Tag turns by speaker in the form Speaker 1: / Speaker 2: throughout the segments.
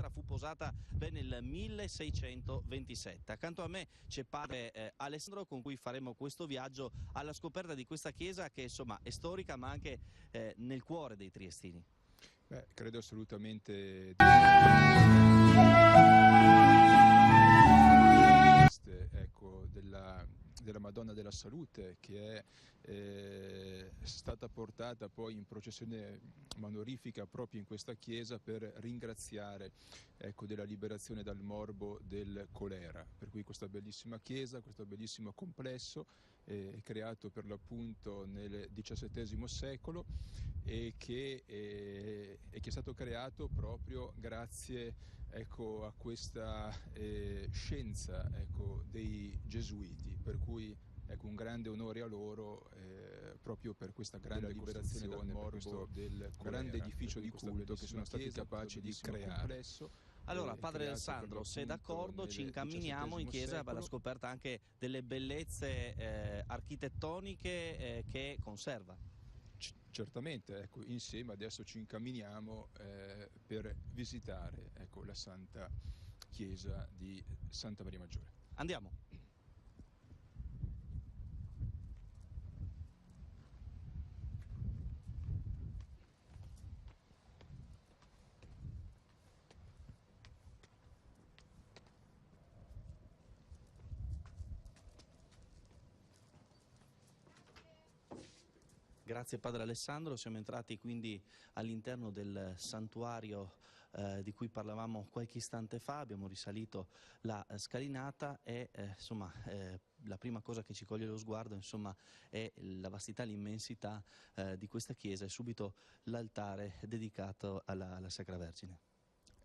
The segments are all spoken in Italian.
Speaker 1: pietra fu posata ben nel 1627. Accanto a me c'è padre Alessandro, con cui faremo questo viaggio alla scoperta di questa chiesa che insomma è storica ma anche nel cuore dei triestini.
Speaker 2: Beh, credo assolutamente ecco, della Madonna della Salute, che è stata portata poi in processione manorifica proprio in questa chiesa per ringraziare, ecco, della liberazione dal morbo del colera. Per cui questa bellissima chiesa, questo bellissimo complesso è creato per l'appunto nel XVII secolo e che è stato creato proprio grazie, ecco, a questa scienza, ecco, dei Gesuiti, per cui, ecco, un grande onore a loro proprio per questa grande liberazione dal morbo del grande edificio di culto che sono stati capaci di creare.
Speaker 1: Allora, padre Alessandro, se d'accordo ci incamminiamo in chiesa per la scoperta anche delle bellezze architettoniche che conserva.
Speaker 2: Certamente, ecco, insieme adesso ci incamminiamo per visitare, ecco, la Santa Chiesa di Santa Maria Maggiore.
Speaker 1: Andiamo. Grazie padre Alessandro, siamo entrati quindi all'interno del santuario di cui parlavamo qualche istante fa, abbiamo risalito la scalinata e la prima cosa che ci coglie lo sguardo insomma, è la vastità, l'immensità di questa chiesa e subito l'altare dedicato alla Sacra Vergine.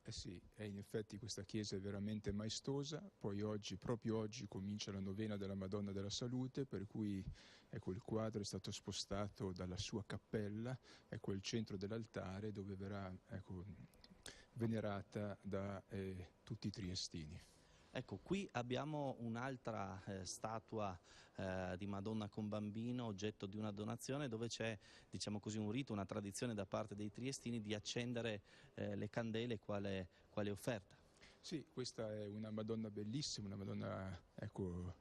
Speaker 2: Eh sì, e in effetti questa chiesa è veramente maestosa, poi oggi, proprio oggi, comincia la novena della Madonna della Salute, per cui, ecco, il quadro è stato spostato dalla sua cappella, ecco, al centro dell'altare dove verrà, ecco, venerata da tutti i triestini.
Speaker 1: Ecco, qui abbiamo un'altra statua di Madonna con bambino, oggetto di una donazione, dove c'è, diciamo così, un rito, una tradizione da parte dei triestini di accendere le candele quale offerta.
Speaker 2: Sì, questa è una Madonna bellissima, una Madonna, ecco,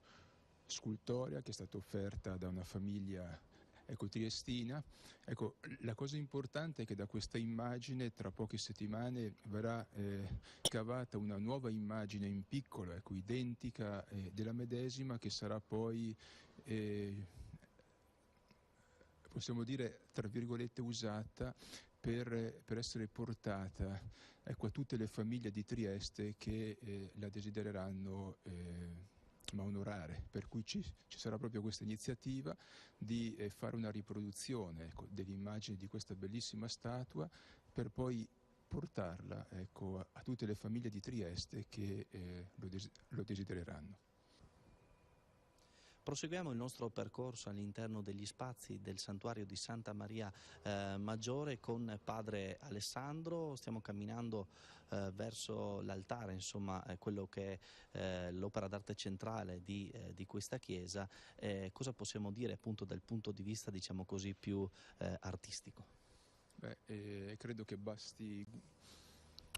Speaker 2: scultorea che è stata offerta da una famiglia, ecco, triestina. Ecco, la cosa importante è che da questa immagine tra poche settimane verrà cavata una nuova immagine in piccolo, ecco, identica della medesima, che sarà poi possiamo dire, tra virgolette, usata per essere portata, ecco, a tutte le famiglie di Trieste che la desidereranno ma onorare, per cui ci sarà proprio questa iniziativa di fare una riproduzione, ecco, dell'immagine di questa bellissima statua per poi portarla, ecco, a tutte le famiglie di Trieste che lo desidereranno.
Speaker 1: Proseguiamo il nostro percorso all'interno degli spazi del santuario di Santa Maria Maggiore con padre Alessandro. Stiamo camminando verso l'altare, insomma, quello che è l'opera d'arte centrale di questa chiesa. Cosa possiamo dire appunto dal punto di vista, diciamo così, più artistico?
Speaker 2: Beh, credo che basti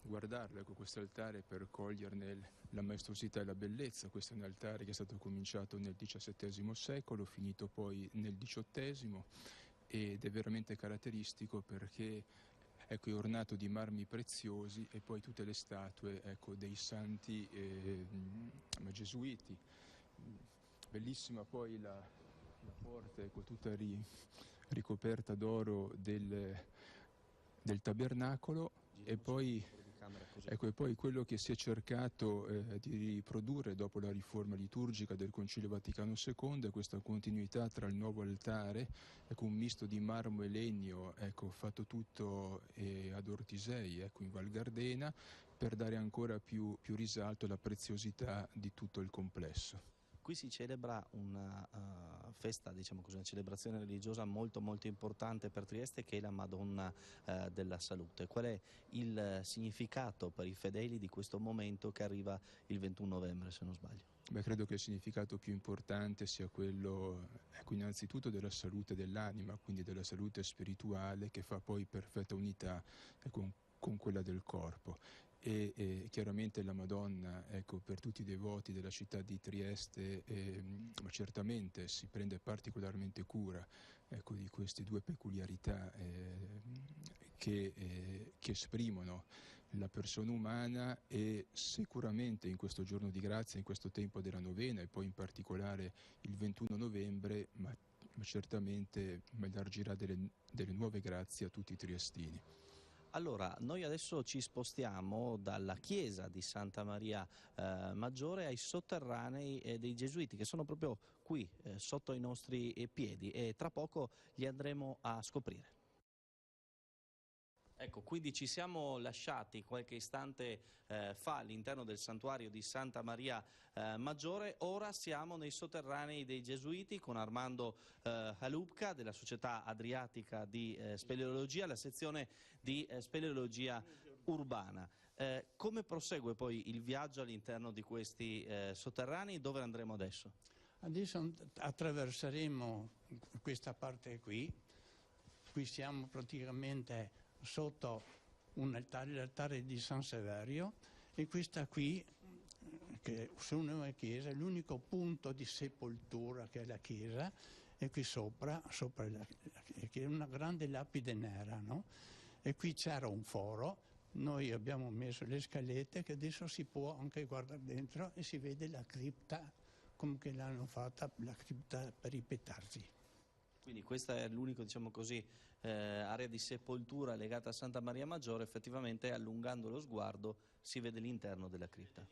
Speaker 2: guardarlo, ecco, questo altare, per coglierne la maestosità e la bellezza. Questo è un altare che è stato cominciato nel XVII secolo, finito poi nel XVIII, ed è veramente caratteristico perché, ecco, è ornato di marmi preziosi e poi tutte le statue, ecco, dei santi gesuiti. Bellissima poi la porta, ecco, tutta ricoperta d'oro del tabernacolo. E poi, ecco, e poi quello che si è cercato di riprodurre dopo la riforma liturgica del Concilio Vaticano II è questa continuità tra il nuovo altare, ecco, un misto di marmo e legno, ecco, fatto tutto ad Ortisei, ecco, in Val Gardena, per dare ancora più risalto alla preziosità di tutto il complesso.
Speaker 1: Qui si celebra una festa, diciamo così, una celebrazione religiosa molto molto importante per Trieste, che è la Madonna della Salute. Qual è il significato per i fedeli di questo momento che arriva il 21 novembre, se non sbaglio?
Speaker 2: Beh, credo che il significato più importante sia quello, ecco, innanzitutto della salute dell'anima, quindi della salute spirituale, che fa poi perfetta unità con quella del corpo. e chiaramente la Madonna, ecco, per tutti i devoti della città di Trieste, ma certamente si prende particolarmente cura, ecco, di queste due peculiarità che esprimono la persona umana, e sicuramente in questo giorno di grazia, in questo tempo della novena e poi in particolare il 21 novembre, ma certamente allargirà delle nuove grazie a tutti i triestini.
Speaker 1: Allora, noi adesso ci spostiamo dalla chiesa di Santa Maria Maggiore ai sotterranei dei Gesuiti, che sono proprio qui, sotto i nostri piedi, e tra poco li andremo a scoprire. Ecco, quindi ci siamo lasciati qualche istante fa all'interno del santuario di Santa Maria Maggiore. Ora siamo nei sotterranei dei Gesuiti con Armando Halupka della Società Adriatica di Speleologia, la sezione di speleologia urbana. Come prosegue poi il viaggio all'interno di questi sotterranei? Dove andremo adesso?
Speaker 3: Adesso attraverseremo questa parte qui. Qui siamo praticamente sotto l'altare di San Severio, e questa qui, che su una chiesa, è l'unico punto di sepoltura che è la chiesa, e qui sopra che è una grande lapide nera, no? E qui c'era un foro, noi abbiamo messo le scalette che adesso si può anche guardare dentro e si vede la cripta, come che l'hanno fatta, la cripta per i petardi.
Speaker 1: Quindi questa è l'unico, diciamo così, area di sepoltura legata a Santa Maria Maggiore. Effettivamente, allungando lo sguardo, si vede l'interno della cripta.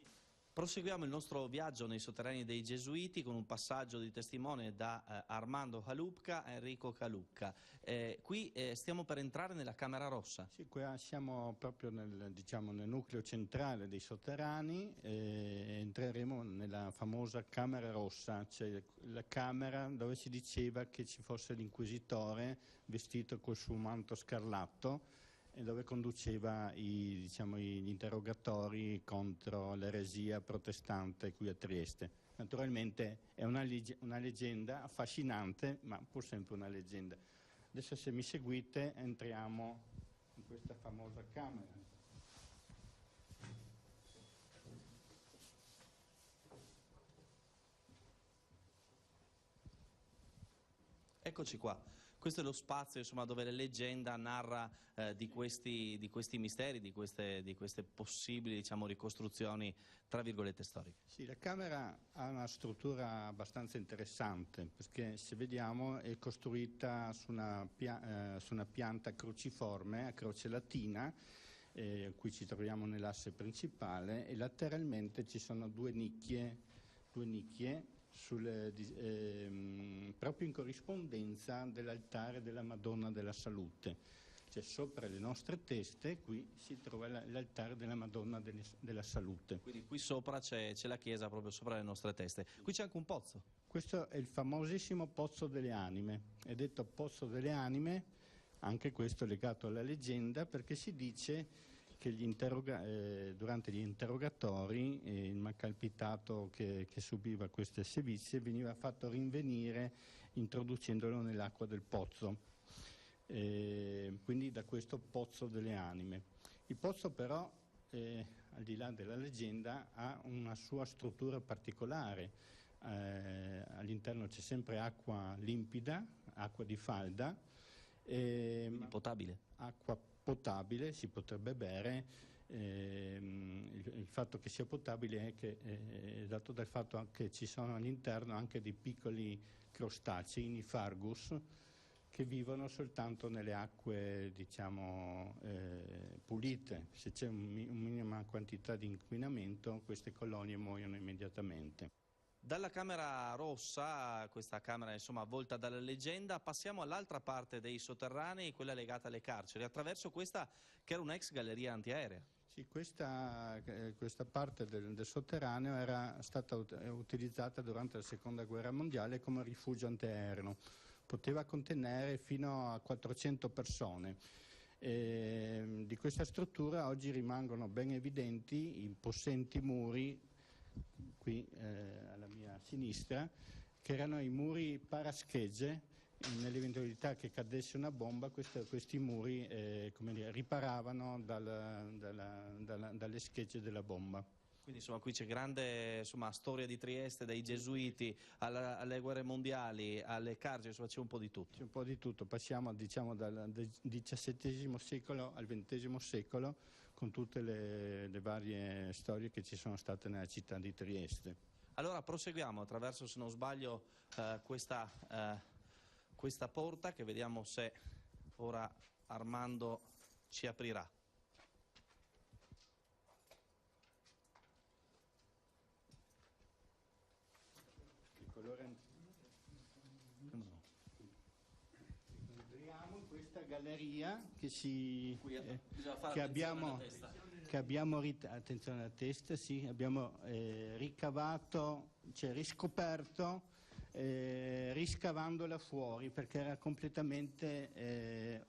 Speaker 1: Proseguiamo il nostro viaggio nei sotterranei dei Gesuiti con un passaggio di testimone da Armando Halupka a Enrico Halupka. Qui stiamo per entrare nella Camera Rossa.
Speaker 4: Sì, qua siamo proprio nel nucleo centrale dei sotterranei, entreremo nella famosa Camera Rossa, cioè la camera dove si diceva che ci fosse l'inquisitore vestito col suo manto scarlatto, e dove conduceva gli interrogatori contro l'eresia protestante qui a Trieste. Naturalmente è una leggenda affascinante, ma pur sempre una leggenda. Adesso, se mi seguite, entriamo in questa famosa camera.
Speaker 1: Eccoci qua. Questo è lo spazio, insomma, dove la leggenda narra di questi misteri, di queste possibili, diciamo, ricostruzioni, tra virgolette, storiche.
Speaker 4: Sì, la camera ha una struttura abbastanza interessante, perché, se vediamo, è costruita su una pianta cruciforme, a croce latina. Qui ci troviamo nell'asse principale, e lateralmente ci sono due nicchie proprio in corrispondenza dell'altare della Madonna della Salute. Cioè, sopra le nostre teste qui si trova l'altare della Madonna della Salute.
Speaker 1: Quindi qui sopra c'è la chiesa, proprio sopra le nostre teste. Qui c'è anche un pozzo.
Speaker 4: Questo è il famosissimo Pozzo delle Anime. È detto Pozzo delle Anime, anche questo legato alla leggenda, perché si dice che durante gli interrogatori il malcapitato che subiva queste sevizie veniva fatto rinvenire introducendolo nell'acqua del pozzo, quindi da questo Pozzo delle Anime. Il pozzo però, al di là della leggenda, ha una sua struttura particolare. All'interno c'è sempre acqua limpida, acqua di falda,
Speaker 1: potabile.
Speaker 4: Acqua potabile, si potrebbe bere. Il fatto che sia potabile è dato dal fatto che ci sono all'interno anche dei piccoli crostacei, Nifargus, che vivono soltanto nelle acque, pulite. Se c'è una minima quantità di inquinamento, queste colonie muoiono immediatamente.
Speaker 1: Dalla Camera Rossa, questa camera, insomma, avvolta dalla leggenda, passiamo all'altra parte dei sotterranei, quella legata alle carceri, attraverso questa che era un'ex galleria antiaerea.
Speaker 4: Sì, questa parte del sotterraneo era stata utilizzata durante la Seconda Guerra Mondiale come rifugio antiaereo. Poteva contenere fino a 400 persone. Di questa struttura oggi rimangono ben evidenti i possenti muri, qui alla mia sinistra, che erano i muri paraschegge nell'eventualità che cadesse una bomba, questi muri riparavano dalle schegge della bomba.
Speaker 1: Quindi insomma qui c'è grande storia di Trieste, dai Gesuiti alle guerre mondiali, alle carceri, insomma c'è un po' di tutto.
Speaker 4: C'è un po' di tutto, passiamo diciamo dal XVII secolo al XX secolo con tutte le varie storie che ci sono state nella città di Trieste.
Speaker 1: Allora proseguiamo attraverso, se non sbaglio, questa porta che vediamo se ora Armando ci aprirà.
Speaker 4: Entriamo in questa galleria che abbiamo attenzione alla testa, sì, abbiamo ricavato, cioè riscoperto, riscavandola fuori perché era completamente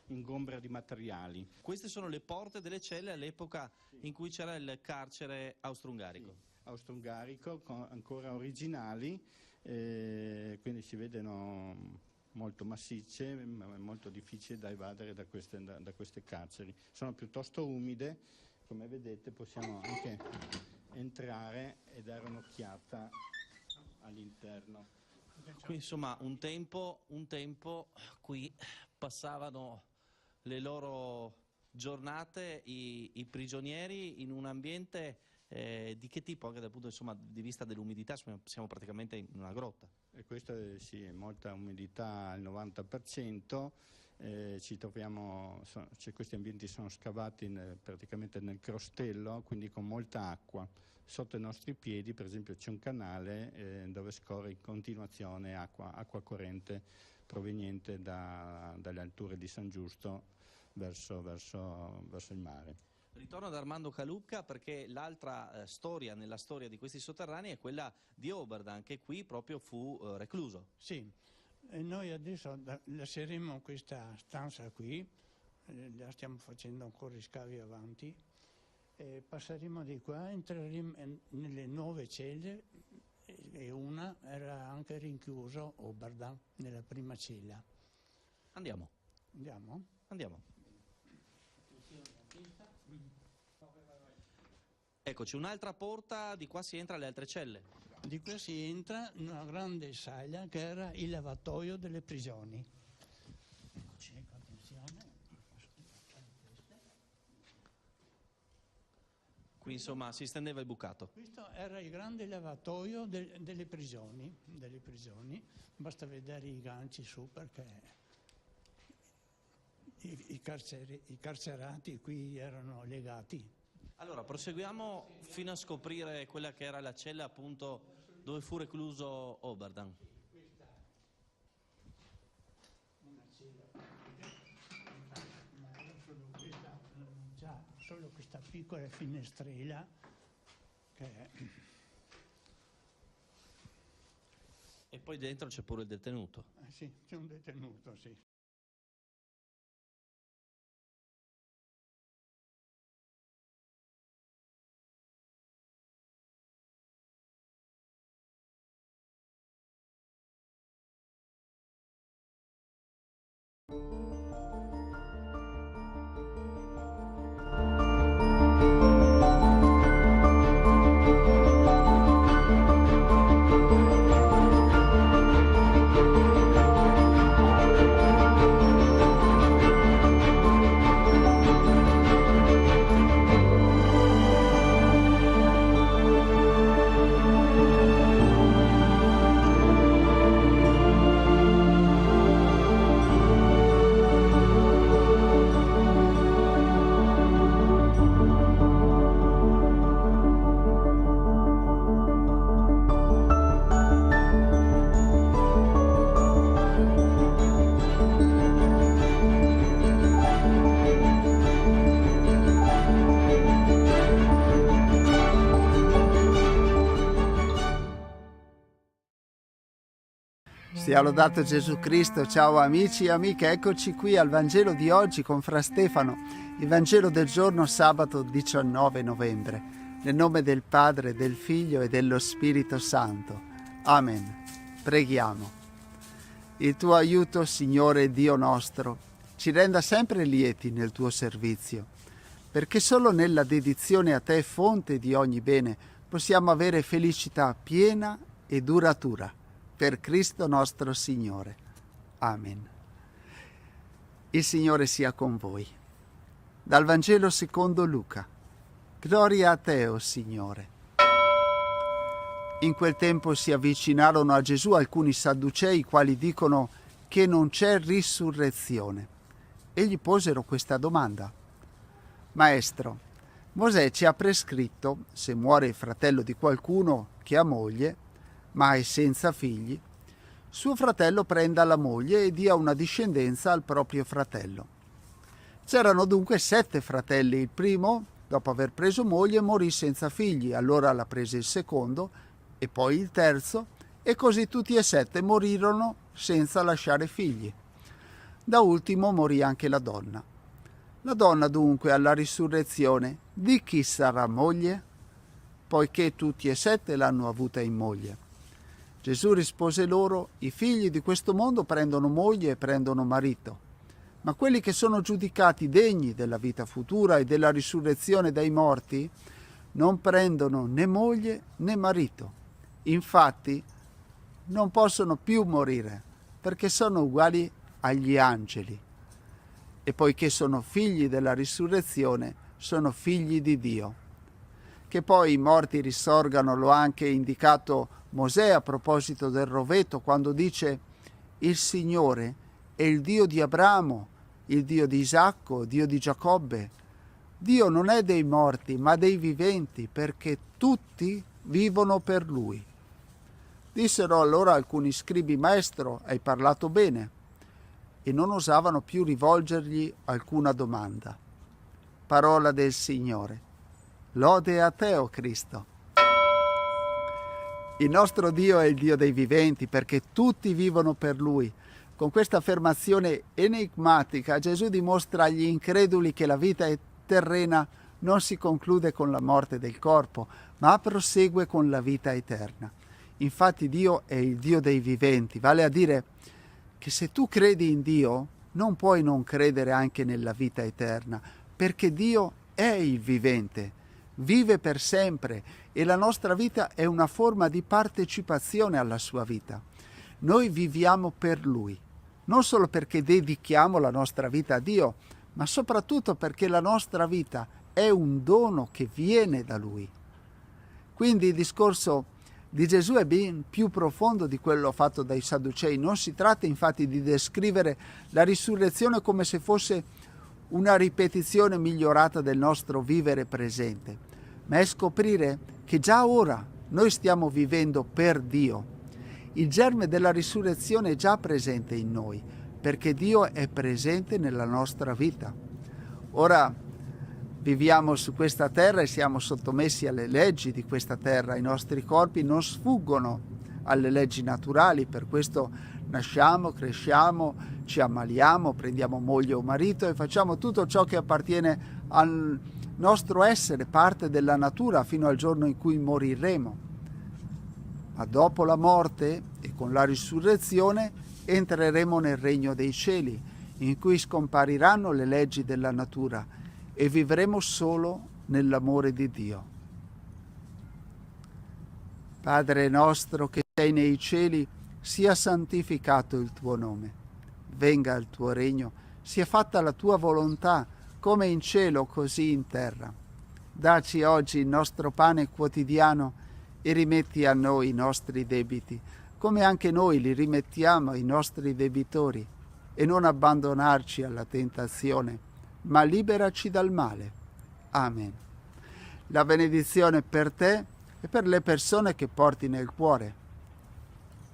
Speaker 4: ingombra di materiali.
Speaker 1: Queste sono le porte delle celle all'epoca in cui c'era il carcere austro-ungarico.
Speaker 4: Sì, austro-ungarico, ancora originali, quindi si vedono molto massicce, ma è molto difficile da evadere da queste carceri. Sono piuttosto umide, come vedete possiamo anche entrare e dare un'occhiata all'interno.
Speaker 1: Qui insomma un tempo qui passavano le loro giornate i prigionieri in un ambiente di che tipo, anche dal punto di vista dell'umidità? Siamo praticamente in una grotta.
Speaker 4: E questa sì, è molta umidità al 90%, ci troviamo, questi ambienti sono scavati praticamente nel crostello, quindi con molta acqua. Sotto i nostri piedi per esempio c'è un canale dove scorre in continuazione acqua corrente proveniente dalle alture di San Giusto verso il mare.
Speaker 1: Ritorno ad Armando Calucca perché l'altra storia nella storia di questi sotterranei è quella di Oberdan, che qui proprio fu recluso.
Speaker 3: Sì, e noi adesso lasceremo questa stanza qui, la stiamo facendo ancora i scavi avanti, e passeremo di qua, entreremo nelle nuove celle e una era anche rinchiuso Oberdan nella prima cella.
Speaker 1: Andiamo.
Speaker 3: Andiamo?
Speaker 1: Andiamo. Eccoci, un'altra porta, di qua si entra alle altre celle.
Speaker 3: Di qua si entra in una grande sala che era il lavatoio delle prigioni. Eccoci, attenzione.
Speaker 1: Qui insomma si stendeva il bucato.
Speaker 3: Questo era il grande lavatoio delle prigioni. Basta vedere i ganci su perché i carcerati qui erano legati.
Speaker 1: Allora, proseguiamo fino a scoprire quella che era la cella appunto dove fu recluso Oberdan.
Speaker 3: Questa una cella, ma era solo questa piccola finestrella che...
Speaker 1: E poi dentro c'è pure il detenuto.
Speaker 3: Sì, c'è un detenuto, sì.
Speaker 5: Sia lodato Gesù Cristo. Ciao amici e amiche, eccoci qui al Vangelo di oggi con Fra Stefano, il Vangelo del giorno sabato 19 novembre. Nel nome del Padre, del Figlio e dello Spirito Santo. Amen. Preghiamo. Il tuo aiuto, Signore Dio nostro, ci renda sempre lieti nel tuo servizio, perché solo nella dedizione a te, fonte di ogni bene, possiamo avere felicità piena e duratura. Per Cristo nostro Signore. Amen. Il Signore sia con voi. Dal Vangelo secondo Luca. Gloria a te, o Signore. In quel tempo si avvicinarono a Gesù alcuni sadducei, quali dicono che non c'è risurrezione. E gli posero questa domanda. Maestro, Mosè ci ha prescritto, se muore il fratello di qualcuno che ha moglie, ma è senza figli, suo fratello prenda la moglie e dia una discendenza al proprio fratello. C'erano dunque 7 fratelli. Il primo, dopo aver preso moglie, morì senza figli. Allora la prese il secondo e poi il terzo, e così tutti e 7 morirono senza lasciare figli. Da ultimo morì anche la donna. La donna dunque alla risurrezione di chi sarà moglie? Poiché tutti e 7 l'hanno avuta in moglie. Gesù rispose loro: i figli di questo mondo prendono moglie e prendono marito, ma quelli che sono giudicati degni della vita futura e della risurrezione dai morti non prendono né moglie né marito. Infatti non possono più morire, perché sono uguali agli angeli. E poiché sono figli della risurrezione, sono figli di Dio. Che poi i morti risorgano lo ha anche indicato Mosè a proposito del roveto, quando dice: il Signore è il Dio di Abramo, il Dio di Isacco, Dio di Giacobbe. Dio non è dei morti, ma dei viventi, perché tutti vivono per Lui. Dissero allora alcuni scribi: Maestro, hai parlato bene. E non osavano più rivolgergli alcuna domanda. Parola del Signore. Lode a te, o Cristo. Il nostro Dio è il Dio dei viventi, perché tutti vivono per Lui. Con questa affermazione enigmatica Gesù dimostra agli increduli che la vita terrena non si conclude con la morte del corpo, ma prosegue con la vita eterna. Infatti Dio è il Dio dei viventi, vale a dire che se tu credi in Dio non puoi non credere anche nella vita eterna, perché Dio è il vivente, vive per sempre, e la nostra vita è una forma di partecipazione alla sua vita. Noi viviamo per Lui, non solo perché dedichiamo la nostra vita a Dio, ma soprattutto perché la nostra vita è un dono che viene da Lui. Quindi il discorso di Gesù è ben più profondo di quello fatto dai Sadducei. Non si tratta infatti di descrivere la risurrezione come se fosse una ripetizione migliorata del nostro vivere presente, ma è scoprire che già ora noi stiamo vivendo per Dio. Il germe della risurrezione è già presente in noi, perché Dio è presente nella nostra vita. Ora viviamo su questa terra e siamo sottomessi alle leggi di questa terra. I nostri corpi non sfuggono alle leggi naturali, per questo nasciamo, cresciamo, ci ammaliamo, prendiamo moglie o marito e facciamo tutto ciò che appartiene al nostro essere, parte della natura, fino al giorno in cui moriremo. Ma dopo la morte e con la risurrezione entreremo nel regno dei cieli, in cui scompariranno le leggi della natura e vivremo solo nell'amore di Dio. Padre nostro che sei nei cieli, sia santificato il tuo nome. Venga il tuo regno, sia fatta la tua volontà, come in cielo così in terra. Dacci oggi il nostro pane quotidiano e rimetti a noi i nostri debiti, come anche noi li rimettiamo ai nostri debitori, e non abbandonarci alla tentazione, ma liberaci dal male. Amen. La benedizione per te e per le persone che porti nel cuore.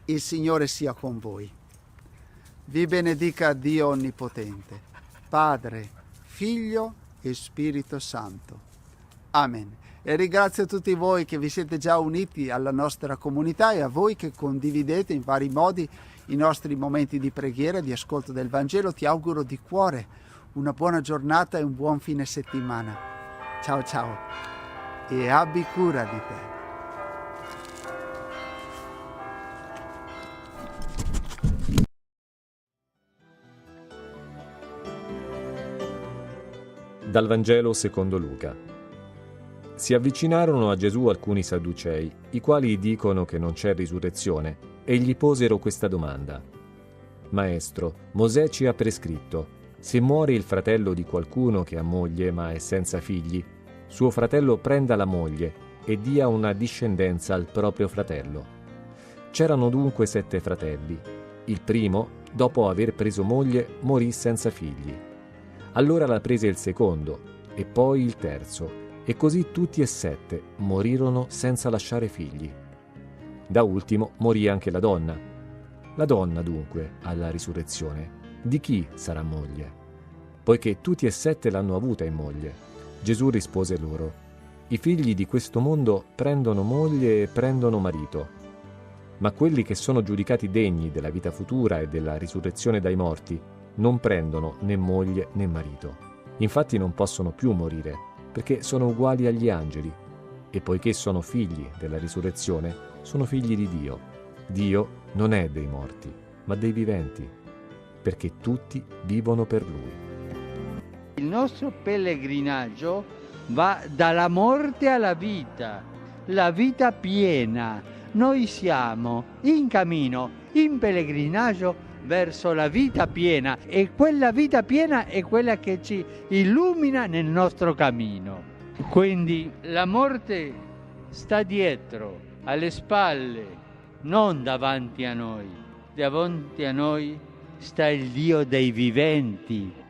Speaker 5: Il Signore sia con voi. Vi benedica Dio Onnipotente, Padre, Figlio e Spirito Santo. Amen. E ringrazio tutti voi che vi siete già uniti alla nostra comunità e a voi che condividete in vari modi i nostri momenti di preghiera e di ascolto del Vangelo. Ti auguro di cuore una buona giornata e un buon fine settimana. Ciao ciao e abbi cura di te.
Speaker 6: Dal Vangelo secondo Luca. Si avvicinarono a Gesù alcuni sadducei, i quali dicono che non c'è risurrezione, e gli posero questa domanda. Maestro, Mosè ci ha prescritto, se muore il fratello di qualcuno che ha moglie ma è senza figli, suo fratello prenda la moglie e dia una discendenza al proprio fratello. C'erano dunque 7 fratelli. Il primo, dopo aver preso moglie, morì senza figli. Allora la prese il secondo, e poi il terzo, e così tutti e 7 morirono senza lasciare figli. Da ultimo morì anche la donna. La donna, dunque, alla risurrezione, di chi sarà moglie? Poiché tutti e 7 l'hanno avuta in moglie. Gesù rispose loro: i figli di questo mondo prendono moglie e prendono marito, ma quelli che sono giudicati degni della vita futura e della risurrezione dai morti non prendono né moglie né marito. Infatti non possono più morire, perché sono uguali agli angeli, e poiché sono figli della risurrezione, sono figli di Dio. Dio non è dei morti, ma dei viventi, perché tutti vivono per Lui.
Speaker 7: Il nostro pellegrinaggio va dalla morte alla vita, la vita piena. Noi siamo in cammino, in pellegrinaggio verso la vita piena, e quella vita piena è quella che ci illumina nel nostro cammino. Quindi la morte sta dietro, alle spalle, non davanti a noi. Davanti a noi sta il Dio dei viventi.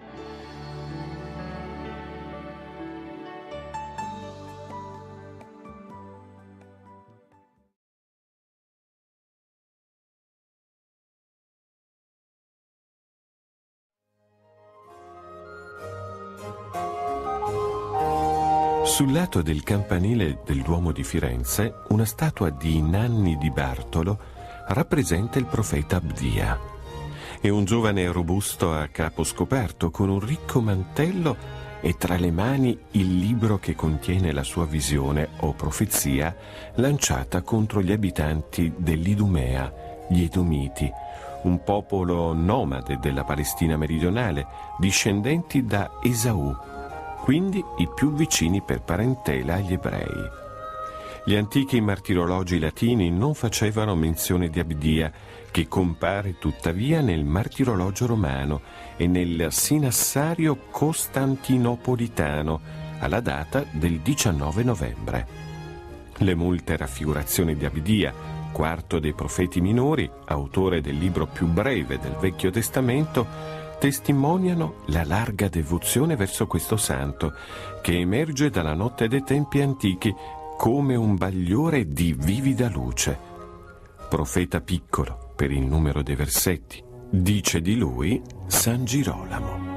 Speaker 8: Sul lato del campanile del Duomo di Firenze, una statua di Nanni di Bartolo rappresenta il profeta Abdia. È un giovane robusto a capo scoperto, con un ricco mantello e tra le mani il libro che contiene la sua visione o profezia lanciata contro gli abitanti dell'Idumea, gli Edomiti, un popolo nomade della Palestina meridionale, discendenti da Esaù, quindi i più vicini per parentela agli ebrei. Gli antichi martirologi latini non facevano menzione di Abdia, che compare tuttavia nel martirologio romano e nel sinassario costantinopolitano alla data del 19 novembre. Le molte raffigurazioni di Abdia, quarto dei profeti minori, autore del libro più breve del Vecchio Testamento, testimoniano la larga devozione verso questo santo, che emerge dalla notte dei tempi antichi come un bagliore di vivida luce. Profeta piccolo per il numero dei versetti, dice di lui San Girolamo.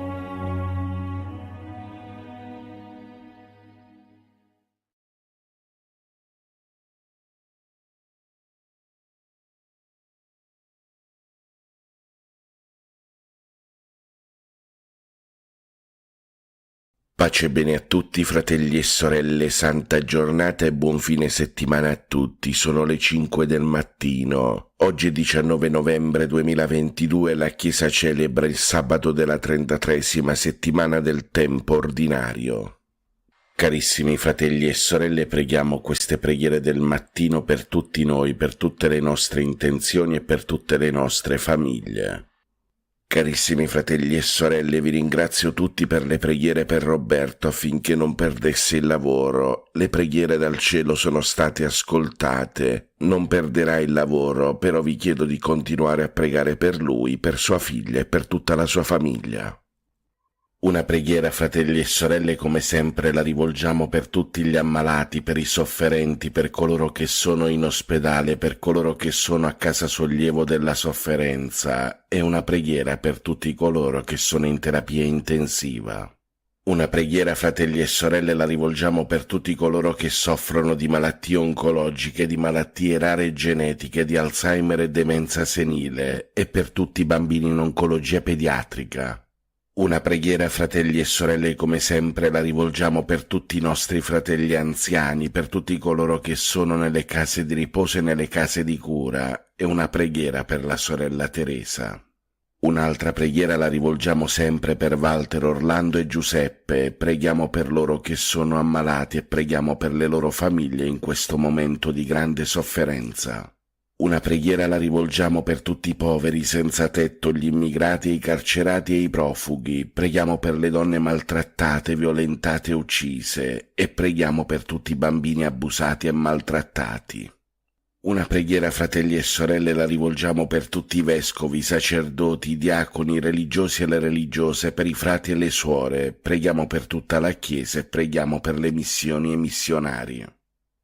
Speaker 9: Pace e bene a tutti, fratelli e sorelle, santa giornata e buon fine settimana a tutti. Sono le 5 del mattino. Oggi è 19 novembre 2022, la Chiesa celebra il sabato della 33esima settimana del tempo ordinario. Carissimi fratelli e sorelle, preghiamo queste preghiere del mattino per tutti noi, per tutte le nostre intenzioni e per tutte le nostre famiglie. Carissimi fratelli e sorelle, vi ringrazio tutti per le preghiere per Roberto affinché non perdesse il lavoro. Le preghiere dal cielo sono state ascoltate. Non perderà il lavoro, però vi chiedo di continuare a pregare per lui, per sua figlia e per tutta la sua famiglia. Una preghiera, fratelli e sorelle, come sempre la rivolgiamo per tutti gli ammalati, per i sofferenti, per coloro che sono in ospedale, per coloro che sono a casa sollievo della sofferenza, e una preghiera per tutti coloro che sono in terapia intensiva. Una preghiera, fratelli e sorelle, la rivolgiamo per tutti coloro che soffrono di malattie oncologiche, di malattie rare genetiche, di Alzheimer e demenza senile, e per tutti i bambini in oncologia pediatrica. Una preghiera, fratelli e sorelle, come sempre la rivolgiamo per tutti i nostri fratelli anziani, per tutti coloro che sono nelle case di riposo e nelle case di cura, e una preghiera per la sorella Teresa. Un'altra preghiera la rivolgiamo sempre per Walter, Orlando e Giuseppe. Preghiamo per loro che sono ammalati e preghiamo per le loro famiglie in questo momento di grande sofferenza. Una preghiera la rivolgiamo per tutti i poveri, senza tetto, gli immigrati, i carcerati e i profughi. Preghiamo per le donne maltrattate, violentate e uccise e preghiamo per tutti i bambini abusati e maltrattati. Una preghiera, fratelli e sorelle, la rivolgiamo per tutti i vescovi, i sacerdoti, i diaconi, i religiosi e le religiose, per i frati e le suore. Preghiamo per tutta la Chiesa e preghiamo per le missioni e missionari.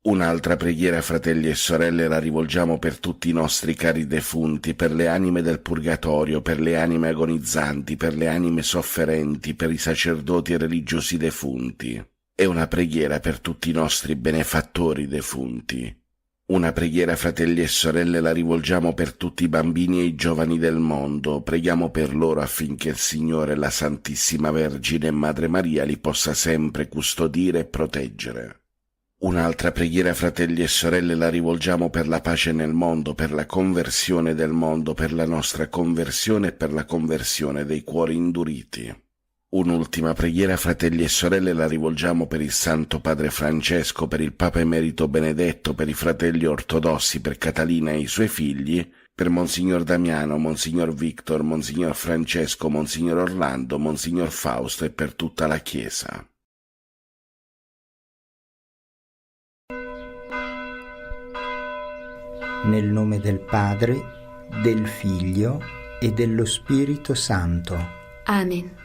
Speaker 9: Un'altra preghiera, fratelli e sorelle, la rivolgiamo per tutti i nostri cari defunti, per le anime del purgatorio, per le anime agonizzanti, per le anime sofferenti, per i sacerdoti e religiosi defunti. E una preghiera per tutti i nostri benefattori defunti. Una preghiera, fratelli e sorelle, la rivolgiamo per tutti i bambini e i giovani del mondo. Preghiamo per loro affinché il Signore, la Santissima Vergine e Madre Maria li possa sempre custodire e proteggere. Un'altra preghiera, fratelli e sorelle, la rivolgiamo per la pace nel mondo, per la conversione del mondo, per la nostra conversione e per la conversione dei cuori induriti. Un'ultima preghiera, fratelli e sorelle, la rivolgiamo per il Santo Padre Francesco, per il Papa Emerito Benedetto, per i fratelli ortodossi, per Catalina e i suoi figli, per Monsignor Damiano, Monsignor Victor, Monsignor Francesco, Monsignor Orlando, Monsignor Fausto e per tutta la Chiesa.
Speaker 10: Nel nome del Padre, del Figlio e dello Spirito Santo.
Speaker 11: Amen.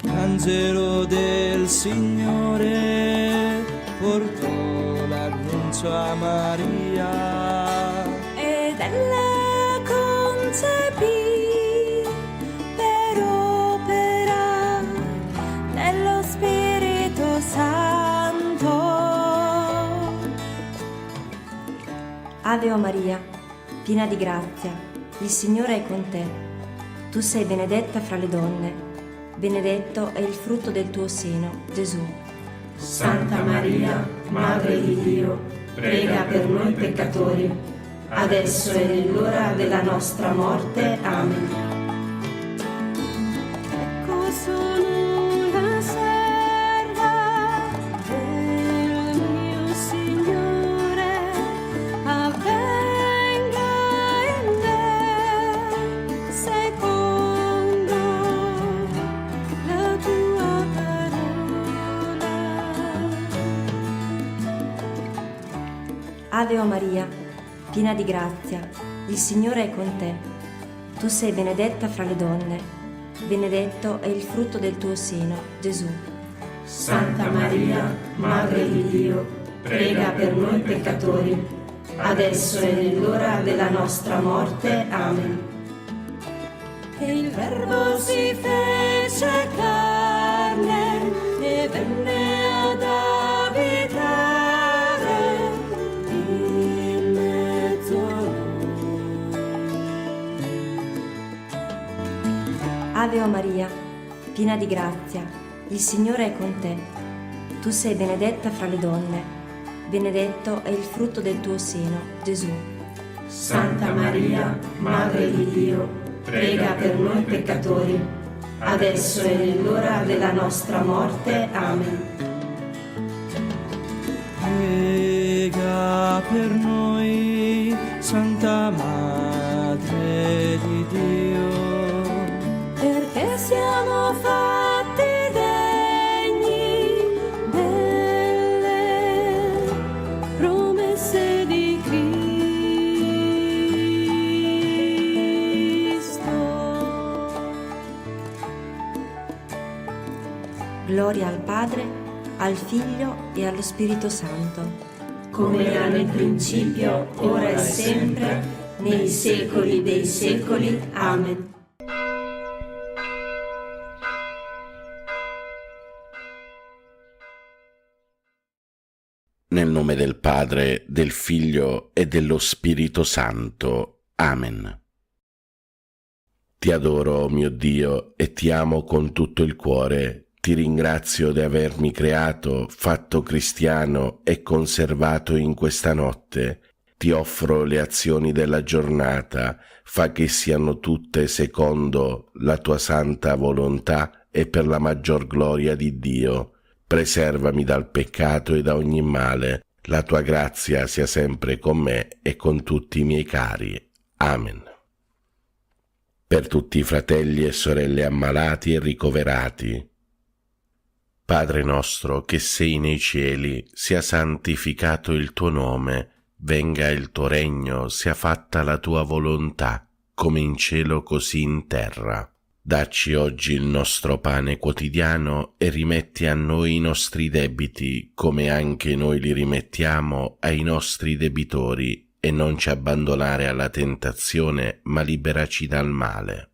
Speaker 12: Angelo del Signore portò l'annuncio a Maria
Speaker 11: ed ella concepì per opera dello Spirito Santo.
Speaker 13: Ave o Maria, piena di grazia, il Signore è con te. Tu sei benedetta fra le donne, benedetto è il frutto del tuo seno, Gesù.
Speaker 14: Santa Maria, Madre di Dio, prega per noi peccatori, adesso e nell'ora della nostra morte. Amen.
Speaker 11: Ecco sono la serva del mio Signore, avvenga in me secondo la tua parola.
Speaker 13: Ave o Maria, piena di grazia, il Signore è con te. Tu sei benedetta fra le donne, benedetto è il frutto del tuo seno, Gesù.
Speaker 14: Santa Maria, Madre di Dio, prega per noi peccatori, adesso e nell'ora della nostra morte. Amen.
Speaker 11: E il Verbo si fece carne e venne ad abitare in mezzo a noi.
Speaker 13: Ave o Maria, piena di grazia, il Signore è con te. Tu sei benedetta fra le donne, benedetto è il frutto del tuo seno, Gesù.
Speaker 14: Santa Maria, Madre di Dio, prega per noi peccatori, adesso e nell'ora della nostra morte. Amen.
Speaker 12: Prega per noi, Santa Madre di Dio,
Speaker 11: perché siamo fatti degni delle promesse di Cristo.
Speaker 13: Gloria al Padre, al Figlio e allo Spirito Santo.
Speaker 14: Come era nel principio, ora e sempre, nei secoli dei secoli. Amen.
Speaker 9: Nel nome del Padre, del Figlio e dello Spirito Santo. Amen. Ti adoro, mio Dio, e ti amo con tutto il cuore. Ti ringrazio di avermi creato, fatto cristiano e conservato in questa notte. Ti offro le azioni della giornata, fa che siano tutte secondo la tua santa volontà e per la maggior gloria di Dio. Preservami dal peccato e da ogni male. La tua grazia sia sempre con me e con tutti i miei cari. Amen. Per tutti i fratelli e sorelle ammalati e ricoverati. Padre nostro che sei nei cieli, sia santificato il tuo nome, venga il tuo regno, sia fatta la tua volontà, come in cielo così in terra. Dacci oggi il nostro pane quotidiano e rimetti a noi i nostri debiti, come anche noi li rimettiamo ai nostri debitori, e non ci abbandonare alla tentazione, ma liberaci dal male.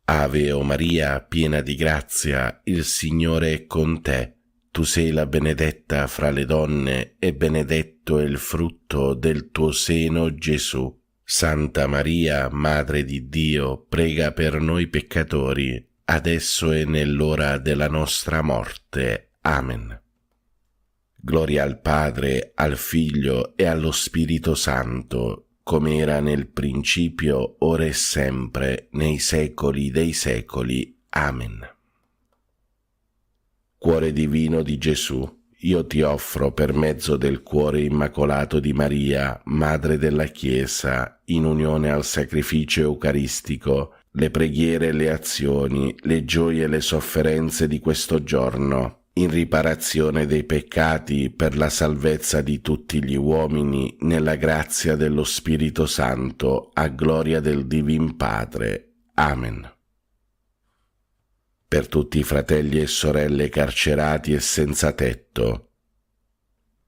Speaker 9: Ave o Maria, piena di grazia, il Signore è con te. Tu sei la benedetta fra le donne, e benedetto è il frutto del tuo seno, Gesù. Santa Maria, Madre di Dio, prega per noi peccatori, adesso e nell'ora della nostra morte. Amen. Gloria al Padre, al Figlio e allo Spirito Santo, come era nel principio, ora e sempre, nei secoli dei secoli. Amen. Cuore divino di Gesù, io ti offro per mezzo del cuore immacolato di Maria, Madre della Chiesa, in unione al sacrificio eucaristico, le preghiere e le azioni, le gioie e le sofferenze di questo giorno, in riparazione dei peccati per la salvezza di tutti gli uomini, nella grazia dello Spirito Santo, a gloria del Divin Padre. Amen. Per tutti i fratelli e sorelle carcerati e senza tetto.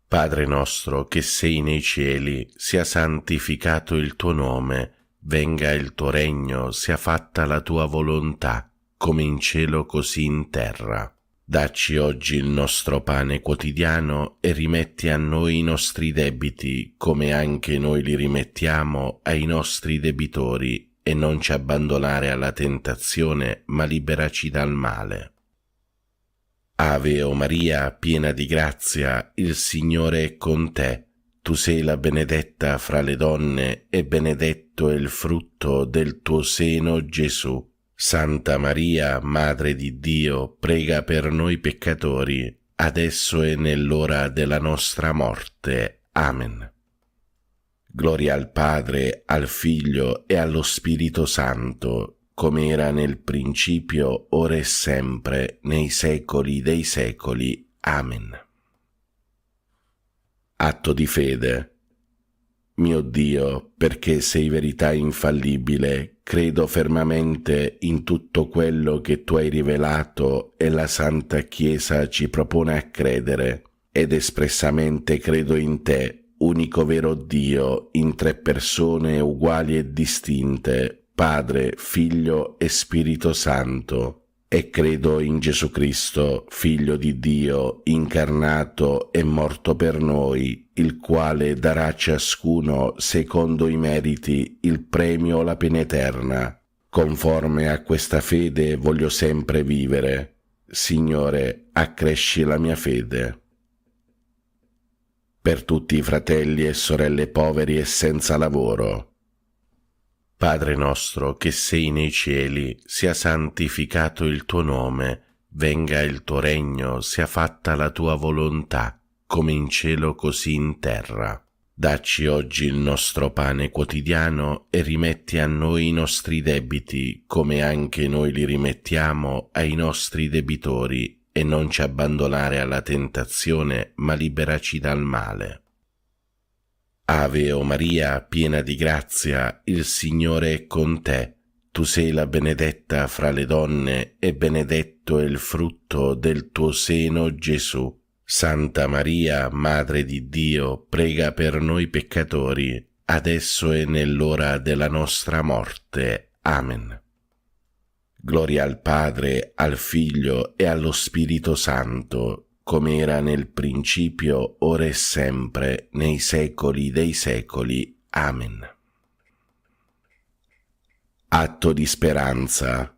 Speaker 9: Padre nostro che sei nei cieli, sia santificato il tuo nome, venga il tuo regno, sia fatta la tua volontà, come in cielo così in terra. Dacci oggi il nostro pane quotidiano e rimetti a noi i nostri debiti, come anche noi li rimettiamo ai nostri debitori, e non ci abbandonare alla tentazione, ma liberaci dal male. Ave o Maria, piena di grazia, il Signore è con te. Tu sei la benedetta fra le donne, e benedetto è il frutto del tuo seno, Gesù. Santa Maria, Madre di Dio, prega per noi peccatori, adesso e nell'ora della nostra morte. Amen. Gloria al Padre, al Figlio e allo Spirito Santo, come era nel principio, ora e sempre, nei secoli dei secoli. Amen. Atto di fede. Mio Dio, perché sei verità infallibile, credo fermamente in tutto quello che tu hai rivelato e la Santa Chiesa ci propone a credere, ed espressamente credo in te, unico vero Dio, in tre persone uguali e distinte, Padre, Figlio e Spirito Santo, e credo in Gesù Cristo, Figlio di Dio, incarnato e morto per noi, il quale darà a ciascuno, secondo i meriti, il premio o la pena eterna. Conforme a questa fede voglio sempre vivere. Signore, accresci la mia fede. Per tutti i fratelli e sorelle poveri e senza lavoro. Padre nostro che sei nei cieli, sia santificato il tuo nome, venga il tuo regno, sia fatta la tua volontà, come in cielo così in terra. Dacci oggi il nostro pane quotidiano e rimetti a noi i nostri debiti, come anche noi li rimettiamo ai nostri debitori, e non ci abbandonare alla tentazione, ma liberaci dal male. Ave o Maria, piena di grazia, il Signore è con te. Tu sei la benedetta fra le donne, e benedetto è il frutto del tuo seno, Gesù. Santa Maria, Madre di Dio, prega per noi peccatori, adesso e nell'ora della nostra morte. Amen. Gloria al Padre, al Figlio e allo Spirito Santo, come era nel principio, ora e sempre, nei secoli dei secoli. Amen. Atto di speranza.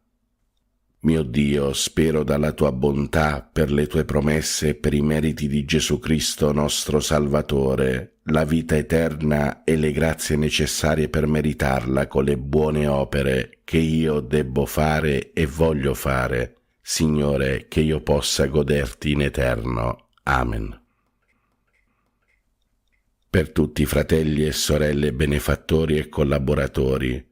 Speaker 9: Mio Dio, spero dalla tua bontà, per le tue promesse e per i meriti di Gesù Cristo nostro Salvatore, la vita eterna e le grazie necessarie per meritarla con le buone opere che io debbo fare e voglio fare, Signore, che io possa goderti in eterno. Amen. Per tutti i fratelli e sorelle benefattori e collaboratori,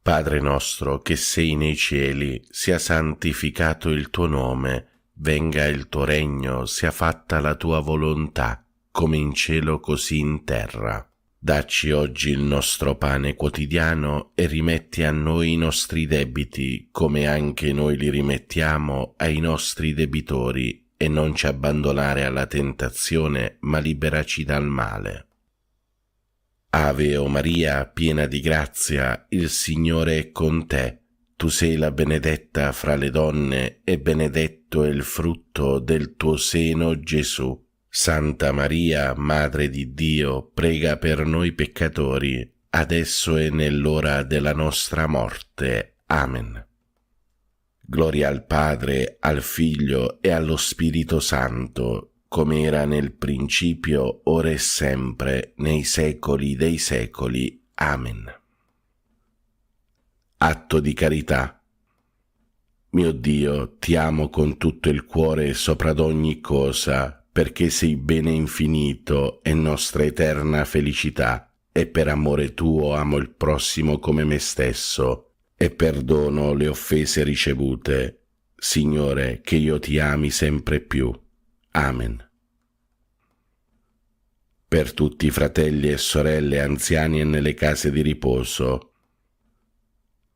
Speaker 9: Padre nostro che sei nei cieli, sia santificato il tuo nome, venga il tuo regno, sia fatta la tua volontà, come in cielo così in terra. Dacci oggi il nostro pane quotidiano e rimetti a noi i nostri debiti, come anche noi li rimettiamo ai nostri debitori, e non ci abbandonare alla tentazione, ma liberaci dal male. Ave o Maria, piena di grazia, il Signore è con te. Tu sei la benedetta fra le donne e benedetto è il frutto del tuo seno, Gesù. Santa Maria, Madre di Dio, prega per noi peccatori, adesso e nell'ora della nostra morte. Amen. Gloria al Padre, al Figlio e allo Spirito Santo, come era nel principio, ora e sempre, nei secoli dei secoli. Amen. Atto di carità. Mio Dio, ti amo con tutto il cuore sopra d'ogni cosa, perché sei bene infinito e nostra eterna felicità, e per amore tuo amo il prossimo come me stesso, e perdono le offese ricevute. Signore, che io ti ami sempre più. Amen. Per tutti i fratelli e sorelle anziani e nelle case di riposo,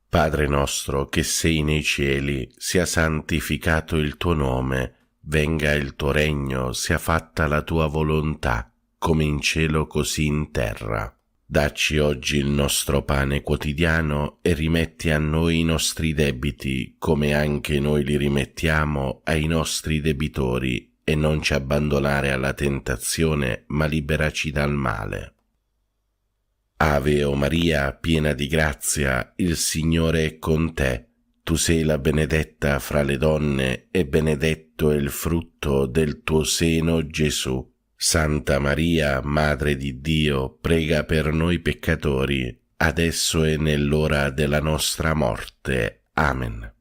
Speaker 9: Padre nostro che sei nei cieli, sia santificato il tuo nome, venga il tuo regno, sia fatta la tua volontà, come in cielo così in terra. Dacci oggi il nostro pane quotidiano e rimetti a noi i nostri debiti, come anche noi li rimettiamo ai nostri debitori, e non ci abbandonare alla tentazione, ma liberaci dal male. Ave o Maria, piena di grazia, il Signore è con te. Tu sei la benedetta fra le donne e benedetto è il frutto del tuo seno, Gesù. Santa Maria, Madre di Dio, prega per noi peccatori, adesso e nell'ora della nostra morte. Amen.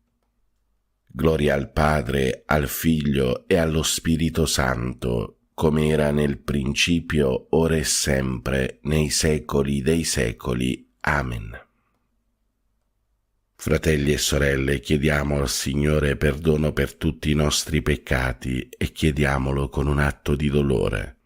Speaker 9: Gloria al Padre, al Figlio e allo Spirito Santo, come era nel principio, ora e sempre, nei secoli dei secoli. Amen. Fratelli e sorelle, chiediamo al Signore perdono per tutti i nostri peccati e chiediamolo con un atto di dolore.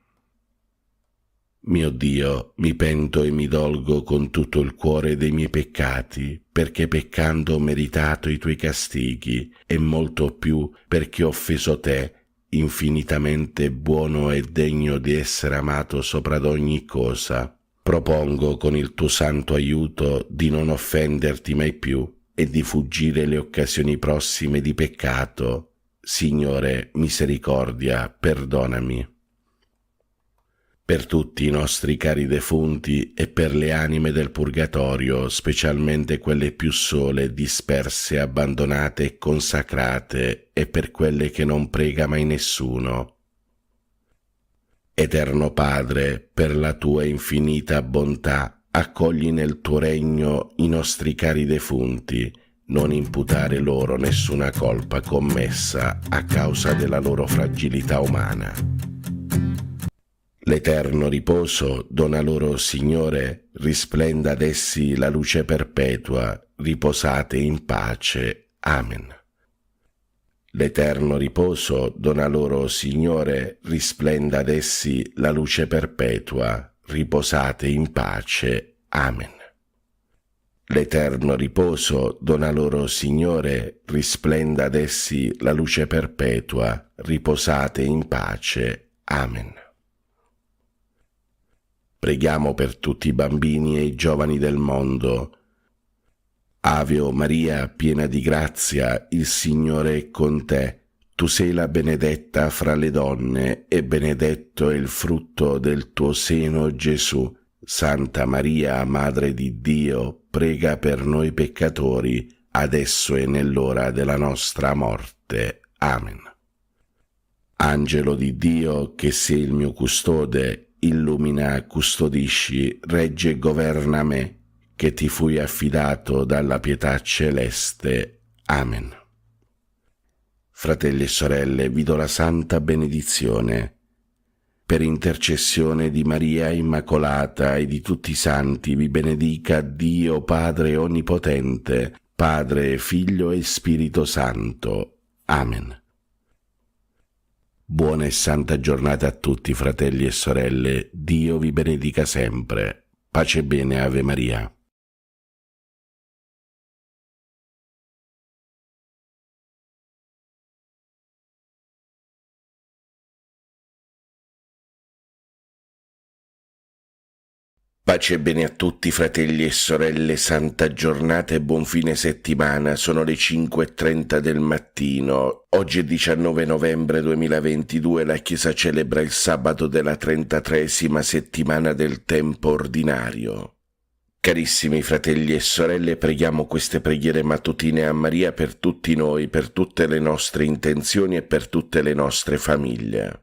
Speaker 9: Mio Dio, mi pento e mi dolgo con tutto il cuore dei miei peccati, perché peccando ho meritato i tuoi castighi, e molto più perché ho offeso te, infinitamente buono e degno di essere amato sopra d'ogni cosa. Propongo con il tuo santo aiuto di non offenderti mai più e di fuggire le occasioni prossime di peccato. Signore, misericordia, perdonami. Per tutti i nostri cari defunti e per le anime del purgatorio, specialmente quelle più sole, disperse, abbandonate e consacrate, e per quelle che non prega mai nessuno. Eterno Padre, per la tua infinita bontà, accogli nel tuo regno i nostri cari defunti, non imputare loro nessuna colpa commessa a causa della loro fragilità umana. L'eterno riposo dona loro, Signore, risplenda ad essi la luce perpetua, riposate in pace. Amen. L'eterno riposo dona loro, Signore, risplenda ad essi la luce perpetua, riposate in pace. Amen. L'eterno riposo dona loro, Signore, risplenda ad essi la luce perpetua, riposate in pace. Amen. Preghiamo per tutti i bambini e i giovani del mondo. Ave o Maria, piena di grazia, il Signore è con te. Tu sei la benedetta fra le donne e benedetto è il frutto del tuo seno, Gesù. Santa Maria, Madre di Dio, prega per noi peccatori, adesso e nell'ora della nostra morte. Amen. Angelo di Dio, che sei il mio custode, illumina, custodisci, regge e governa me, che ti fui affidato dalla pietà celeste. Amen. Fratelli e sorelle, vi do la santa benedizione. Per intercessione di Maria Immacolata e di tutti i santi vi benedica Dio Padre Onnipotente, Padre, Figlio e Spirito Santo. Amen. Buona e santa giornata a tutti, fratelli e sorelle. Dio vi benedica sempre. Pace e bene, Ave Maria. Pace e bene a tutti, fratelli e sorelle, santa giornata e buon fine settimana. Sono le 5:30 del mattino. Oggi è 19 novembre 2022, la Chiesa celebra il sabato della 33esima settimana del tempo ordinario. Carissimi fratelli e sorelle, preghiamo queste preghiere mattutine a Maria per tutti noi, per tutte le nostre intenzioni e per tutte le nostre famiglie.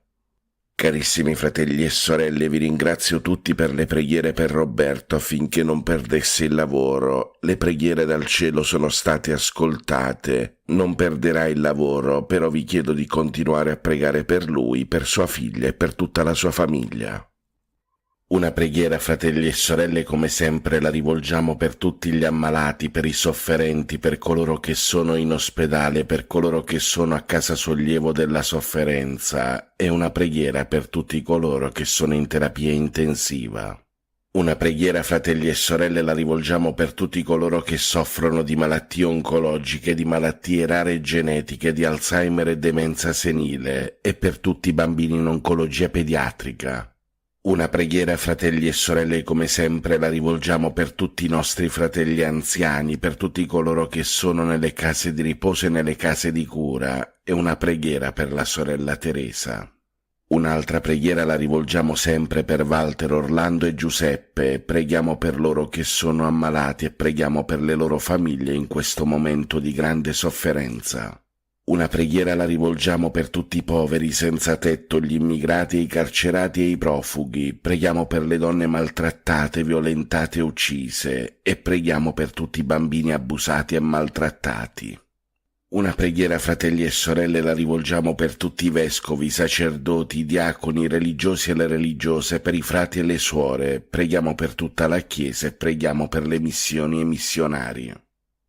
Speaker 9: Carissimi fratelli e sorelle, vi ringrazio tutti per le preghiere per Roberto affinché non perdesse il lavoro. Le preghiere dal cielo sono state ascoltate. Non perderà il lavoro, però vi chiedo di continuare a pregare per lui, per sua figlia e per tutta la sua famiglia. Una preghiera, fratelli e sorelle, come sempre la rivolgiamo per tutti gli ammalati, per i sofferenti, per coloro che sono in ospedale, per coloro che sono a casa sollievo della sofferenza, e una preghiera per tutti coloro che sono in terapia intensiva. Una preghiera, fratelli e sorelle, la rivolgiamo per tutti coloro che soffrono di malattie oncologiche, di malattie rare genetiche, di Alzheimer e demenza senile, e per tutti i bambini in oncologia pediatrica. Una preghiera, fratelli e sorelle, come sempre la rivolgiamo per tutti i nostri fratelli anziani, per tutti coloro che sono nelle case di riposo e nelle case di cura, e una preghiera per la sorella Teresa. Un'altra preghiera la rivolgiamo sempre per Walter, Orlando e Giuseppe. Preghiamo per loro che sono ammalati e preghiamo per le loro famiglie in questo momento di grande sofferenza. Una preghiera la rivolgiamo per tutti i poveri senza tetto, gli immigrati, i carcerati e i profughi. Preghiamo per le donne maltrattate, violentate e uccise, e preghiamo per tutti i bambini abusati e maltrattati. Una preghiera, fratelli e sorelle, la rivolgiamo per tutti i vescovi, i sacerdoti, i diaconi, i religiosi e le religiose, per i frati e le suore. Preghiamo per tutta la Chiesa e preghiamo per le missioni e i missionari.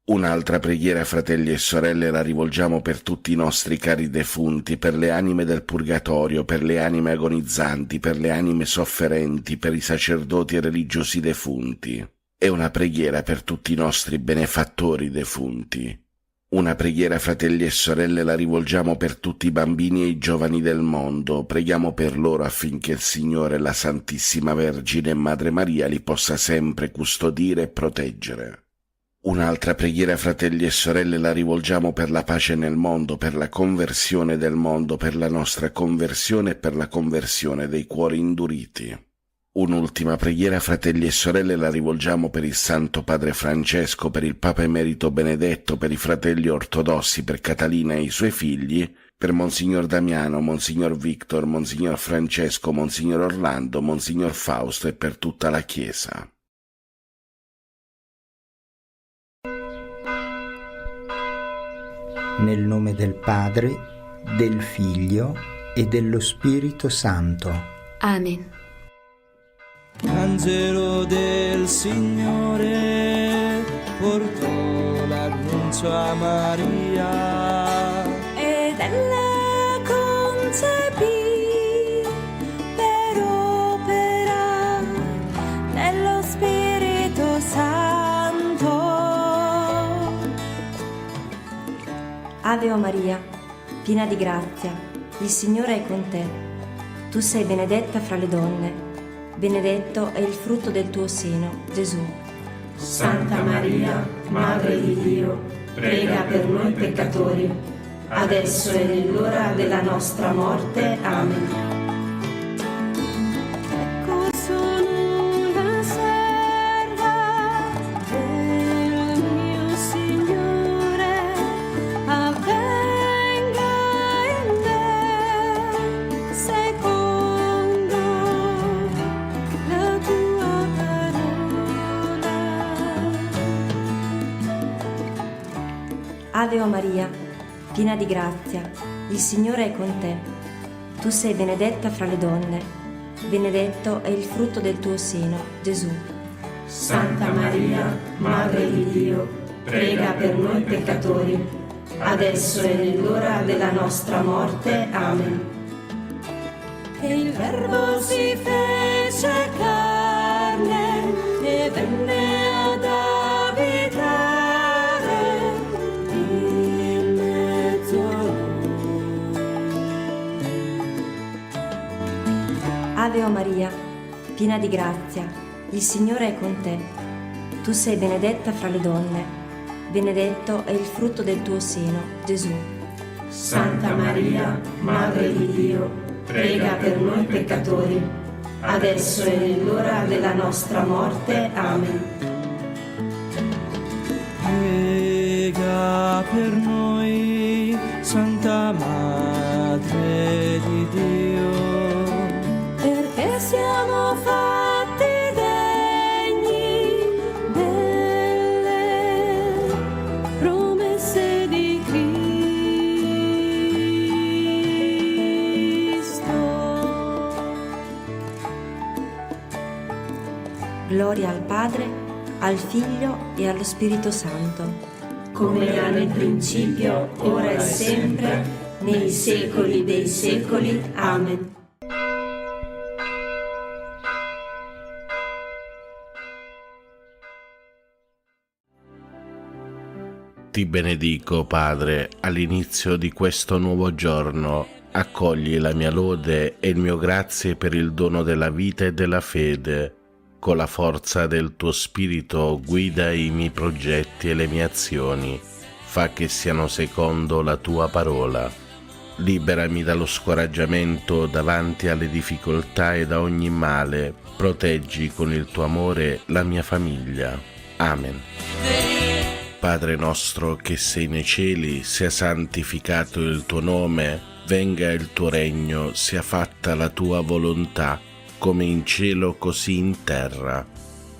Speaker 9: Un'altra preghiera, fratelli e sorelle, la rivolgiamo per tutti i nostri cari defunti, per le anime del purgatorio, per le anime agonizzanti, per le anime sofferenti, per i sacerdoti e religiosi defunti. E una preghiera per tutti i nostri benefattori defunti. Una preghiera, fratelli e sorelle, la rivolgiamo per tutti i bambini e i giovani del mondo. Preghiamo per loro affinché il Signore, la Santissima Vergine e Madre Maria li possa sempre custodire e proteggere. Un'altra preghiera, fratelli e sorelle, la rivolgiamo per la pace nel mondo, per la conversione del mondo, per la nostra conversione e per la conversione dei cuori induriti. Un'ultima preghiera, fratelli e sorelle, la rivolgiamo per il Santo Padre Francesco, per il Papa Emerito Benedetto, per i fratelli ortodossi, per Catalina e i suoi figli, per Monsignor Damiano, Monsignor Victor, Monsignor Francesco, Monsignor Orlando, Monsignor Fausto e per tutta la Chiesa.
Speaker 10: Nel nome del Padre, del Figlio e dello Spirito Santo.
Speaker 11: Amen.
Speaker 12: Angelo del Signore portò l'annuncio a Maria
Speaker 11: Ed ella concepì per opera dello Spirito Santo.
Speaker 13: Ave o Maria, piena di grazia, il Signore è con te. Tu sei benedetta fra le donne, benedetto è il frutto del tuo seno, Gesù.
Speaker 14: Santa Maria, Madre di Dio, prega per noi peccatori, adesso e nell'ora della nostra morte. Amen.
Speaker 11: Ecco sono la serva del mio Signore.
Speaker 13: Ave o Maria, piena di grazia, il Signore è con te. Tu sei benedetta fra le donne, benedetto è il frutto del tuo seno, Gesù.
Speaker 14: Santa Maria, Madre di Dio, prega per noi peccatori, adesso e nell'ora della nostra morte. Amen.
Speaker 11: E il Verbo si fece carne e venne ad abitare in mezzo a noi.
Speaker 13: Ave o Maria, piena di grazia, il Signore è con te. Tu sei benedetta fra le donne, benedetto è il frutto del tuo seno, Gesù.
Speaker 14: Santa Maria, Madre di Dio, prega per noi peccatori, adesso e nell'ora della nostra morte. Amen.
Speaker 12: Prega per noi, Santa Madre di Dio,
Speaker 11: Perché siamo fatti degni delle promesse di Cristo.
Speaker 13: Gloria al Padre, al Figlio e allo Spirito Santo,
Speaker 14: come era nel principio, ora e sempre, nei secoli dei secoli. Amen.
Speaker 9: Ti benedico, Padre, all'inizio di questo nuovo giorno. Accogli la mia lode e il mio grazie per il dono della vita e della fede. Con la forza del tuo Spirito guida i miei progetti e le mie azioni. Fa che siano secondo la tua parola. Liberami dallo scoraggiamento davanti alle difficoltà e da ogni male. Proteggi con il tuo amore la mia famiglia. Amen. Padre nostro che sei nei cieli, sia santificato il tuo nome, venga il tuo regno, sia fatta la tua volontà, come in cielo così in terra.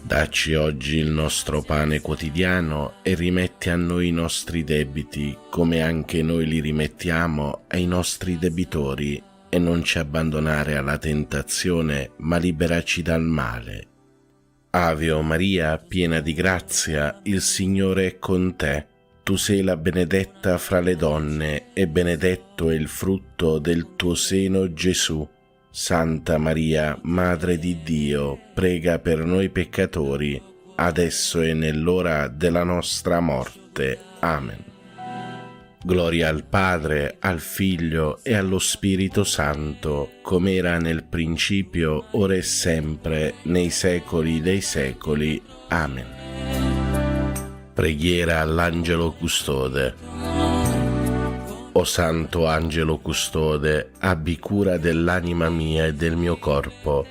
Speaker 9: Dacci oggi il nostro pane quotidiano e rimetti a noi i nostri debiti, come anche noi li rimettiamo ai nostri debitori, e non ci abbandonare alla tentazione, ma liberaci dal male. Ave o Maria, piena di grazia, il Signore è con te. Tu sei la benedetta fra le donne, e benedetto è il frutto del tuo seno, Gesù. Santa Maria, Madre di Dio, prega per noi peccatori, adesso e nell'ora della nostra morte. Amen. Gloria al Padre, al Figlio e allo Spirito Santo, come era nel principio, ora e sempre, nei secoli dei secoli. Amen. Preghiera all'Angelo Custode. O Santo Angelo Custode, abbi cura dell'anima mia e del mio corpo.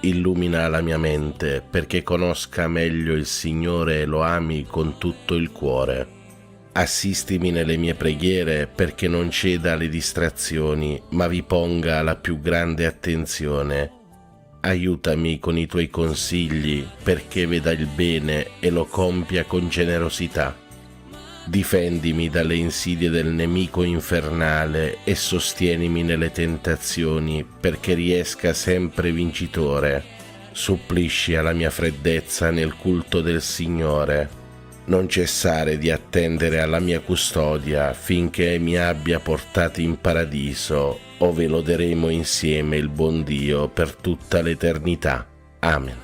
Speaker 9: Illumina la mia mente perché conosca meglio il Signore e lo ami con tutto il cuore. Assistimi nelle mie preghiere perché non ceda alle distrazioni, ma vi ponga la più grande attenzione. Aiutami con i tuoi consigli perché veda il bene e lo compia con generosità. Difendimi dalle insidie del nemico infernale e sostienimi nelle tentazioni perché riesca sempre vincitore. Supplisci alla mia freddezza nel culto del Signore. Non cessare di attendere alla mia custodia finché mi abbia portato in paradiso, ove loderemo insieme il buon Dio per tutta l'eternità. Amen.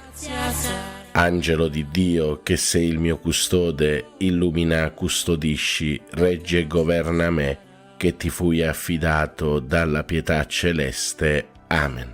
Speaker 9: Angelo di Dio, che sei il mio custode, illumina, custodisci, regge e governa me, che ti fui affidato dalla pietà celeste. Amen.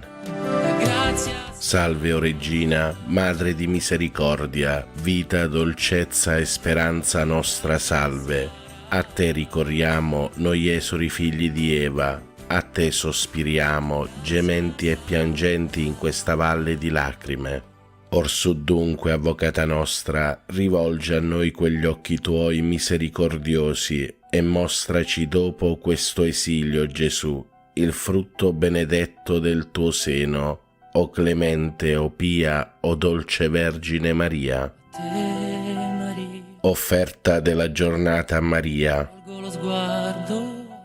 Speaker 9: Salve, o Regina, Madre di misericordia, vita, dolcezza e speranza nostra, salve. A te ricorriamo, noi esuli figli di Eva, a te sospiriamo, gementi e piangenti in questa valle di lacrime. Orsù dunque, Avvocata nostra, rivolgi a noi quegli occhi tuoi misericordiosi e mostraci dopo questo esilio, Gesù, il frutto benedetto del tuo seno, o clemente, o pia, o dolce Vergine Maria. Offerta della giornata a Maria,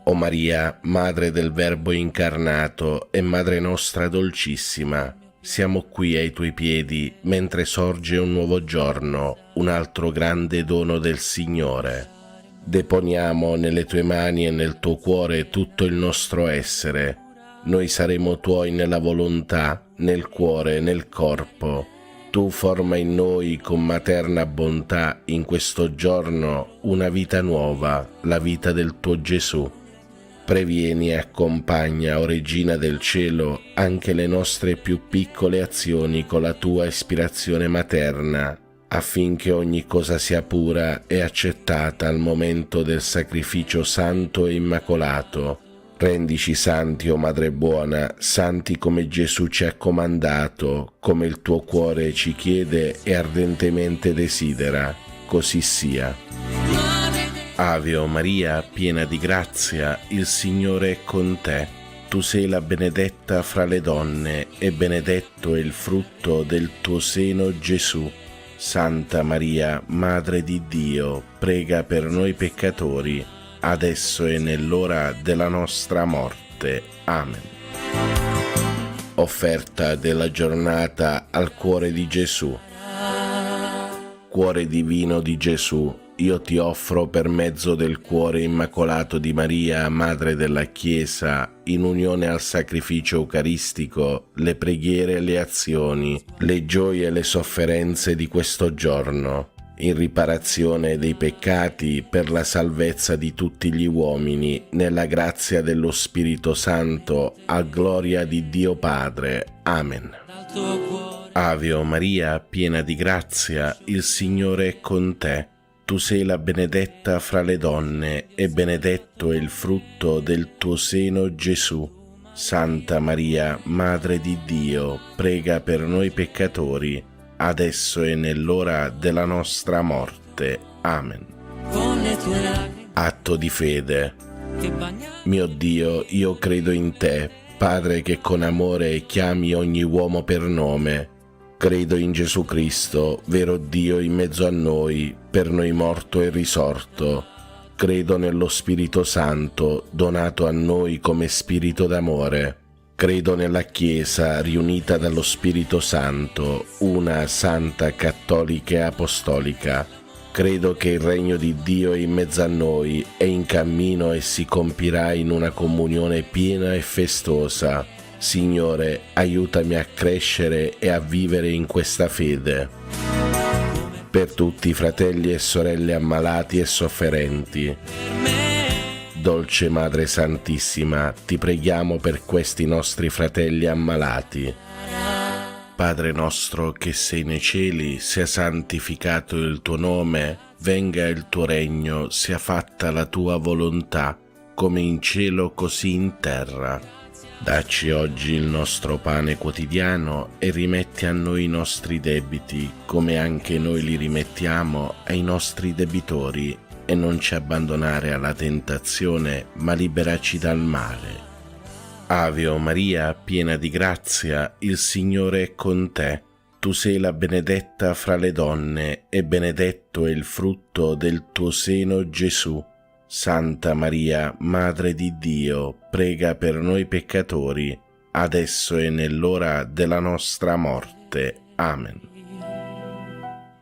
Speaker 9: O Maria, Madre del Verbo incarnato e Madre nostra dolcissima, siamo qui ai tuoi piedi mentre sorge un nuovo giorno, un altro grande dono del Signore. Deponiamo nelle tue mani e nel tuo cuore tutto il nostro essere. Noi saremo tuoi nella volontà, nel cuore, nel corpo. Tu forma in noi con materna bontà in questo giorno una vita nuova, la vita del tuo Gesù. Previeni e accompagna, o Regina del Cielo, anche le nostre più piccole azioni con la tua ispirazione materna, affinché ogni cosa sia pura e accettata al momento del sacrificio santo e immacolato. Rendici santi, o Madre buona, santi come Gesù ci ha comandato, come il tuo cuore ci chiede e ardentemente desidera. Così sia. Ave o Maria, piena di grazia, il Signore è con te. Tu sei la benedetta fra le donne e benedetto è il frutto del tuo seno, Gesù. Santa Maria, Madre di Dio, prega per noi peccatori, adesso e nell'ora della nostra morte. Amen. Offerta della giornata al cuore di Gesù. Cuore divino di Gesù, io ti offro per mezzo del cuore immacolato di Maria, Madre della Chiesa, in unione al sacrificio eucaristico, le preghiere e le azioni, le gioie e le sofferenze di questo giorno, in riparazione dei peccati, per la salvezza di tutti gli uomini, nella grazia dello Spirito Santo, a gloria di Dio Padre. Amen. Ave o Maria, piena di grazia, il Signore è con te. Tu sei la benedetta fra le donne e benedetto è il frutto del tuo seno, Gesù. Santa Maria, Madre di Dio, prega per noi peccatori, adesso e nell'ora della nostra morte. Amen. Atto di fede. Mio Dio, io credo in te, Padre che con amore chiami ogni uomo per nome. Credo in Gesù Cristo, vero Dio in mezzo a noi, per noi morto e risorto. Credo nello Spirito Santo, donato a noi come Spirito d'amore. Credo nella Chiesa, riunita dallo Spirito Santo, una, santa, cattolica e apostolica. Credo che il regno di Dio è in mezzo a noi, è in cammino e si compirà in una comunione piena e festosa. Signore, aiutami a crescere e a vivere in questa fede. Per tutti i fratelli e sorelle ammalati e sofferenti, dolce Madre Santissima, ti preghiamo per questi nostri fratelli ammalati. Padre nostro che sei nei cieli, sia santificato il tuo nome, venga il tuo regno, sia fatta la tua volontà, come in cielo così in terra. Dacci oggi il nostro pane quotidiano e rimetti a noi i nostri debiti, come anche noi li rimettiamo ai nostri debitori, e non ci abbandonare alla tentazione, ma liberaci dal male. Ave o Maria, piena di grazia, il Signore è con te. Tu sei la benedetta fra le donne e benedetto è il frutto del tuo seno, Gesù. Santa Maria, Madre di Dio, prega per noi peccatori, adesso e nell'ora della nostra morte. Amen.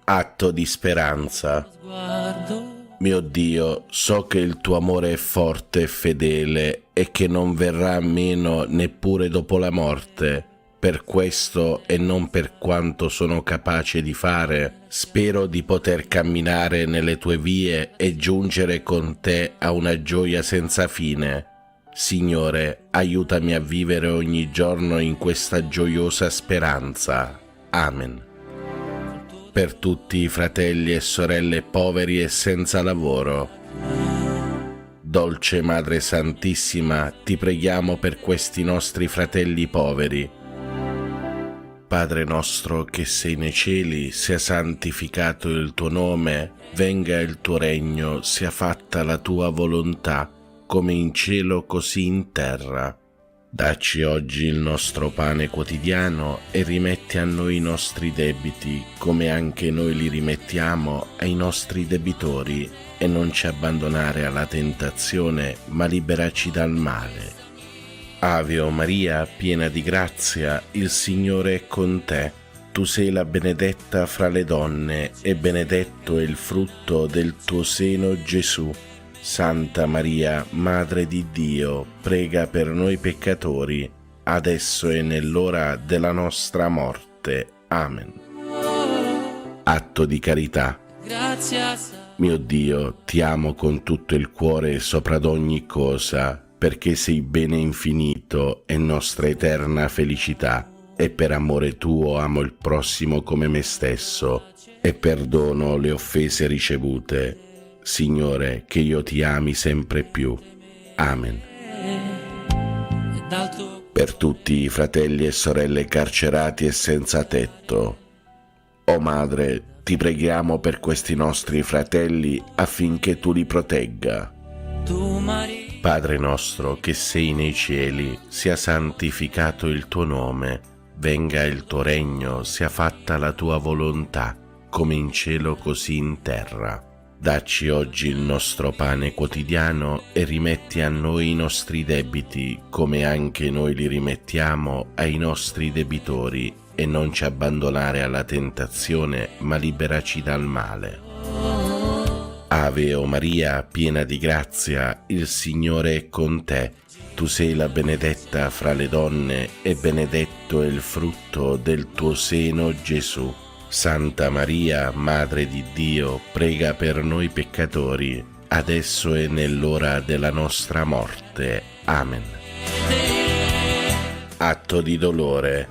Speaker 9: Atto di speranza. Mio Dio, so che il tuo amore è forte e fedele e che non verrà meno neppure dopo la morte. Per questo e non per quanto sono capace di fare, spero di poter camminare nelle tue vie e giungere con te a una gioia senza fine. Signore, aiutami a vivere ogni giorno in questa gioiosa speranza. Amen. Per tutti i fratelli e sorelle poveri e senza lavoro, dolce Madre Santissima, ti preghiamo per questi nostri fratelli poveri. Padre nostro che sei nei cieli, sia santificato il tuo nome, venga il tuo regno, sia fatta la tua volontà, come in cielo così in terra. Dacci oggi il nostro pane quotidiano e rimetti a noi i nostri debiti, come anche noi li rimettiamo ai nostri debitori, e non ci abbandonare alla tentazione, ma liberaci dal male. Ave o Maria, piena di grazia, il Signore è con te. Tu sei la benedetta fra le donne, e benedetto è il frutto del tuo seno, Gesù. Santa Maria, Madre di Dio, prega per noi peccatori, adesso e nell'ora della nostra morte. Amen. Atto di carità. Mio Dio, ti amo con tutto il cuore sopra ad ogni cosa, perché sei bene infinito e nostra eterna felicità, e per amore tuo amo il prossimo come me stesso, e perdono le offese ricevute. Signore, che io ti ami sempre più. Amen. Per tutti i fratelli e sorelle carcerati e senza tetto, o Madre, ti preghiamo per questi nostri fratelli affinché tu li protegga. Padre nostro che sei nei cieli, sia santificato il tuo nome, venga il tuo regno, sia fatta la tua volontà, come in cielo così in terra. Dacci oggi il nostro pane quotidiano e rimetti a noi i nostri debiti, come anche noi li rimettiamo ai nostri debitori, e non ci abbandonare alla tentazione, ma liberaci dal male. Ave o Maria, piena di grazia, il Signore è con te. Tu sei la benedetta fra le donne, e benedetto è il frutto del tuo seno, Gesù. Santa Maria, Madre di Dio, prega per noi peccatori, adesso e nell'ora della nostra morte. Amen. Atto di dolore.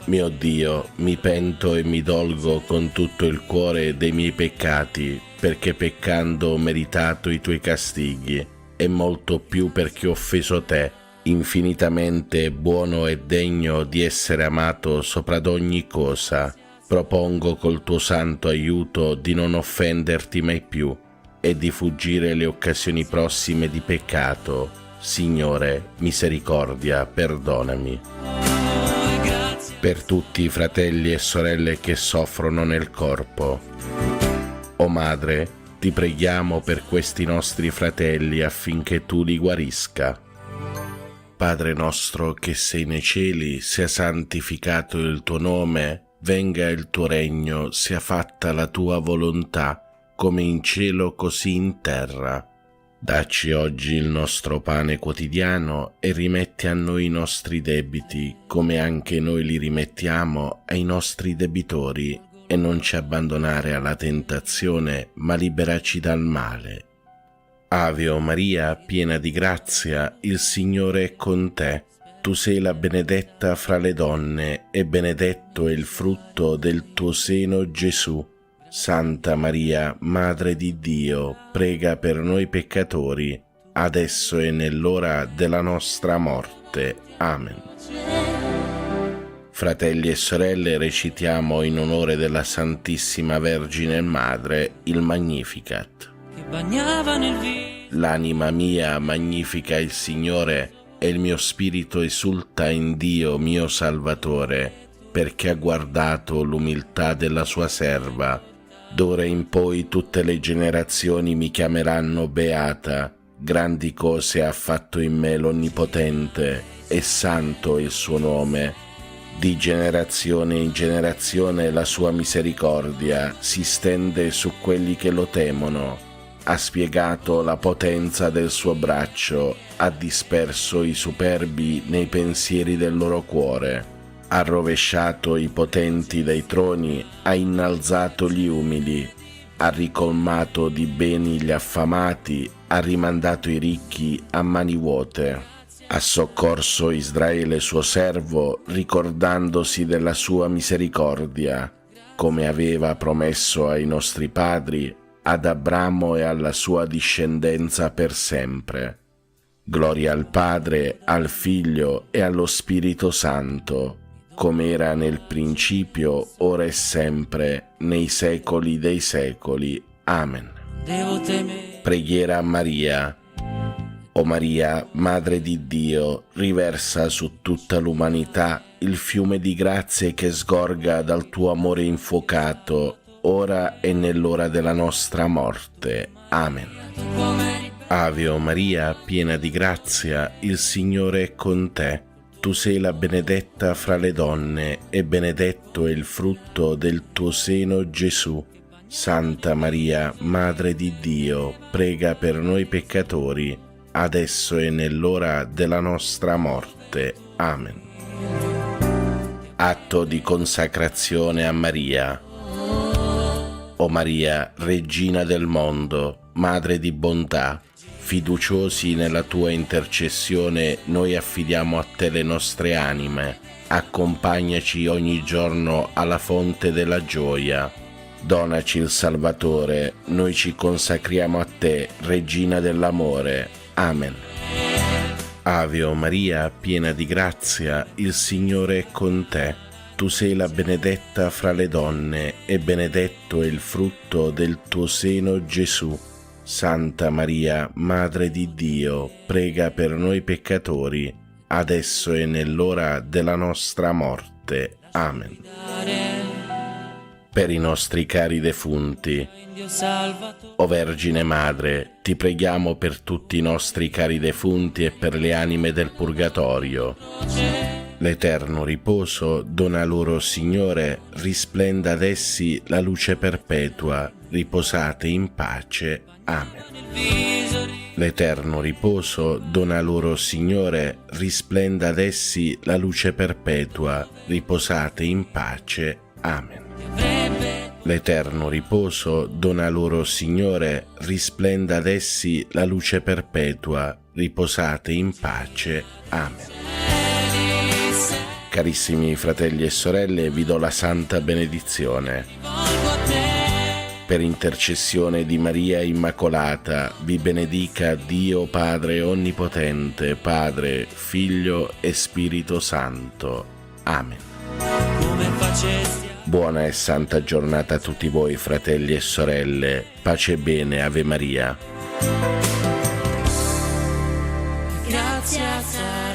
Speaker 9: Mio Dio, mi pento e mi dolgo con tutto il cuore dei miei peccati, perché peccando ho meritato i tuoi castighi, e molto più perché ho offeso te, infinitamente buono e degno di essere amato sopra ad ogni cosa. Propongo col tuo santo aiuto di non offenderti mai più e di fuggire le occasioni prossime di peccato. Signore, misericordia, perdonami. Per tutti i fratelli e sorelle che soffrono nel corpo, o Madre, ti preghiamo per questi nostri fratelli affinché tu li guarisca. Padre nostro che sei nei cieli, sia santificato il tuo nome, venga il tuo regno, sia fatta la tua volontà, come in cielo così in terra. Dacci oggi il nostro pane quotidiano e rimetti a noi i nostri debiti, come anche noi li rimettiamo ai nostri debitori, e non ci abbandonare alla tentazione, ma liberaci dal male. Ave o Maria, piena di grazia, il Signore è con te. Tu sei la benedetta fra le donne, e benedetto è il frutto del tuo seno, Gesù. Santa Maria, Madre di Dio, prega per noi peccatori, adesso e nell'ora della nostra morte. Amen. Fratelli e sorelle, recitiamo in onore della Santissima Vergine Madre il Magnificat. L'anima mia magnifica il Signore, e il mio spirito esulta in Dio mio Salvatore, perché ha guardato l'umiltà della sua serva. D'ora in poi tutte le generazioni mi chiameranno beata. Grandi cose ha fatto in me l'Onnipotente, e santo è il suo nome. Di generazione in generazione la sua misericordia si stende su quelli che lo temono. Ha spiegato la potenza del suo braccio, ha disperso i superbi nei pensieri del loro cuore, ha rovesciato i potenti dai troni, ha innalzato gli umili, ha ricolmato di beni gli affamati, ha rimandato i ricchi a mani vuote. Ha soccorso Israele suo servo, ricordandosi della sua misericordia, come aveva promesso ai nostri padri, ad Abramo e alla sua discendenza per sempre. Gloria al Padre, al Figlio e allo Spirito Santo, come era nel principio, ora e sempre, nei secoli dei secoli. Amen. Preghiera a Maria. O Maria, Madre di Dio, riversa su tutta l'umanità il fiume di grazie che sgorga dal tuo amore infuocato, ora e nell'ora della nostra morte. Amen. Ave o Maria, piena di grazia, il Signore è con te. Tu sei la benedetta fra le donne, e benedetto è il frutto del tuo seno, Gesù. Santa Maria, Madre di Dio, prega per noi peccatori, adesso e nell'ora della nostra morte. Amen. Atto di consacrazione a Maria. O Maria, Regina del mondo, Madre di bontà, fiduciosi nella tua intercessione, noi affidiamo a te le nostre anime. Accompagnaci ogni giorno alla fonte della gioia. Donaci il Salvatore, noi ci consacriamo a te, Regina dell'amore. Amen. Ave o Maria, piena di grazia, il Signore è con te. Tu sei la benedetta fra le donne, e benedetto è il frutto del tuo seno, Gesù. Santa Maria, Madre di Dio, prega per noi peccatori, adesso e nell'ora della nostra morte. Amen. Per i nostri cari defunti, o Vergine Madre, ti preghiamo per tutti i nostri cari defunti e per le anime del purgatorio. L'eterno riposo dona loro, Signore, risplenda ad essi la luce perpetua, riposate in pace. Amen. L'eterno riposo dona loro, Signore, risplenda ad essi la luce perpetua, riposate in pace. Amen. L'eterno riposo dona loro, Signore, risplenda ad essi la luce perpetua, riposate in pace. Amen. Carissimi fratelli e sorelle, vi do la santa benedizione. Per intercessione di Maria Immacolata, vi benedica Dio Padre Onnipotente, Padre, Figlio e Spirito Santo. Amen. Buona e santa giornata a tutti voi, fratelli e sorelle. Pace e bene, Ave Maria.
Speaker 11: Grazia sarà.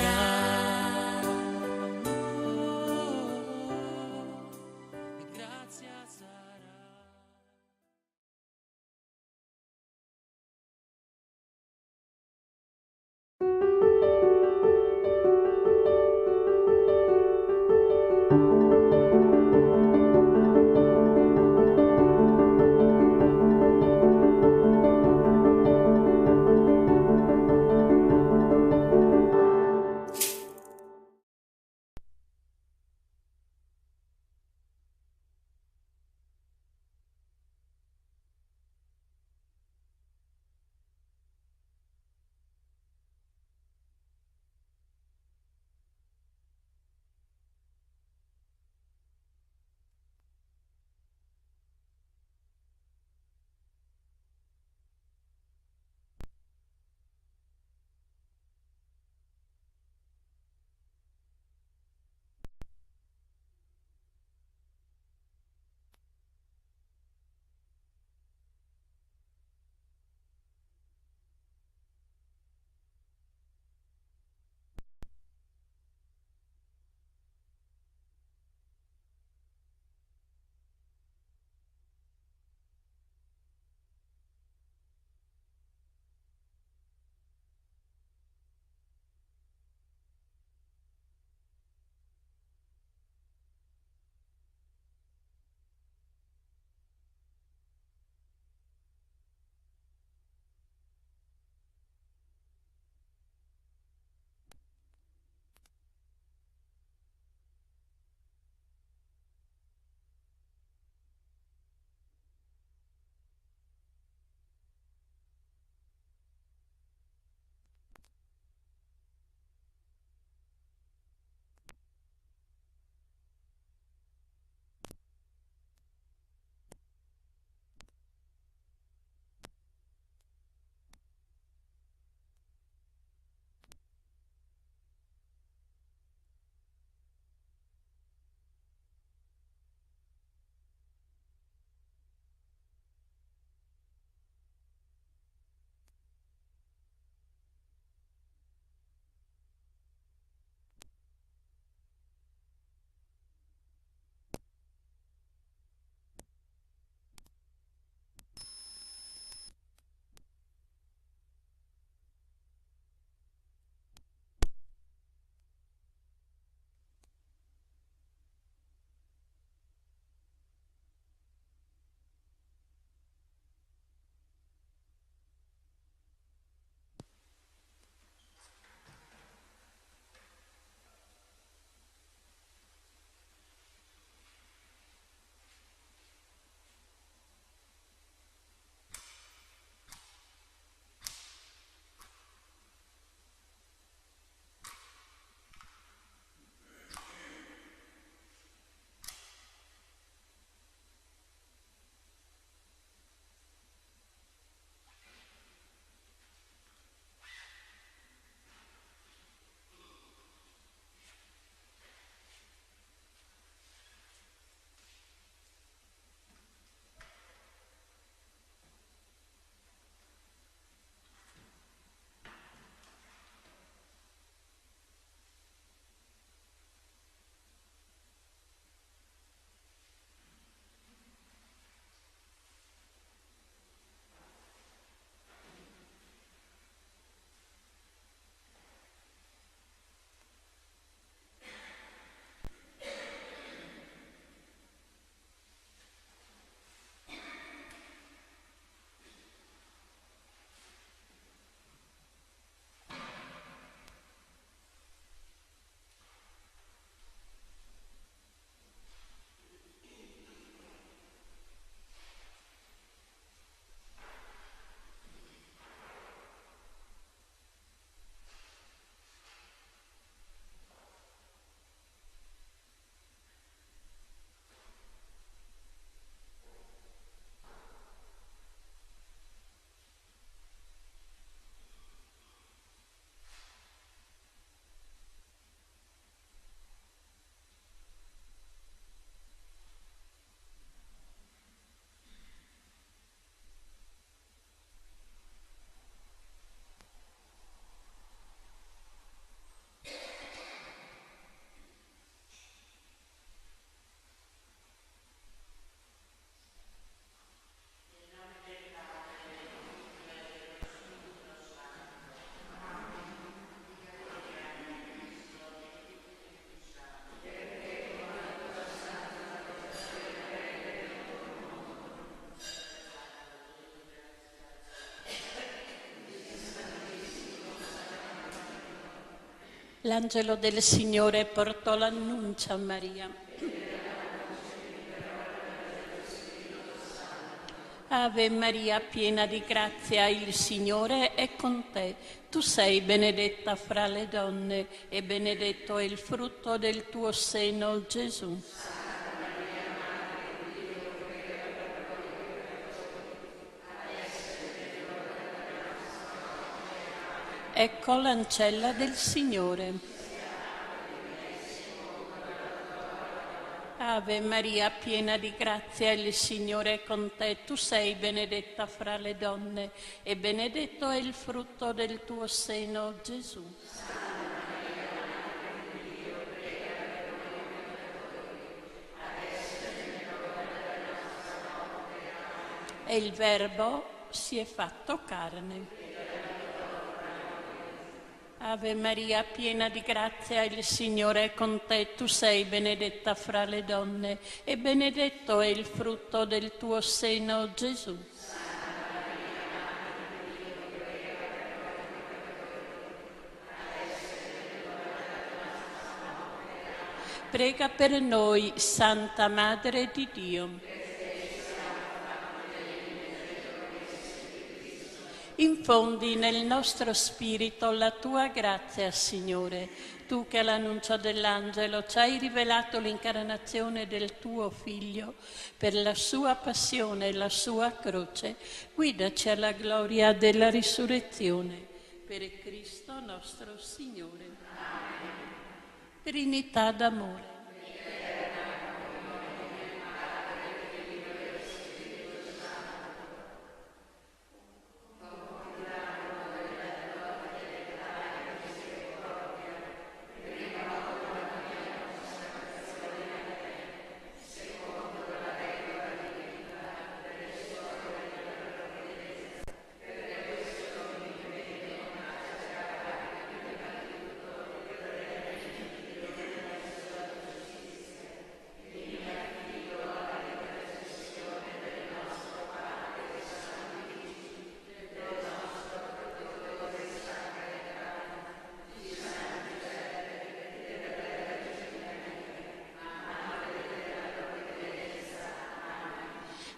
Speaker 15: L'angelo del Signore portò l'annuncio a Maria. Ave Maria, piena di grazia, il Signore è con te. Tu sei benedetta fra le donne e benedetto è il frutto del tuo seno, Gesù. Ecco l'ancella del Signore. Ave Maria, piena di grazia, il Signore è con te. Tu sei benedetta fra le donne e benedetto è il frutto del tuo seno, Gesù. E il Verbo si è fatto carne. Ave Maria, piena di grazia, il Signore è con te. Tu sei benedetta fra le donne e benedetto è il frutto del tuo seno, Gesù. Prega per noi, Santa Madre di Dio. Infondi nel nostro spirito la tua grazia, Signore, tu che all'annuncio dell'angelo ci hai rivelato l'incarnazione del tuo Figlio per la sua passione e la sua croce, guidaci alla gloria della risurrezione. Per Cristo nostro Signore. Trinità d'amore.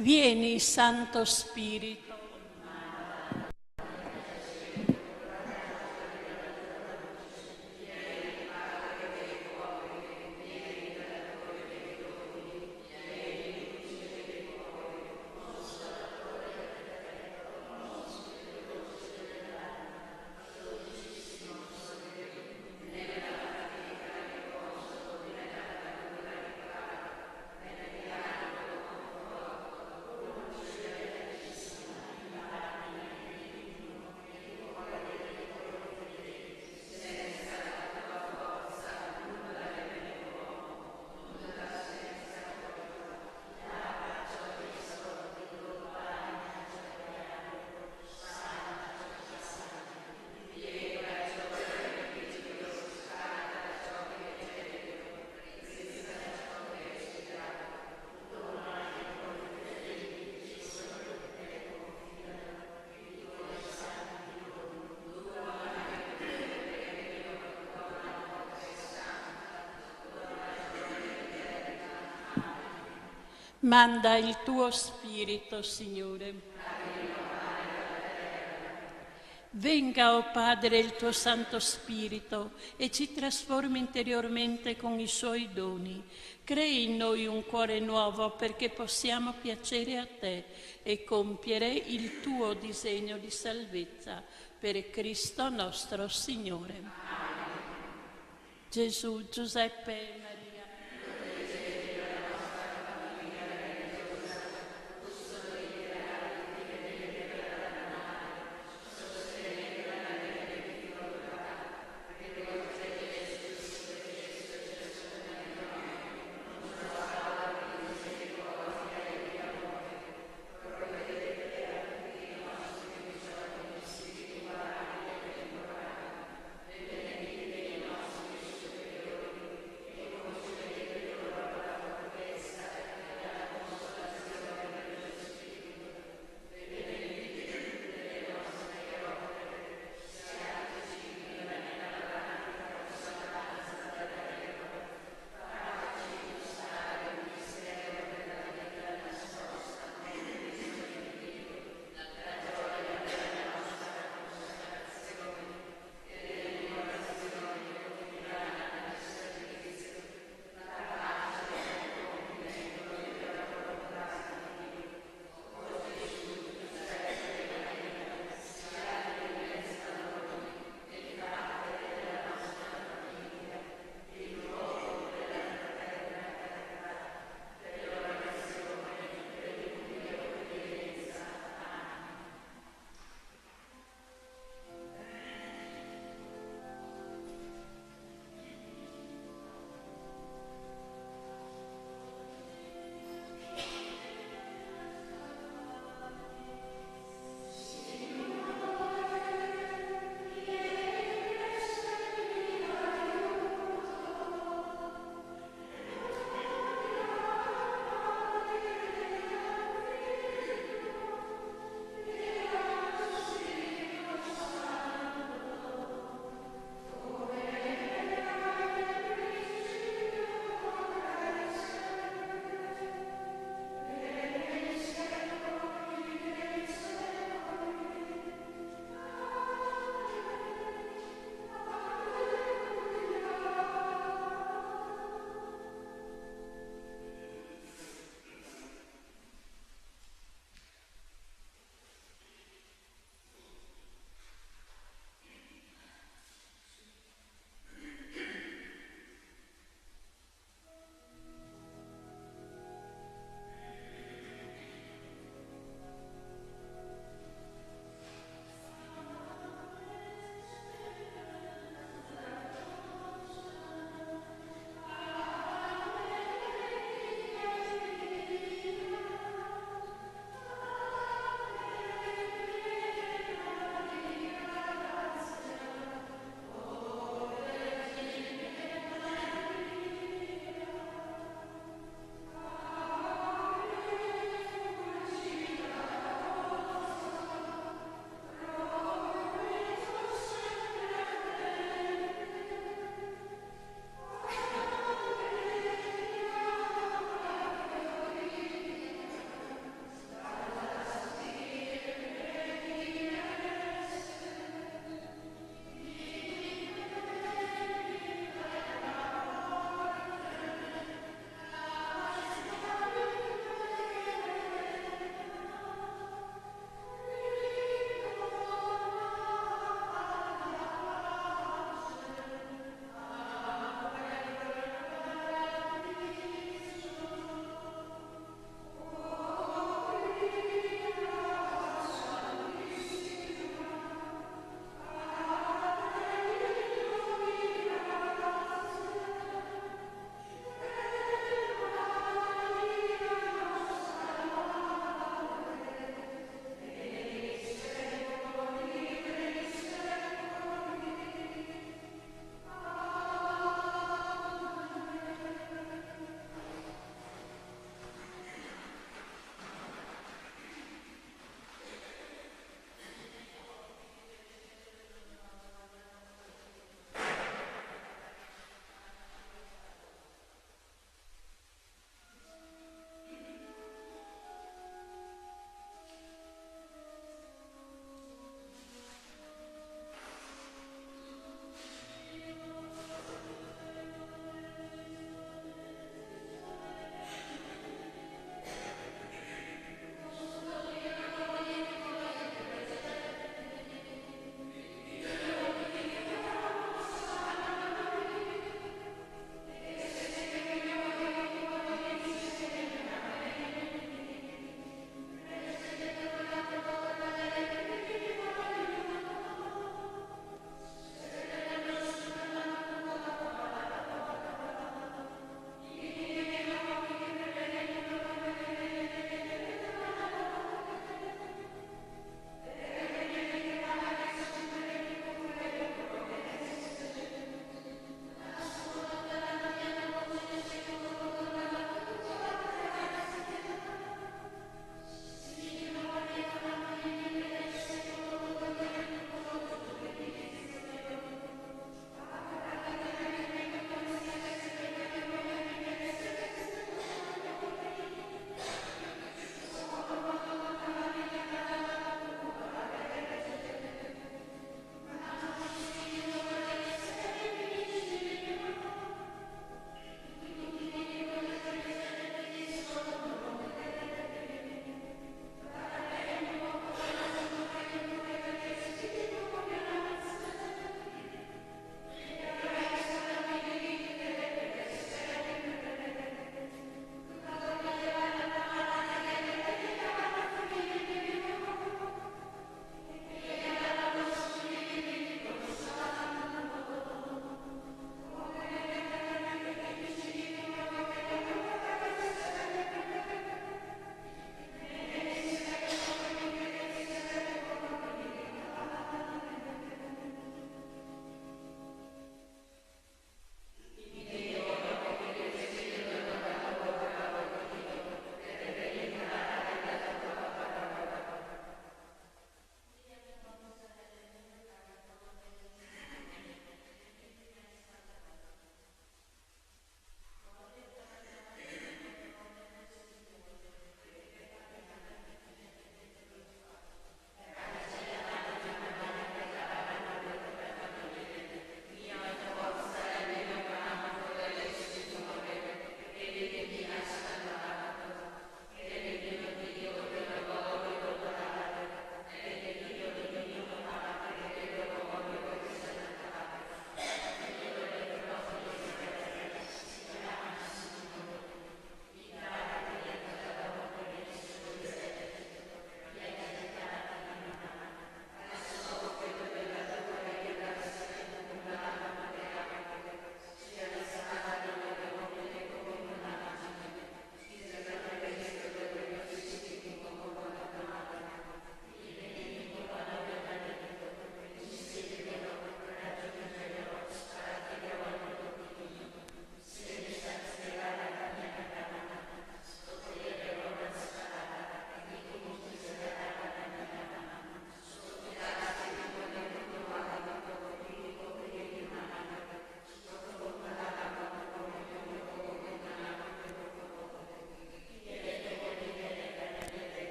Speaker 15: Vieni, Santo Spirito. Manda il tuo Spirito, Signore. Venga, o Padre, il tuo Santo Spirito e ci trasformi interiormente con i suoi doni. Crei in noi un cuore nuovo perché possiamo piacere a te e compiere il tuo disegno di salvezza. Per Cristo nostro Signore. Gesù, Giuseppe e Maria.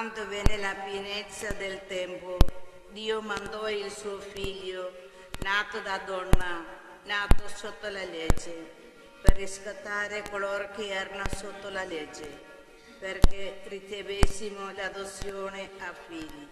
Speaker 16: quando venne la pienezza del tempo, Dio mandò il suo figlio, nato da donna, nato sotto la legge, per riscattare coloro che erano sotto la legge, perché ricevessimo l'adozione a figli.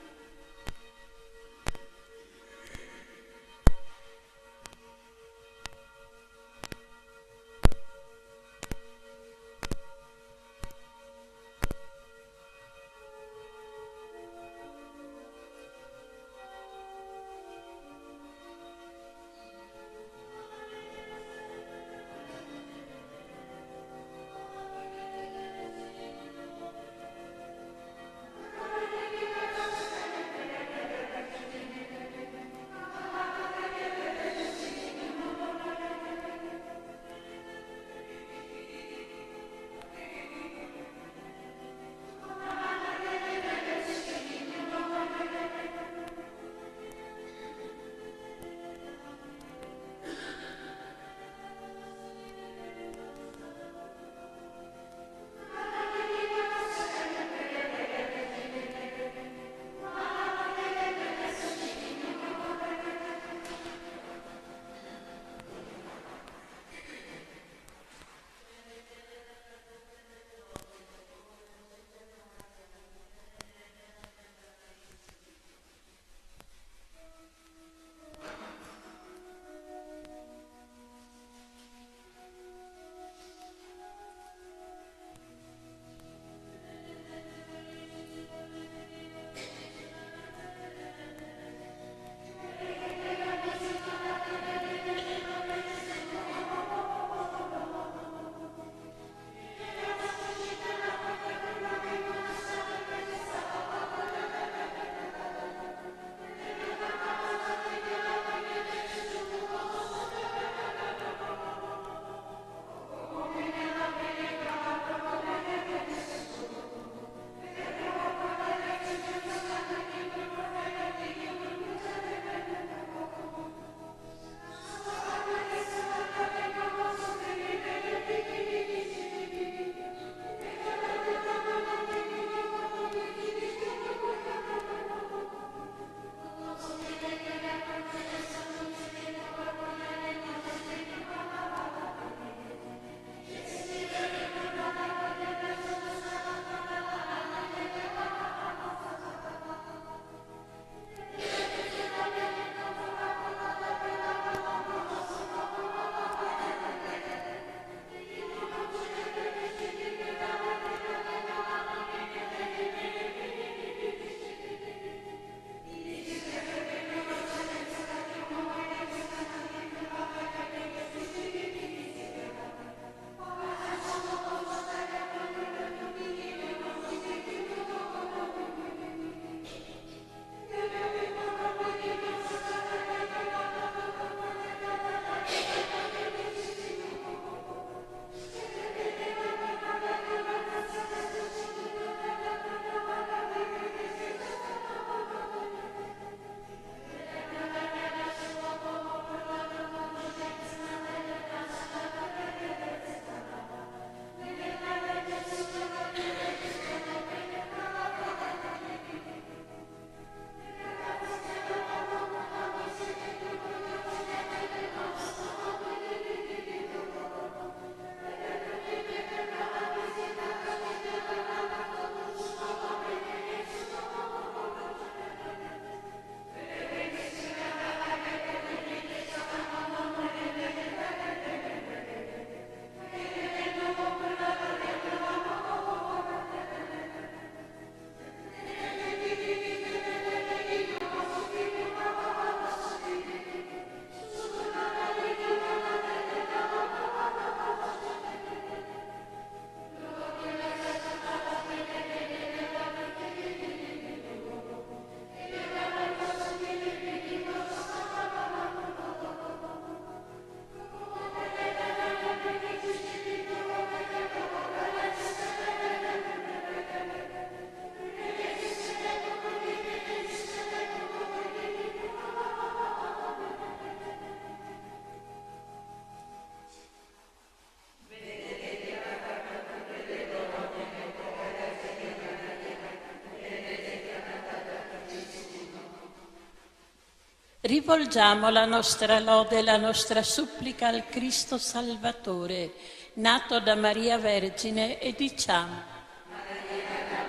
Speaker 15: Rivolgiamo la nostra lode e la nostra supplica al Cristo Salvatore, nato da Maria Vergine, e diciamo: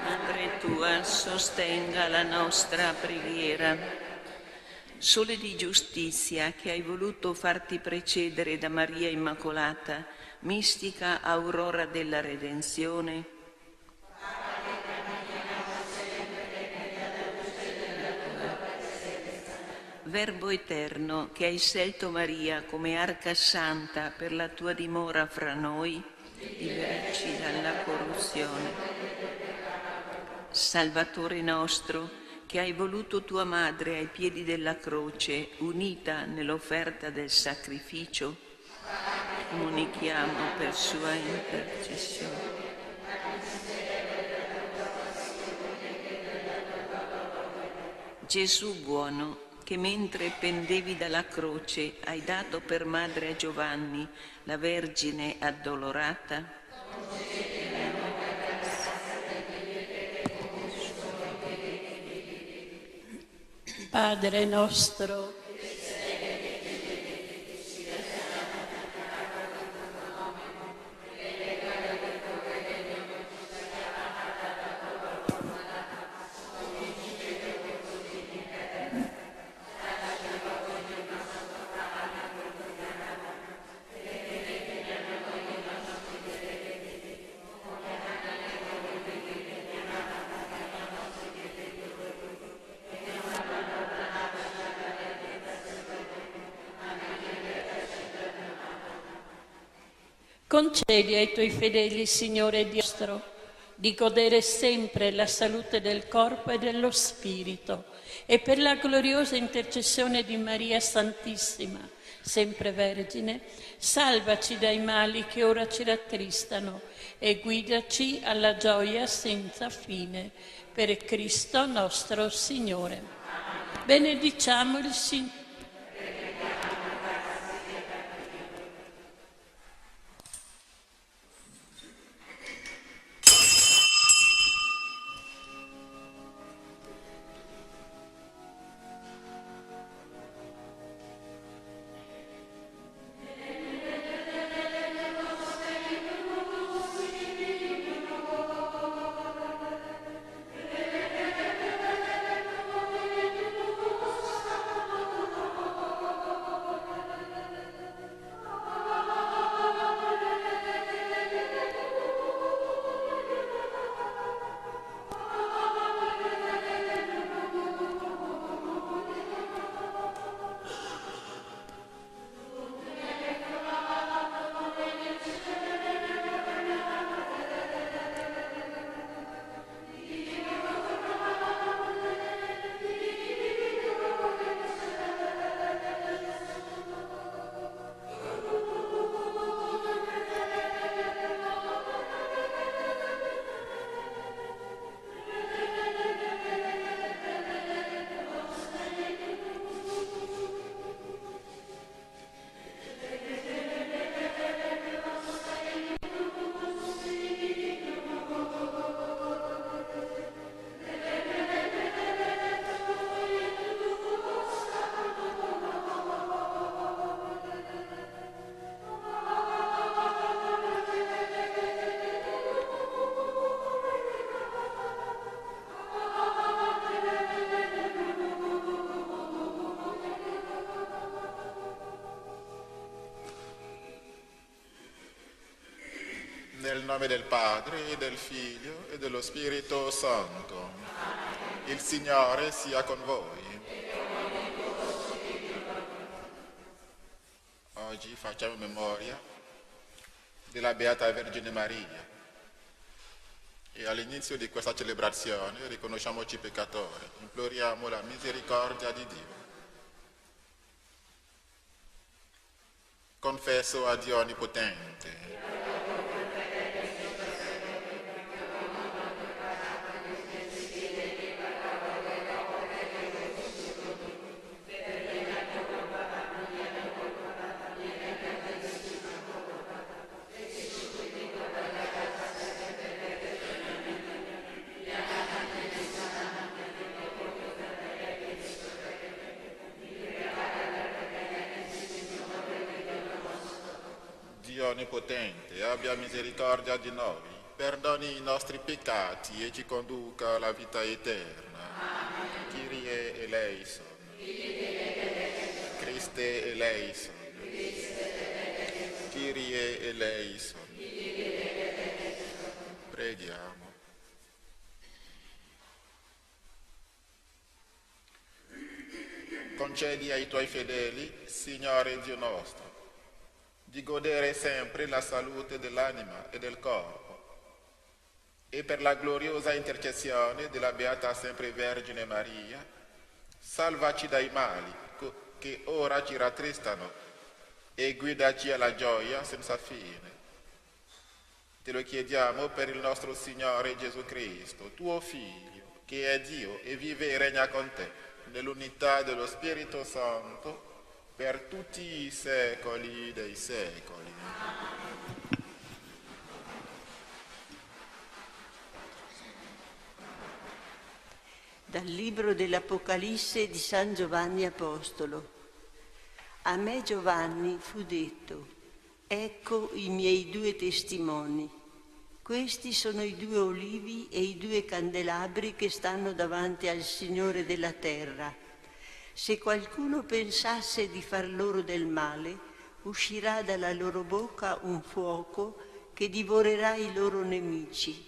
Speaker 17: Madre tua, sostenga la nostra preghiera. Sole di giustizia, che hai voluto farti precedere da Maria Immacolata, mistica aurora della redenzione, Verbo eterno, che hai scelto Maria come arca santa per la tua dimora fra noi, liberaci dalla corruzione. Salvatore nostro, che hai voluto tua madre ai piedi della croce, unita nell'offerta del sacrificio, comunichiamo per sua intercessione. Gesù buono, che mentre pendevi dalla croce hai dato per madre a Giovanni, la Vergine addolorata,
Speaker 15: Padre nostro, concedi ai tuoi fedeli, Signore Dio nostro, di godere sempre la salute del corpo e dello spirito, e per la gloriosa intercessione di Maria Santissima, sempre Vergine, salvaci dai mali che ora ci rattristano e guidaci alla gioia senza fine. Per Cristo nostro Signore. Benediciamo il Signore.
Speaker 18: Nel nome del Padre, e del Figlio, e dello Spirito Santo. Il Signore sia con voi. Oggi facciamo memoria della Beata Vergine Maria. E all'inizio di questa celebrazione riconosciamoci peccatori, imploriamo la misericordia di Dio. Confesso a Dio Onnipotente Dio Onnipotente, abbia misericordia di noi, perdoni i nostri peccati e ci conduca alla vita eterna. Kyrie eleison. Christe eleison. Kyrie eleison. Preghiamo. Concedi ai tuoi fedeli, Signore Dio nostro, di godere sempre la salute dell'anima e del corpo, e per la gloriosa intercessione della Beata Sempre Vergine Maria, salvaci dai mali che ora ci rattristano e guidaci alla gioia senza fine. Te lo chiediamo per il nostro Signore Gesù Cristo, tuo Figlio, che è Dio e vive e regna con te, nell'unità dello Spirito Santo, per tutti i secoli dei secoli.
Speaker 19: Dal libro dell'Apocalisse di San Giovanni Apostolo. A me Giovanni fu detto: ecco i miei due testimoni. Questi sono i due olivi e i due candelabri che stanno davanti al Signore della terra. Se qualcuno pensasse di far loro del male, uscirà dalla loro bocca un fuoco che divorerà i loro nemici.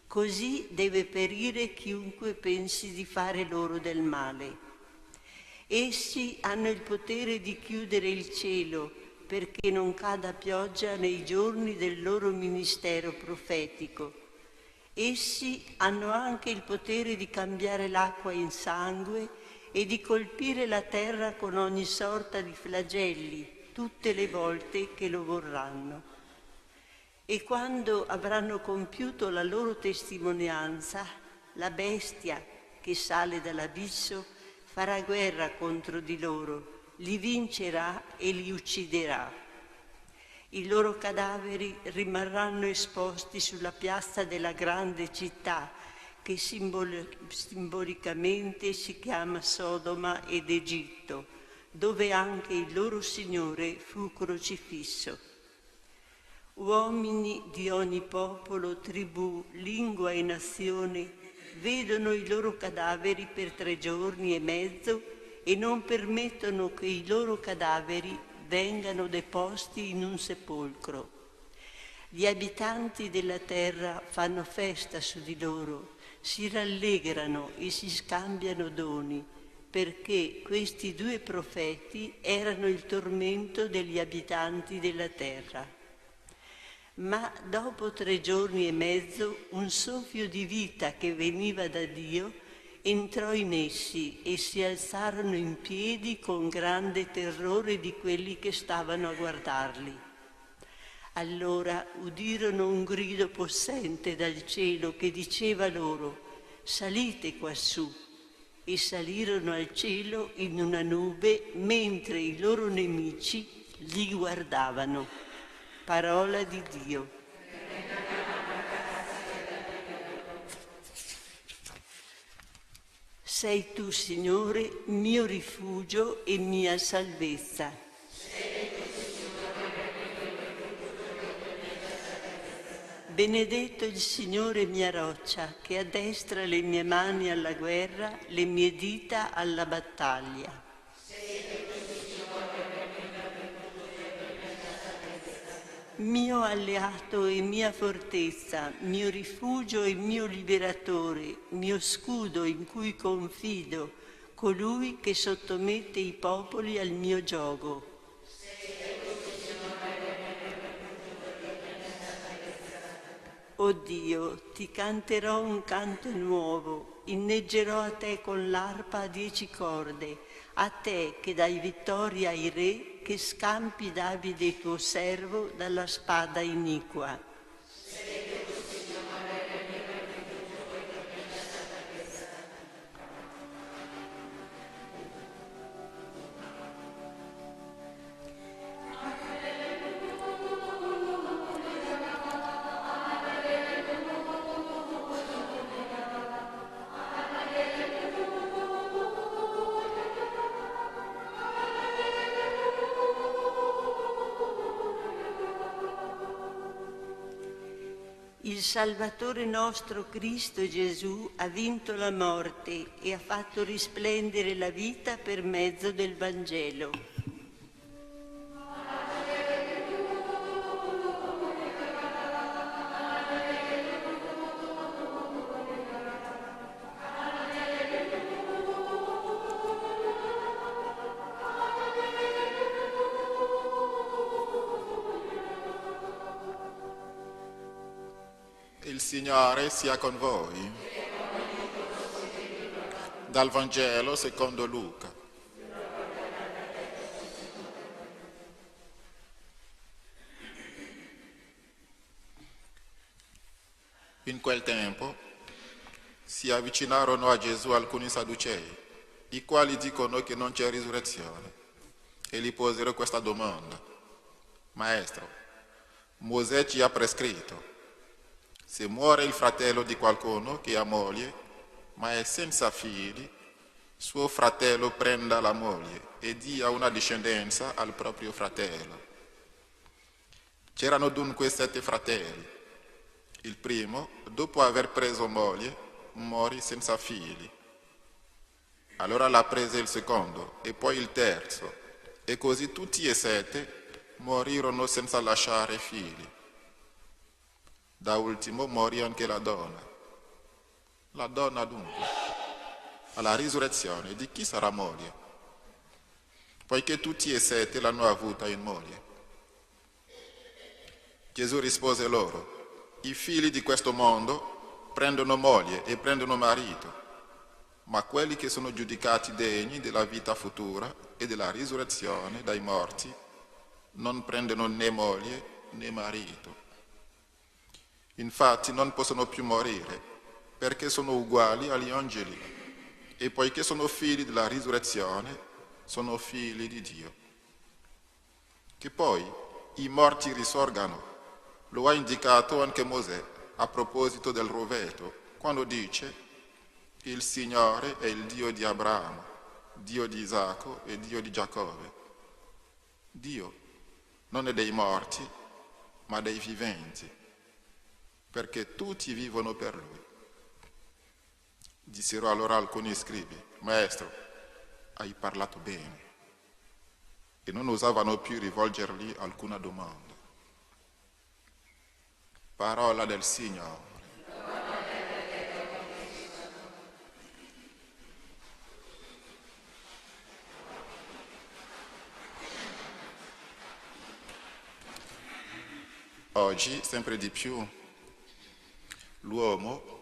Speaker 19: Così deve perire chiunque pensi di fare loro del male. Essi hanno il potere di chiudere il cielo perché non cada pioggia nei giorni del loro ministero profetico. Essi hanno anche il potere di cambiare l'acqua in sangue e di colpire la terra con ogni sorta di flagelli tutte le volte che lo vorranno. E quando avranno compiuto la loro testimonianza, la bestia che sale dall'abisso farà guerra contro di loro, li vincerà e li ucciderà. I loro cadaveri rimarranno esposti sulla piazza della grande città, che simbolicamente si chiama Sodoma ed Egitto, dove anche il loro Signore fu crocifisso. Uomini di ogni popolo, tribù, lingua e nazione vedono i loro cadaveri per 3 giorni e mezzo e non permettono che i loro cadaveri vengano deposti in un sepolcro. Gli abitanti della terra fanno festa su di loro, si rallegrano e si scambiano doni, perché questi 2 profeti erano il tormento degli abitanti della terra. Ma dopo 3 giorni e mezzo un soffio di vita che veniva da Dio entrò in essi e si alzarono in piedi con grande terrore di quelli che stavano a guardarli. Allora udirono un grido possente dal cielo che diceva loro: salite quassù. E salirono al cielo in una nube mentre i loro nemici li guardavano. Parola di Dio. Sei tu, Signore, mio rifugio e mia salvezza. Benedetto il Signore mia roccia, che addestra le mie mani alla guerra, le mie dita alla battaglia. Mio alleato e mia fortezza, mio rifugio e mio liberatore, mio scudo in cui confido, colui che sottomette i popoli al mio giogo. O Dio, ti canterò un canto nuovo, inneggerò a te con l'arpa a 10 corde, a te che dai vittoria ai re, che scampi Davide tuo servo dalla spada iniqua. il Salvatore nostro Cristo Gesù ha vinto la morte e ha fatto risplendere la vita per mezzo del Vangelo.
Speaker 18: Il Signore sia con voi. Dal Vangelo secondo Luca. In quel tempo si avvicinarono a Gesù alcuni Sadducei, i quali dicono che non c'è risurrezione, e gli posero questa domanda: Maestro, Mosè ci ha prescritto: se muore il fratello di qualcuno che ha moglie, ma è senza figli, suo fratello prenda la moglie e dia una discendenza al proprio fratello. C'erano dunque 7 fratelli. Il primo, dopo aver preso moglie, morì senza figli. Allora la prese il secondo e poi il terzo, e così tutti e 7 morirono senza lasciare figli. Da ultimo morì anche la donna. La donna dunque, alla risurrezione, di chi sarà moglie? Poiché tutti e 7 l'hanno avuta in moglie. Gesù rispose loro: i figli di questo mondo prendono moglie e prendono marito, ma quelli che sono giudicati degni della vita futura e della risurrezione dai morti non prendono né moglie né marito. Infatti non possono più morire, perché sono uguali agli angeli, e poiché sono figli della risurrezione, sono figli di Dio. Che poi i morti risorgano, lo ha indicato anche Mosè a proposito del roveto, quando dice: il Signore è il Dio di Abramo, Dio di Isacco e Dio di Giacobbe. Dio non è dei morti, ma dei viventi, perché tutti vivono per Lui. Dissero allora alcuni scribi: Maestro, hai parlato bene. E non osavano più rivolgergli alcuna domanda. Parola del Signore. Oggi, sempre di più, l'uomo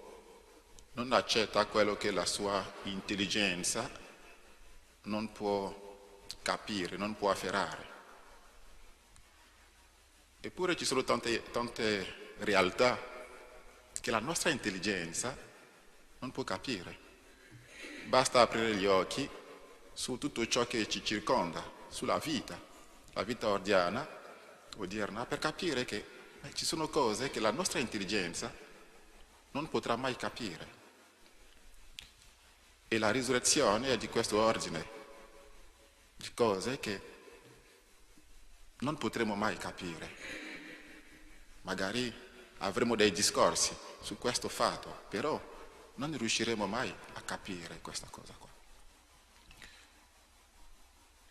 Speaker 18: non accetta quello che la sua intelligenza non può capire, non può afferrare. Eppure ci sono tante realtà che la nostra intelligenza non può capire. Basta aprire gli occhi su tutto ciò che ci circonda, sulla vita, la vita odierna, per capire che ci sono cose che la nostra intelligenza non potrà mai capire. E la risurrezione è di questo ordine, di cose che non potremo mai capire. Magari avremo dei discorsi su questo fatto, però non riusciremo mai a capire questa cosa qua.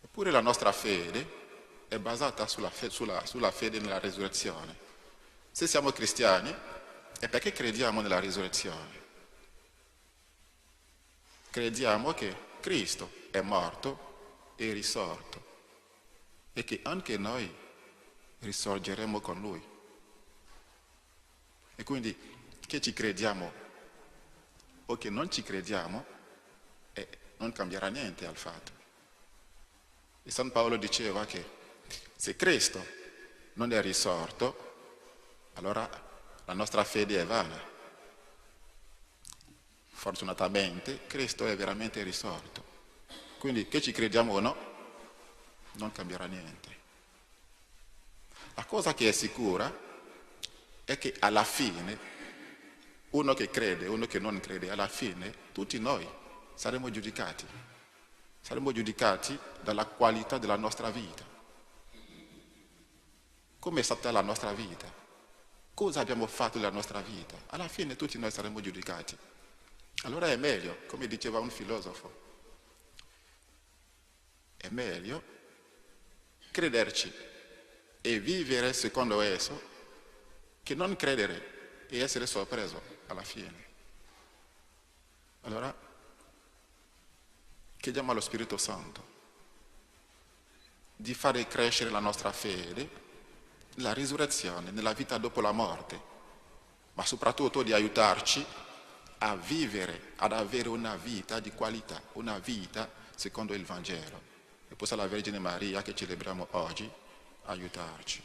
Speaker 18: Eppure la nostra fede è basata sulla fede nella risurrezione. Se siamo cristiani è perché crediamo nella risurrezione. Crediamo che Cristo è morto e risorto e che anche noi risorgeremo con Lui. E quindi che ci crediamo o che non ci crediamo non cambierà niente al fatto. E San Paolo diceva che se Cristo non è risorto, allora la nostra fede è vana. Fortunatamente Cristo è veramente risorto. Quindi che ci crediamo o no, non cambierà niente. La cosa che è sicura è che alla fine, uno che crede, uno che non crede, alla fine tutti noi saremo giudicati. Saremo giudicati dalla qualità della nostra vita. Come è stata la nostra vita? cosa abbiamo fatto nella nostra vita. Alla fine tutti noi saremo giudicati. Allora è meglio, come diceva un filosofo, è meglio crederci e vivere secondo esso che non credere e essere sorpreso alla fine. Allora, chiediamo allo Spirito Santo di fare crescere la nostra fede, la risurrezione, nella vita dopo la morte, ma soprattutto di aiutarci a vivere, ad avere una vita di qualità, una vita secondo il Vangelo. E possa la Vergine Maria che celebriamo oggi aiutarci.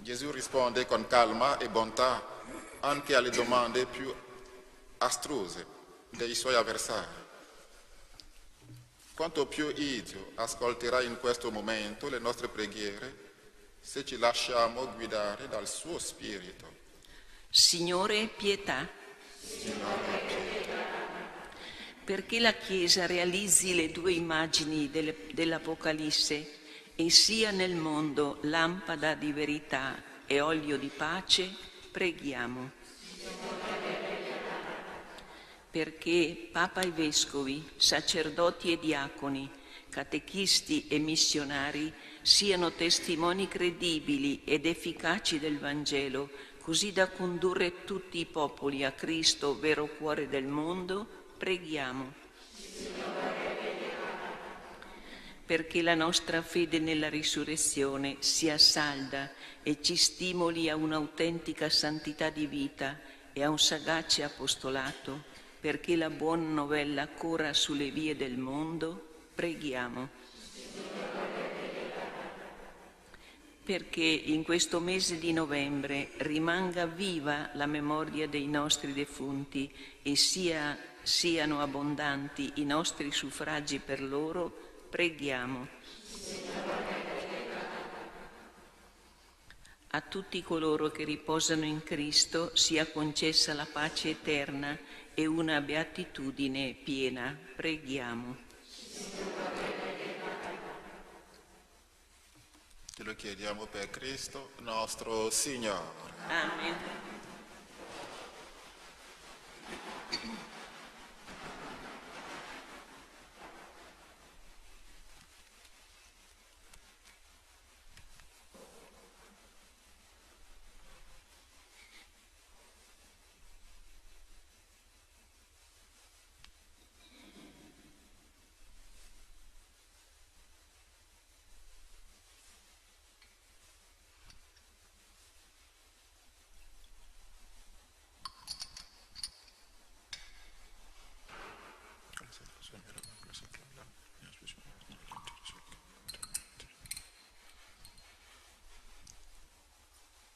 Speaker 18: Gesù risponde con calma e bontà anche alle domande più astruse dei suoi avversari. Quanto più Dio ascolterà in questo momento le nostre preghiere se ci lasciamo guidare dal suo Spirito.
Speaker 17: Signore, pietà.
Speaker 18: Signore, pietà.
Speaker 17: Perché la Chiesa realizzi le due immagini dell'Apocalisse e sia nel mondo lampada di verità e olio di pace, preghiamo. Perché Papa e Vescovi, sacerdoti e diaconi, catechisti e missionari siano testimoni credibili ed efficaci del Vangelo, così da condurre tutti i popoli a Cristo, vero cuore del mondo, preghiamo. Perché la nostra fede nella risurrezione sia salda e ci stimoli a un'autentica santità di vita e a un sagace apostolato, perché la buona novella corra sulle vie del mondo, preghiamo. Perché in questo mese di novembre rimanga viva la memoria dei nostri defunti e siano abbondanti i nostri suffragi per loro, preghiamo. A tutti coloro che riposano in Cristo sia concessa la pace eterna e una beatitudine piena, preghiamo.
Speaker 18: Te lo chiediamo per Cristo nostro Signore.
Speaker 17: Amen.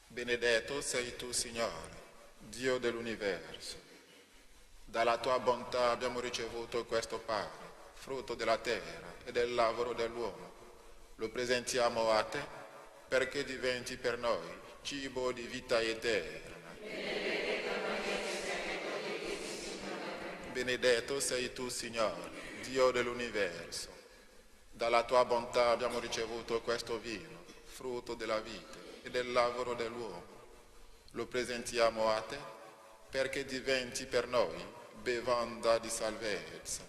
Speaker 18: Benedetto sei tu, Signore, Dio dell'universo. Dalla tua bontà abbiamo ricevuto questo pane, frutto della terra e del lavoro dell'uomo. Lo presentiamo a te perché diventi per noi cibo di vita eterna. Benedetto sei tu, Signore, Dio dell'universo. Dalla tua bontà abbiamo ricevuto questo vino, frutto della vita e del lavoro dell'uomo. Lo presentiamo a te perché diventi per noi bevanda di salvezza.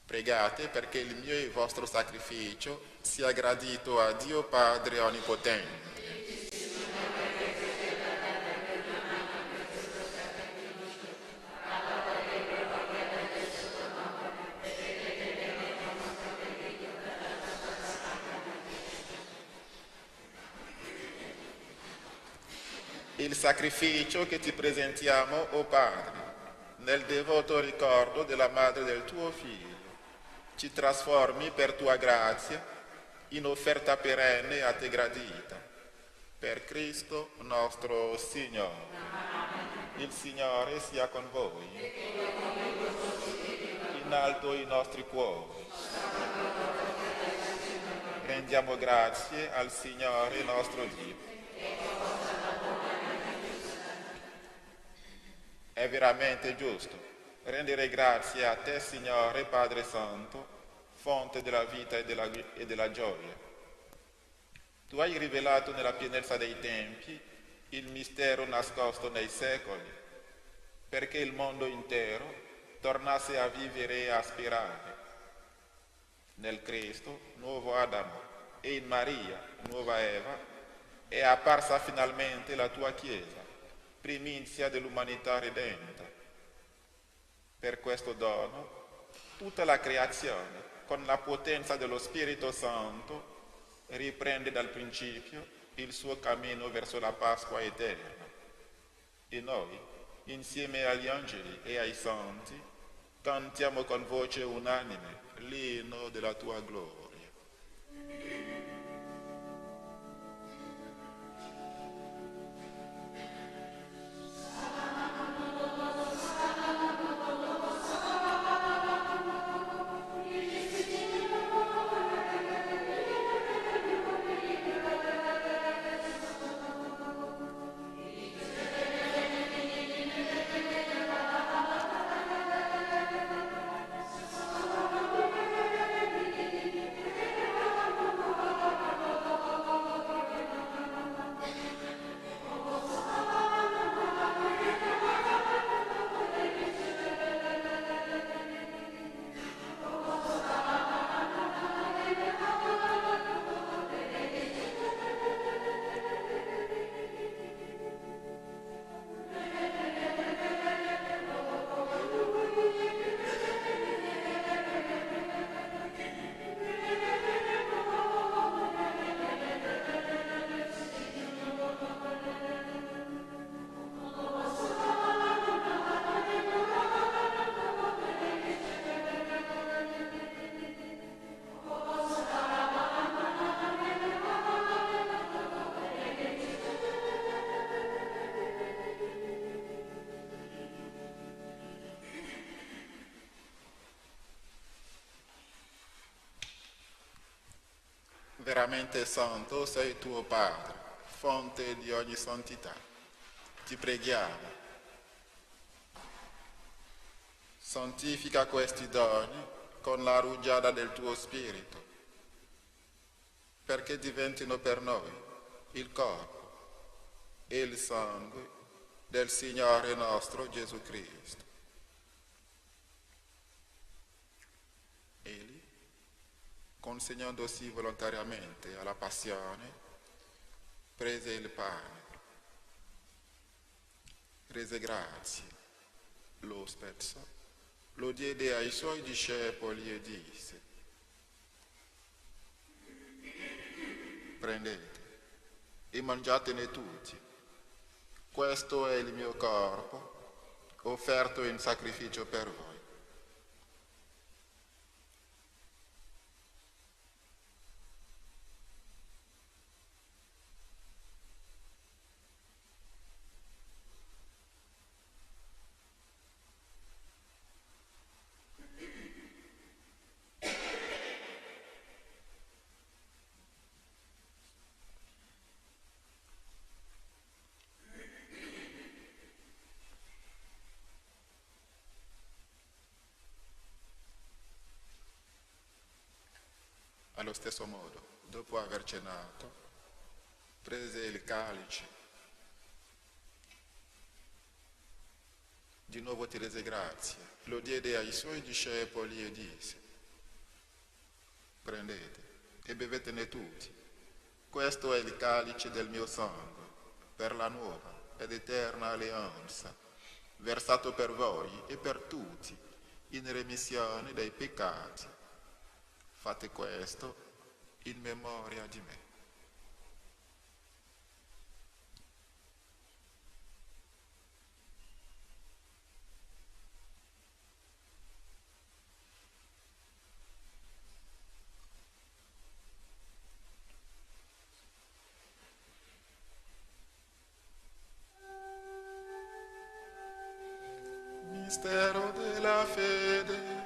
Speaker 18: Pregate perché il mio e il vostro sacrificio sia gradito a Dio Padre Onnipotente. Il sacrificio che ti presentiamo, o Padre, nel devoto ricordo della madre del tuo Figlio, ci trasformi per tua grazia in offerta perenne a te gradita. Per Cristo nostro Signore. Il Signore sia con voi. In alto i nostri cuori. Rendiamo grazie al Signore nostro Dio. È veramente giusto rendere grazie a te, Signore Padre Santo, fonte della vita e della gioia. Tu hai rivelato nella pienezza dei tempi il mistero nascosto nei secoli, perché il mondo intero tornasse a vivere e a aspirare. Nel Cristo, nuovo Adamo, e in Maria, nuova Eva, è apparsa finalmente la tua Chiesa, primizia dell'umanità redenta. Per questo dono, tutta la creazione, con la potenza dello Spirito Santo, riprende dal principio il suo cammino verso la Pasqua eterna. E noi, insieme agli angeli e ai santi, cantiamo con voce unanime l'inno della tua gloria. Veramente santo sei tuo Padre, fonte di ogni santità. Ti preghiamo. Santifica questi doni con la rugiada del tuo Spirito, perché diventino per noi il corpo e il sangue del Signore nostro Gesù Cristo. Egli, consegnandosi volontariamente alla passione, prese il pane, rese grazie, lo spezzò, lo diede ai suoi discepoli e disse: prendete e mangiatene tutti, questo è il mio corpo offerto in sacrificio per voi. Allo stesso modo, dopo aver cenato, prese il calice, di nuovo ti rese grazie, lo diede ai suoi discepoli e disse: prendete e bevetene tutti, questo è il calice del mio sangue, per la nuova ed eterna alleanza, versato per voi e per tutti, in remissione dei peccati. Fate questo in memoria di me. mistero della fede.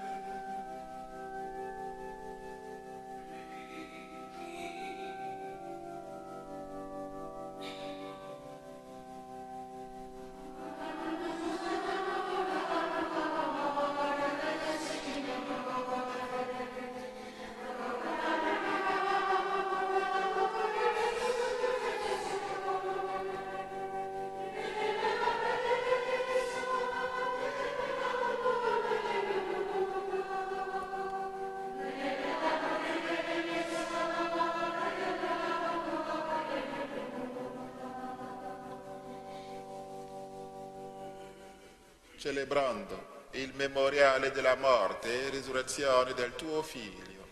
Speaker 18: Celebrando il memoriale della morte e risurrezione del tuo Figlio,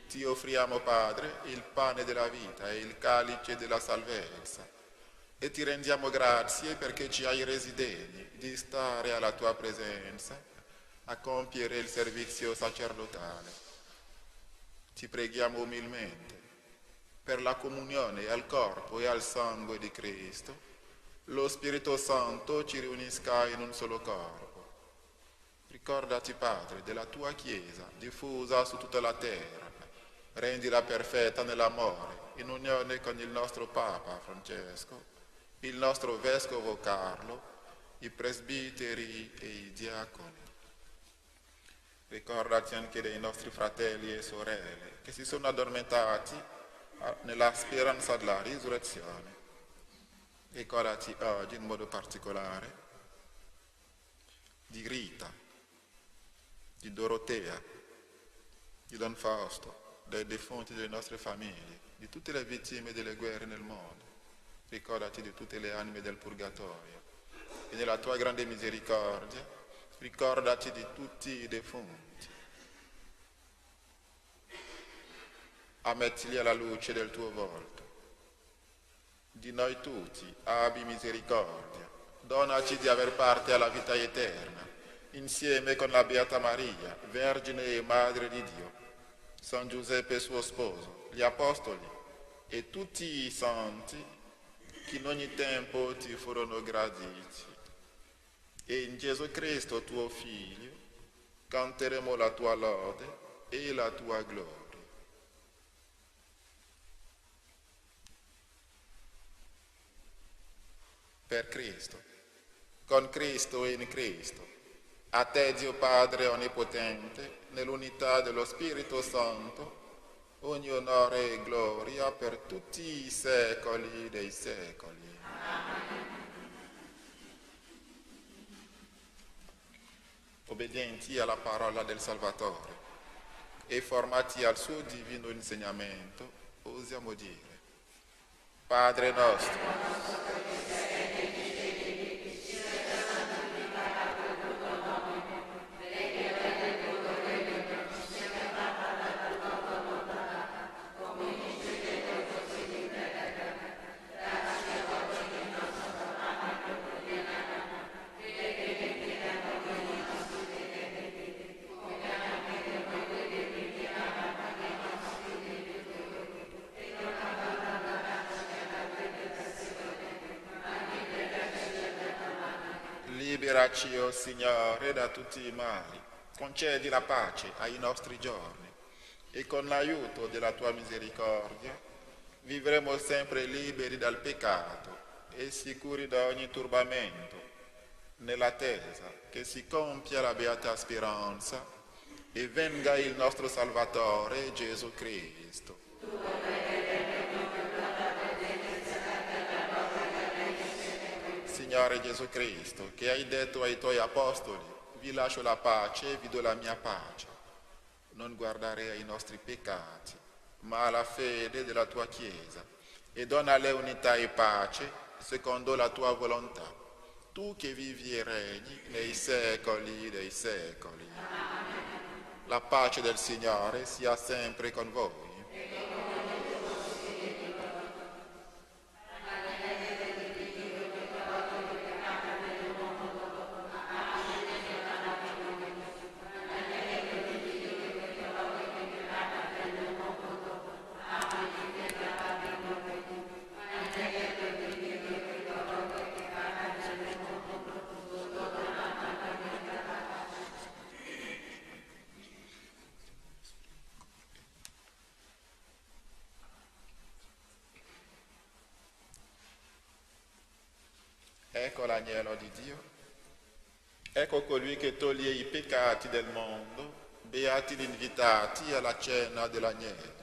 Speaker 18: ti offriamo, Padre, il pane della vita e il calice della salvezza, e ti rendiamo grazie perché ci hai resi degni di stare alla tua presenza a compiere il servizio sacerdotale. Ti preghiamo umilmente per la comunione al corpo e al sangue di Cristo. Lo Spirito Santo ci riunisca in un solo corpo. Ricordati, Padre, della tua Chiesa diffusa su tutta la terra. Rendila perfetta nell'amore, in unione con il nostro Papa Francesco, il nostro Vescovo Carlo, i presbiteri e i diaconi. Ricordati anche dei nostri fratelli e sorelle che si sono addormentati nella speranza della risurrezione. Ricordati oggi in modo particolare di Rita, di Dorotea, di Don Fausto, dei defunti delle nostre famiglie, di tutte le vittime delle guerre nel mondo. Ricordati di tutte le anime del purgatorio e nella tua grande misericordia ricordati di tutti i defunti. Ammettili alla luce del tuo volto. Di noi tutti abbi misericordia, donaci di aver parte alla vita eterna, insieme con la Beata Maria, Vergine e Madre di Dio, San Giuseppe suo sposo, gli Apostoli e tutti i santi che in ogni tempo ti furono graditi. E in Gesù Cristo tuo Figlio canteremo la tua lode e la tua gloria. Per Cristo, con Cristo e in Cristo, a te Dio Padre Onnipotente, nell'unità dello Spirito Santo, ogni onore e gloria per tutti i secoli dei secoli. Obbedienti alla parola del Salvatore e formati al suo divino insegnamento, osiamo dire: Padre nostro, liberaci, o Signore, da tutti i mali, concedi la pace ai nostri giorni e con l'aiuto della tua misericordia vivremo sempre liberi dal peccato e sicuri da ogni turbamento, nell'attesa che si compia la beata speranza e venga il nostro Salvatore Gesù Cristo. Signore Gesù Cristo, che hai detto ai tuoi apostoli: vi lascio la pace e vi do la mia pace. Non guardare ai nostri peccati, ma alla fede della tua Chiesa, e donale unità e pace secondo la tua volontà, tu che vivi e regni nei secoli dei secoli. La pace del Signore sia sempre con voi. Ecco l'agnello di Dio. Ecco colui che toglie i peccati del mondo. Beati gli invitati alla cena dell'agnello.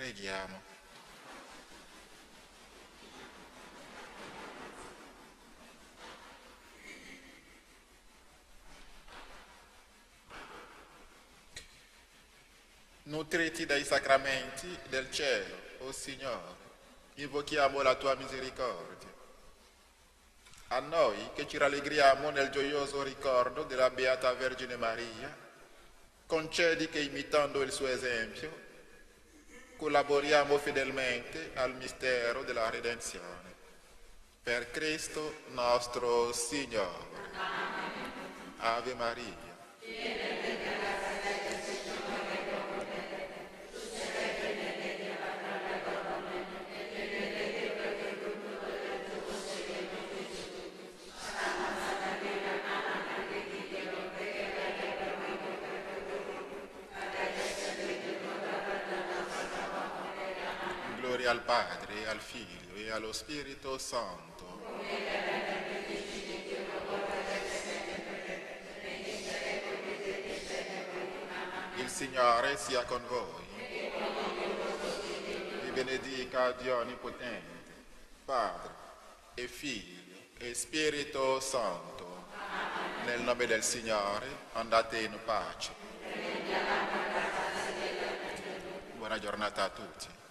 Speaker 18: Preghiamo. Nutriti dai sacramenti del cielo, o Signore, invochiamo la tua misericordia. A noi che ci rallegriamo nel gioioso ricordo della Beata Vergine Maria, concedi che imitando il suo esempio collaboriamo fedelmente al mistero della redenzione. Per Cristo nostro Signore. Ave Maria. Gloria al Padre, al Figlio e allo Spirito Santo. Il Signore sia con voi. Vi benedica Dio Onnipotente, Padre e Figlio e Spirito Santo. Nel nome del Signore andate in pace. Buona giornata a tutti.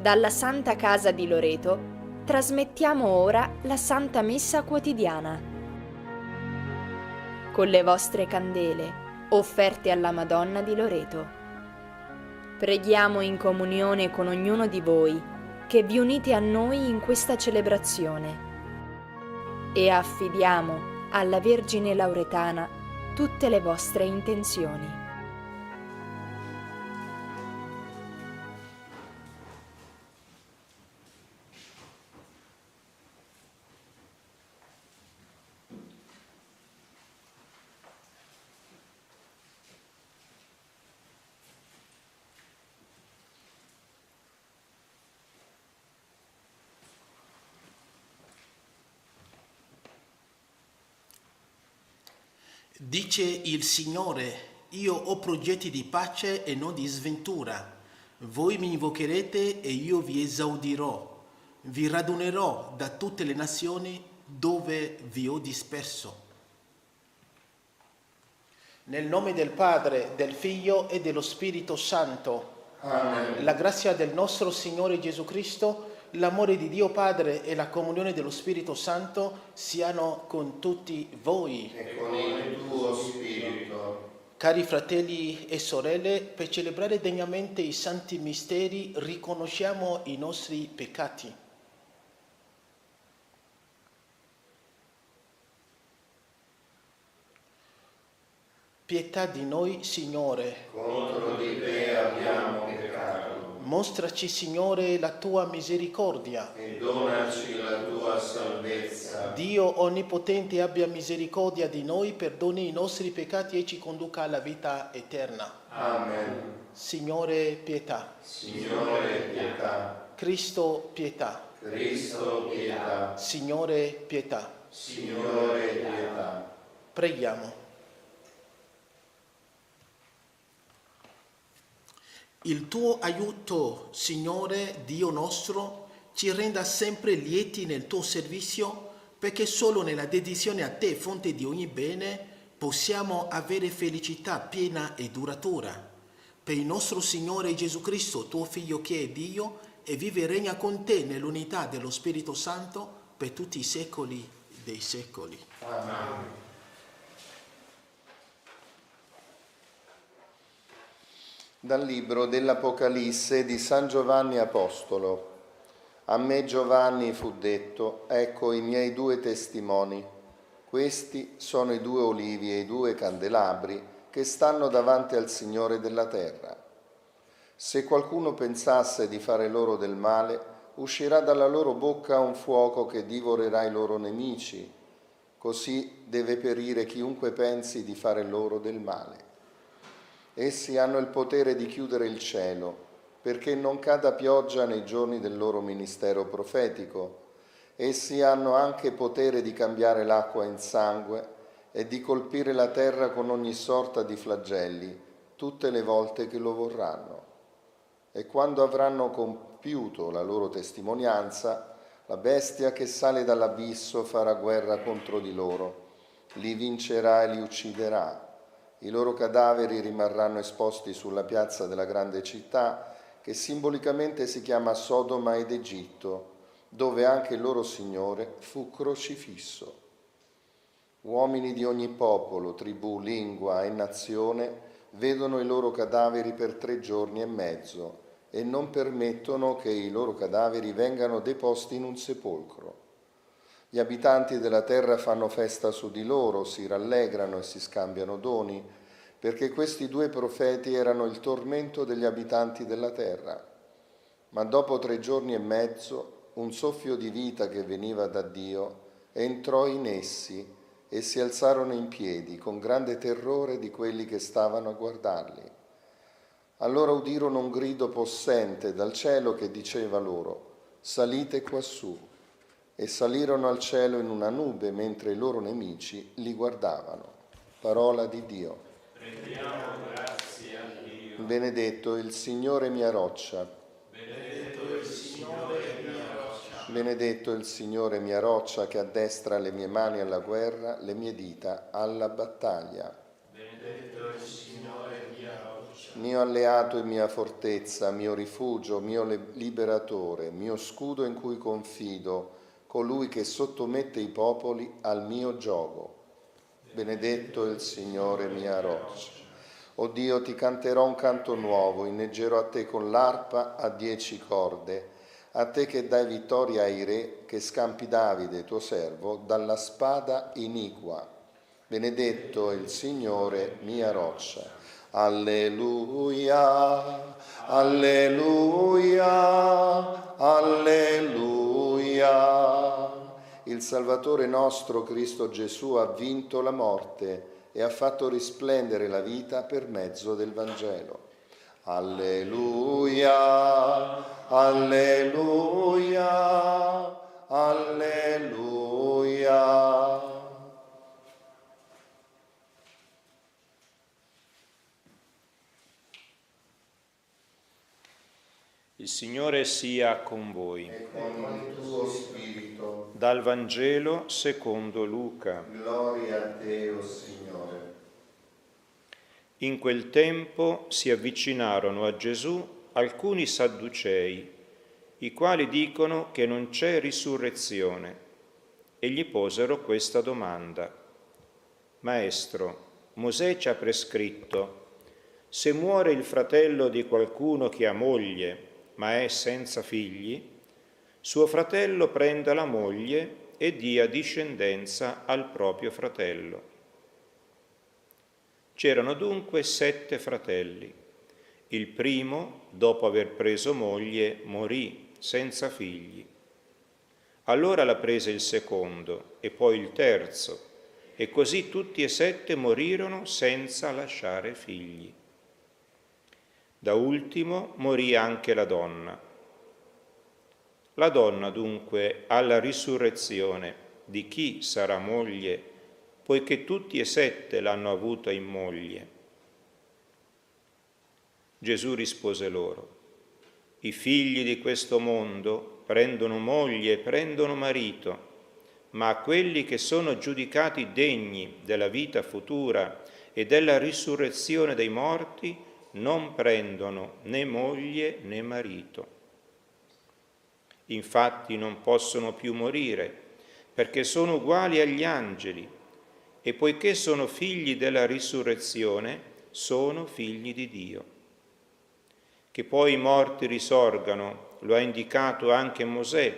Speaker 20: Dalla Santa Casa di Loreto trasmettiamo ora la Santa Messa quotidiana. Con le vostre candele offerte alla Madonna di Loreto. Preghiamo in comunione con ognuno di voi che vi unite a noi in questa celebrazione e affidiamo alla Vergine Lauretana tutte le vostre intenzioni.
Speaker 21: Dice il Signore, io ho progetti di pace e non di sventura. Voi mi invocherete e io vi esaudirò. Vi radunerò da tutte le nazioni dove vi ho disperso. Nel nome del Padre, del Figlio e dello Spirito Santo. Amen. La grazia del nostro Signore Gesù Cristo, l'amore di Dio Padre e la comunione dello Spirito Santo siano con tutti voi.
Speaker 22: E con il tuo spirito.
Speaker 21: Cari fratelli e sorelle, per celebrare degnamente i santi misteri riconosciamo i nostri peccati. Pietà di noi, Signore.
Speaker 22: Contro di te abbiamo peccato.
Speaker 21: Mostraci, Signore, la tua misericordia.
Speaker 22: E donaci la tua salvezza.
Speaker 21: Dio Onnipotente abbia misericordia di noi, perdoni i nostri peccati e ci conduca alla vita eterna.
Speaker 22: Amen.
Speaker 21: Signore, pietà.
Speaker 22: Signore, pietà.
Speaker 21: Cristo, pietà.
Speaker 22: Cristo, pietà.
Speaker 21: Signore, pietà.
Speaker 22: Signore, pietà.
Speaker 21: Preghiamo. Il tuo aiuto, Signore, Dio nostro, ci renda sempre lieti nel tuo servizio, perché solo nella dedizione a te, fonte di ogni bene, possiamo avere felicità piena e duratura. Per il nostro Signore Gesù Cristo, tuo Figlio che è Dio, e vive e regna con te nell'unità dello Spirito Santo per tutti i secoli dei secoli.
Speaker 22: Amen. Dal libro dell'Apocalisse di San Giovanni Apostolo. A me Giovanni fu detto, ecco i miei due testimoni. Questi sono i due olivi e i due candelabri che stanno davanti al Signore della terra. Se qualcuno pensasse di fare loro del male, uscirà dalla loro bocca un fuoco che divorerà i loro nemici. Così deve perire chiunque pensi di fare loro del male. Essi hanno il potere di chiudere il cielo, perché non cada pioggia nei giorni del loro ministero profetico. Essi hanno anche potere di cambiare l'acqua in sangue e di colpire la terra con ogni sorta di flagelli, tutte le volte che lo vorranno. E quando avranno compiuto la loro testimonianza, la bestia che sale dall'abisso farà guerra contro di loro, li vincerà e li ucciderà. I loro cadaveri rimarranno esposti sulla piazza della grande città, che simbolicamente si chiama Sodoma ed Egitto, dove anche il loro Signore fu crocifisso. Uomini di ogni popolo, tribù, lingua e nazione vedono i loro cadaveri per 3 giorni e mezzo e non permettono che i loro cadaveri vengano deposti in un sepolcro. Gli abitanti della terra fanno festa su di loro, si rallegrano e si scambiano doni, perché questi 2 profeti erano il tormento degli abitanti della terra. Ma dopo 3 giorni e mezzo, un soffio di vita che veniva da Dio entrò in essi e si alzarono in piedi con grande terrore di quelli che stavano a guardarli. Allora udirono un grido possente dal cielo che diceva loro: salite quassù. E salirono al cielo in una nube mentre i loro nemici li guardavano. Parola di Dio. Rendiamo grazie a Dio. Benedetto il Signore mia roccia.
Speaker 21: Benedetto il Signore mia roccia.
Speaker 22: Benedetto il Signore mia roccia che addestra le mie mani alla guerra, le mie dita alla battaglia.
Speaker 21: Benedetto il Signore mia roccia.
Speaker 22: mio alleato e mia fortezza, mio rifugio, mio liberatore, mio scudo in cui confido, colui che sottomette i popoli al mio giogo. Benedetto il Signore, mia roccia. O Dio, ti canterò un canto nuovo, inneggerò a te con l'arpa a 10 corde, a te che dai vittoria ai re, che scampi Davide, tuo servo, dalla spada iniqua. Benedetto il Signore, mia roccia. Alleluia, alleluia, alleluia. Il Salvatore nostro, Cristo Gesù, ha vinto la morte e ha fatto risplendere la vita per mezzo del Vangelo. Alleluia, alleluia, alleluia.
Speaker 2: Il Signore sia con voi.
Speaker 22: E con il tuo spirito.
Speaker 2: Dal Vangelo secondo Luca.
Speaker 22: Gloria a te, o Signore.
Speaker 2: In quel tempo si avvicinarono a Gesù alcuni sadducei, i quali dicono che non c'è risurrezione, e gli posero questa domanda: Maestro, Mosè ci ha prescritto, se muore il fratello di qualcuno che ha moglie, ma è senza figli, suo fratello prenda la moglie e dia discendenza al proprio fratello. C'erano dunque 7 fratelli. Il primo, dopo aver preso moglie, morì senza figli. Allora la prese il secondo e poi il terzo, e così tutti e 7 morirono senza lasciare figli. Da ultimo morì anche la donna. La donna dunque alla risurrezione di chi sarà moglie, poiché tutti e 7 l'hanno avuta in moglie? Gesù rispose loro: i figli di questo mondo prendono moglie e prendono marito, ma a quelli che sono giudicati degni della vita futura e della risurrezione dei morti non prendono né moglie né marito. Infatti non possono più morire, perché sono uguali agli angeli, e poiché sono figli della risurrezione, sono figli di Dio. Che poi i morti risorgano, lo ha indicato anche Mosè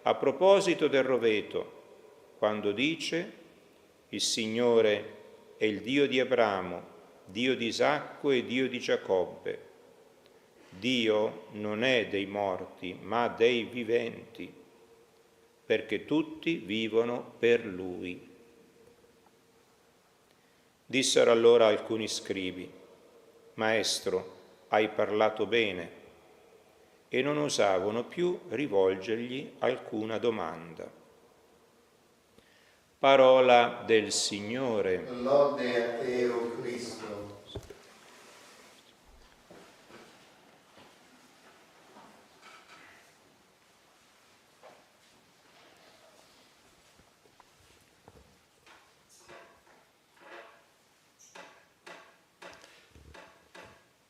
Speaker 2: a proposito del roveto, quando dice: il Signore è il Dio di Abramo, Dio di Isacco e Dio di Giacobbe. Dio non è dei morti, ma dei viventi, perché tutti vivono per Lui. Dissero allora alcuni scribi: Maestro, hai parlato bene, e non osavano più rivolgergli alcuna domanda. Parola del Signore.
Speaker 22: Lode a te, o Cristo.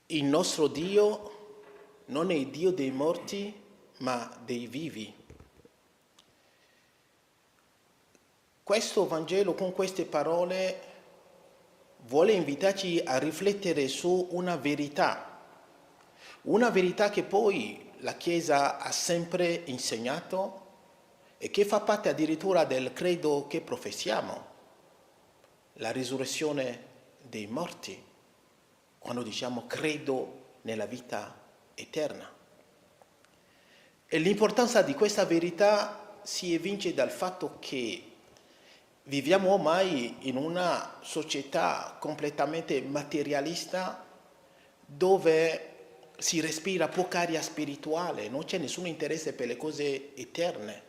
Speaker 22: Il nostro Dio non è il Dio dei morti, ma dei vivi. Questo Vangelo, con queste parole, vuole invitarci a riflettere su una verità che poi la Chiesa ha sempre insegnato e che fa parte addirittura del credo che professiamo, la risurrezione dei morti, quando diciamo credo nella vita eterna. E l'importanza di questa verità si evince dal fatto che viviamo ormai in una società completamente materialista, dove si respira poca aria spirituale, non c'è nessun interesse per le cose eterne.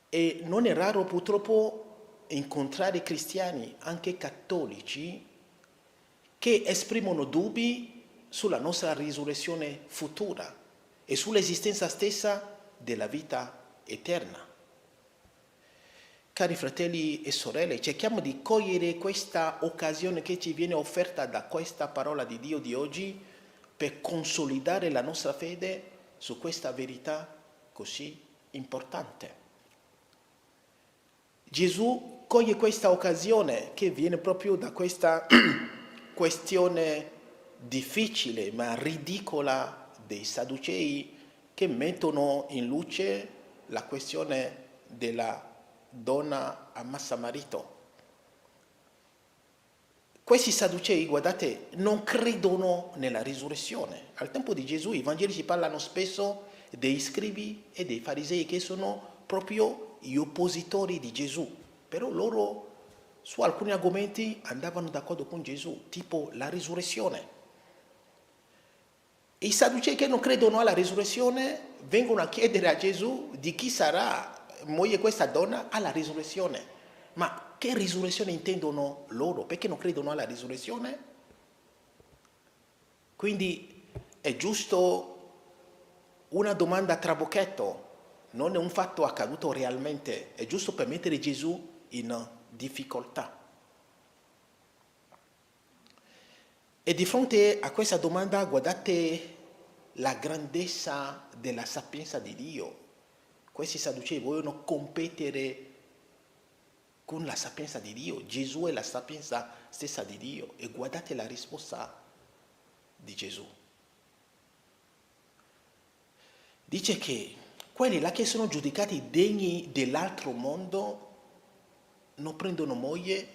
Speaker 22: E non è raro purtroppo incontrare cristiani, anche cattolici, che esprimono dubbi sulla nostra risurrezione futura e sull'esistenza stessa della vita eterna.
Speaker 21: Cari fratelli e sorelle, cerchiamo di cogliere questa occasione che ci viene offerta da questa parola di Dio di oggi per consolidare la nostra fede su questa verità così importante. Gesù coglie questa occasione che viene proprio da questa questione difficile ma ridicola dei Sadducei che mettono in luce la questione della donna ammazza marito. Questi Sadducei, guardate, non credono nella risurrezione. Al tempo di Gesù i Vangeli ci parlano spesso dei scribi e dei farisei che sono proprio gli oppositori di Gesù, però loro su alcuni argomenti andavano d'accordo con Gesù, tipo la risurrezione. I Sadducei che non credono alla risurrezione vengono a chiedere a Gesù di chi sarà moglie questa donna alla risurrezione. Ma che risurrezione intendono loro? Perché non credono alla risurrezione? Quindi è giusto una domanda a trabocchetto, non è un fatto accaduto realmente, è giusto per mettere Gesù in difficoltà. E di fronte a questa domanda guardate la grandezza della sapienza di Dio. Questi Sadducei vogliono competere con la sapienza di Dio. Gesù è la sapienza stessa di Dio e guardate la risposta di Gesù. Dice che quelli là che sono giudicati degni dell'altro mondo non prendono moglie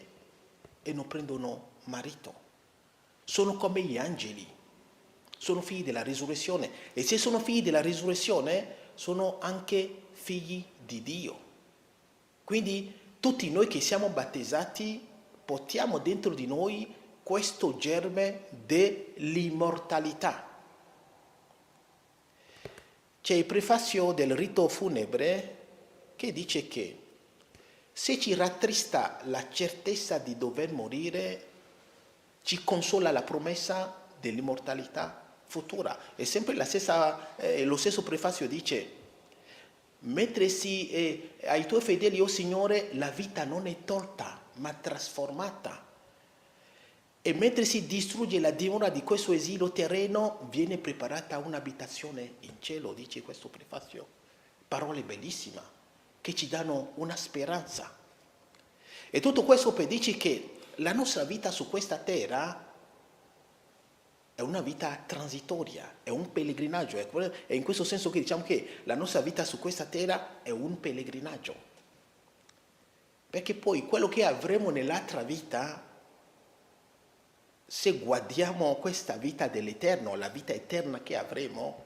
Speaker 21: e non prendono marito. Sono come gli angeli, sono figli della risurrezione e se sono figli della risurrezione sono anche figli di Dio. Quindi tutti noi che siamo battezzati portiamo dentro di noi questo germe dell'immortalità. C'è il prefazio del rito funebre che dice che se ci rattrista la certezza di dover morire, ci consola la promessa dell'immortalità futura. È sempre lo stesso prefazio dice: mentre ai tuoi fedeli, o Signore, la vita non è tolta, ma trasformata. E mentre si distrugge la dimora di questo esilio terreno, viene preparata un'abitazione in cielo, dice questo prefazio. Parole bellissime, che ci danno una speranza. E tutto questo per dirci che la nostra vita su questa terra è una vita transitoria, è un pellegrinaggio. È in questo senso che diciamo che la nostra vita su questa terra è un pellegrinaggio. Perché poi quello che avremo nell'altra vita, se guardiamo questa vita dell'eterno, la vita eterna che avremo,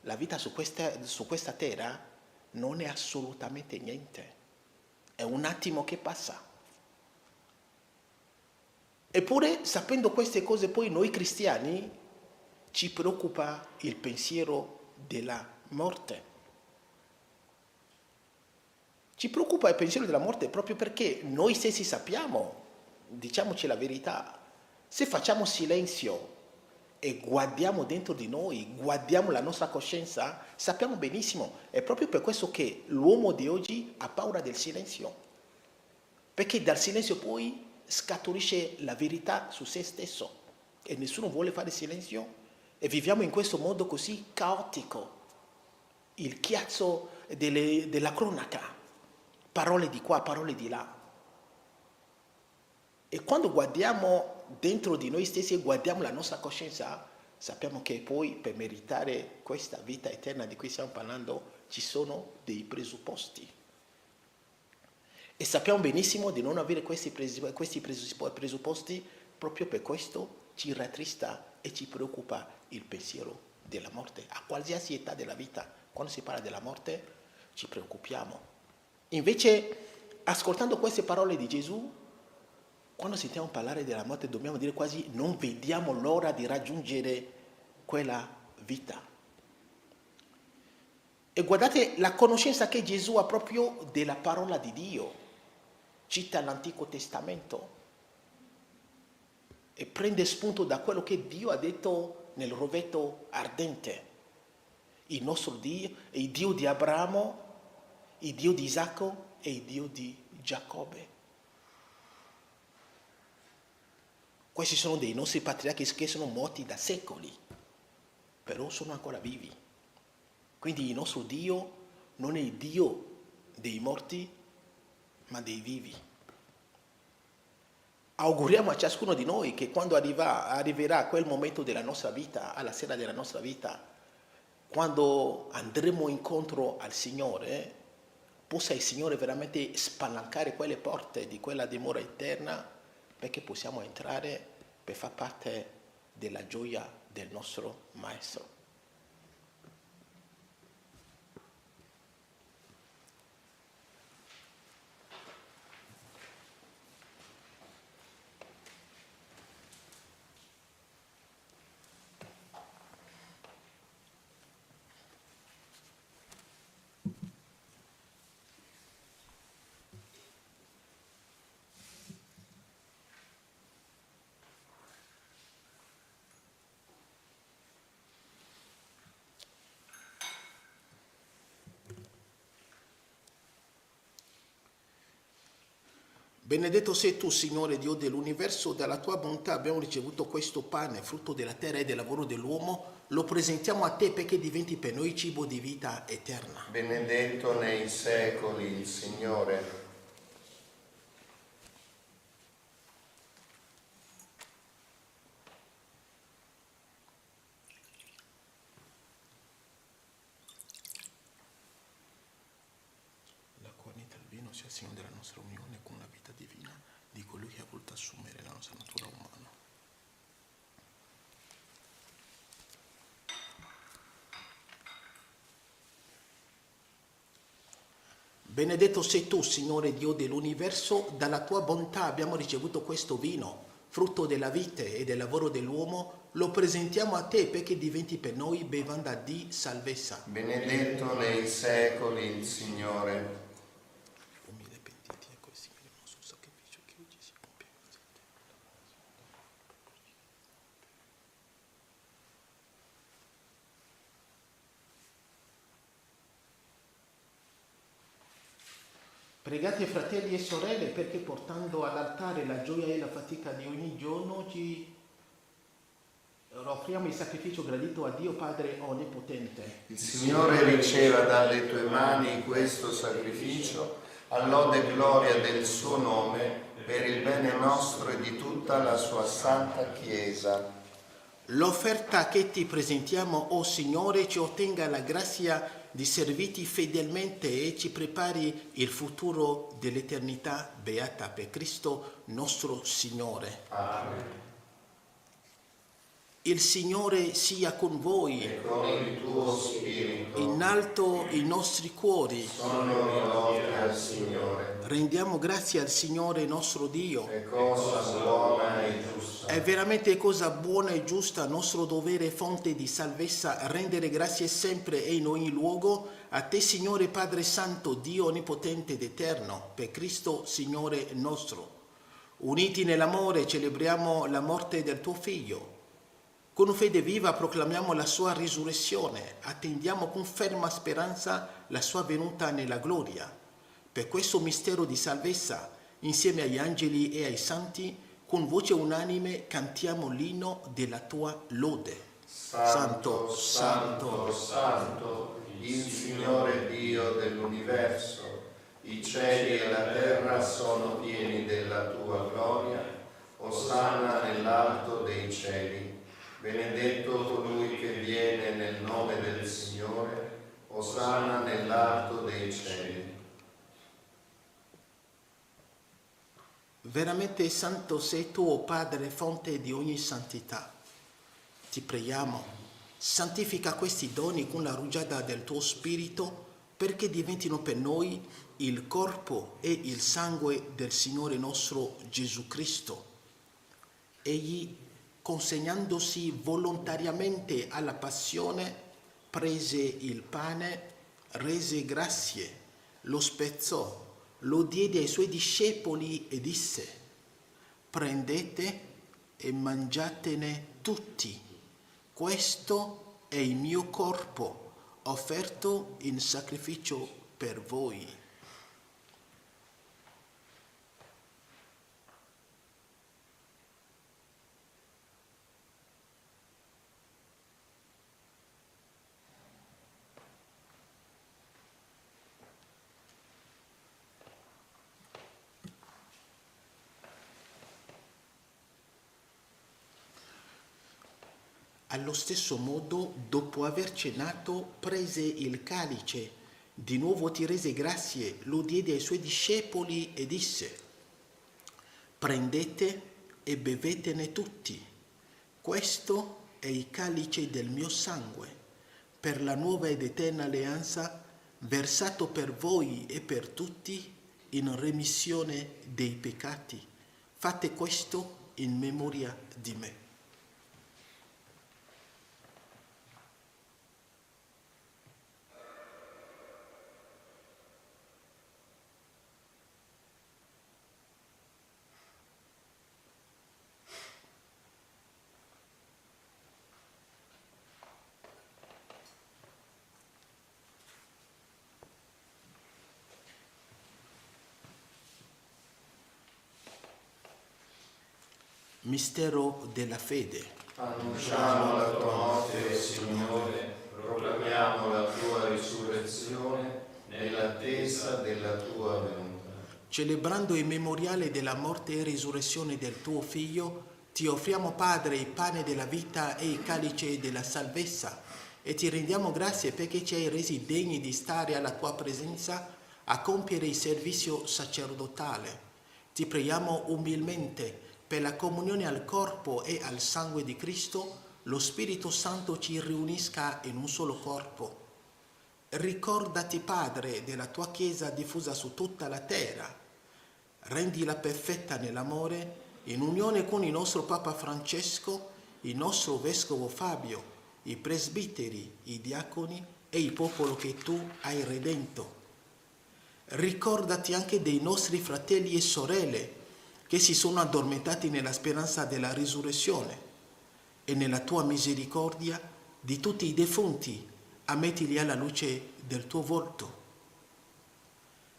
Speaker 21: la vita su questa terra non è assolutamente niente. È un attimo che passa. Eppure, sapendo queste cose, poi noi cristiani ci preoccupa il pensiero della morte. Ci preoccupa il pensiero della morte proprio perché noi stessi sappiamo, diciamoci la verità, se facciamo silenzio e guardiamo dentro di noi, guardiamo la nostra coscienza, sappiamo benissimo, è proprio per questo che l'uomo di oggi ha paura del silenzio. Perché dal silenzio poi scaturisce la verità su se stesso e nessuno vuole fare silenzio e viviamo in questo mondo così caotico, il chiazzo della cronaca, parole di qua, parole di là. E quando guardiamo dentro di noi stessi e guardiamo la nostra coscienza, sappiamo che poi per meritare questa vita eterna di cui stiamo parlando ci sono dei presupposti. E sappiamo benissimo di non avere questi presupposti, proprio per questo ci rattrista e ci preoccupa il pensiero della morte. A qualsiasi età della vita, quando si parla della morte, ci preoccupiamo. Invece, ascoltando queste parole di Gesù, quando sentiamo parlare della morte dobbiamo dire quasi non vediamo l'ora di raggiungere quella vita. E guardate la conoscenza che Gesù ha proprio della parola di Dio. Cita l'Antico Testamento e prende spunto da quello che Dio ha detto nel rovetto ardente. Il nostro Dio è il Dio di Abramo, il Dio di Isacco e il Dio di Giacobbe. Questi sono dei nostri patriarchi che sono morti da secoli, però sono ancora vivi. Quindi il nostro Dio non è il Dio dei morti, ma dei vivi. Auguriamo a ciascuno di noi che quando arriverà quel momento della nostra vita, alla sera della nostra vita, quando andremo incontro al Signore, possa il Signore veramente spalancare quelle porte di quella dimora eterna, perché possiamo entrare per far parte della gioia del nostro Maestro. Benedetto sei tu, Signore Dio dell'universo, dalla tua bontà abbiamo ricevuto questo pane, frutto della terra e del lavoro dell'uomo, lo presentiamo a te perché diventi per noi cibo di vita eterna.
Speaker 22: Benedetto nei secoli il Signore.
Speaker 21: L'acqua unita al vino sia segno della nostra unione con la vita divina di colui che ha voluto assumere la nostra natura umana. Benedetto sei tu, Signore Dio dell'universo, dalla tua bontà abbiamo ricevuto questo vino, frutto della vite e del lavoro dell'uomo, lo presentiamo a te perché diventi per noi bevanda di salvezza.
Speaker 22: Benedetto nei secoli il Signore.
Speaker 21: Pregate fratelli e sorelle perché portando all'altare la gioia e la fatica di ogni giorno ci offriamo il sacrificio gradito a Dio Padre Onnipotente.
Speaker 22: Il Signore riceva dalle tue mani questo sacrificio a lode e gloria del suo nome per il bene nostro e di tutta la sua santa Chiesa.
Speaker 21: L'offerta che ti presentiamo, o Signore, ci ottenga la grazia di servirti fedelmente e ci prepari il futuro dell'eternità beata per Cristo nostro Signore.
Speaker 22: Amen.
Speaker 21: Il Signore sia con voi.
Speaker 22: E con il tuo spirito.
Speaker 21: In alto i nostri cuori.
Speaker 22: Sono rivolti al Signore.
Speaker 21: Rendiamo grazie al Signore nostro Dio.
Speaker 22: È cosa buona e giusta.
Speaker 21: È veramente cosa buona e giusta, nostro dovere e fonte di salvezza, rendere grazie sempre e in ogni luogo a te, Signore Padre Santo, Dio Onnipotente ed Eterno, per Cristo Signore nostro. Uniti nell'amore celebriamo la morte del tuo Figlio. Con fede viva proclamiamo la sua risurrezione, attendiamo con ferma speranza la sua venuta nella gloria. Per questo mistero di salvezza, insieme agli angeli e ai santi, con voce unanime cantiamo l'inno della tua lode.
Speaker 22: Santo, santo, santo, il Signore Dio dell'universo. I cieli e la terra sono pieni della tua gloria. Osanna nell'alto dei cieli. Benedetto colui che viene nel nome del Signore, Osanna nell'alto dei cieli.
Speaker 21: Veramente santo sei tu, o Padre, fonte di ogni santità. Ti preghiamo, santifica questi doni con la rugiada del tuo Spirito, perché diventino per noi il corpo e il sangue del Signore nostro Gesù Cristo. Egli, consegnandosi volontariamente alla passione, prese il pane, rese grazie, lo spezzò, lo diede ai suoi discepoli e disse: prendete e mangiatene tutti, questo è il mio corpo offerto in sacrificio per voi. Allo stesso modo, dopo aver cenato, prese il calice, di nuovo ti rese grazie, lo diede ai suoi discepoli e disse: prendete e bevetene tutti. Questo è il calice del mio sangue, per la nuova ed eterna alleanza, versato per voi e per tutti in remissione dei peccati. Fate questo in memoria di me. Mistero della fede.
Speaker 22: Annunciamo la tua morte, Signore, proclamiamo la tua risurrezione nell'attesa della tua venuta.
Speaker 21: Celebrando il memoriale della morte e risurrezione del tuo Figlio, ti offriamo, Padre, il pane della vita e il calice della salvezza, e ti rendiamo grazie perché ci hai resi degni di stare alla tua presenza a compiere il servizio sacerdotale. Ti preghiamo umilmente per la comunione al corpo e al sangue di Cristo, lo Spirito Santo ci riunisca in un solo corpo. Ricordati, Padre, della tua Chiesa diffusa su tutta la terra. Rendila perfetta nell'amore, in unione con il nostro Papa Francesco, il nostro Vescovo Fabio, i presbiteri, i diaconi e il popolo che tu hai redento. Ricordati anche dei nostri fratelli e sorelle che si sono addormentati nella speranza della risurrezione, e nella tua misericordia di tutti i defunti ammettili alla luce del tuo volto.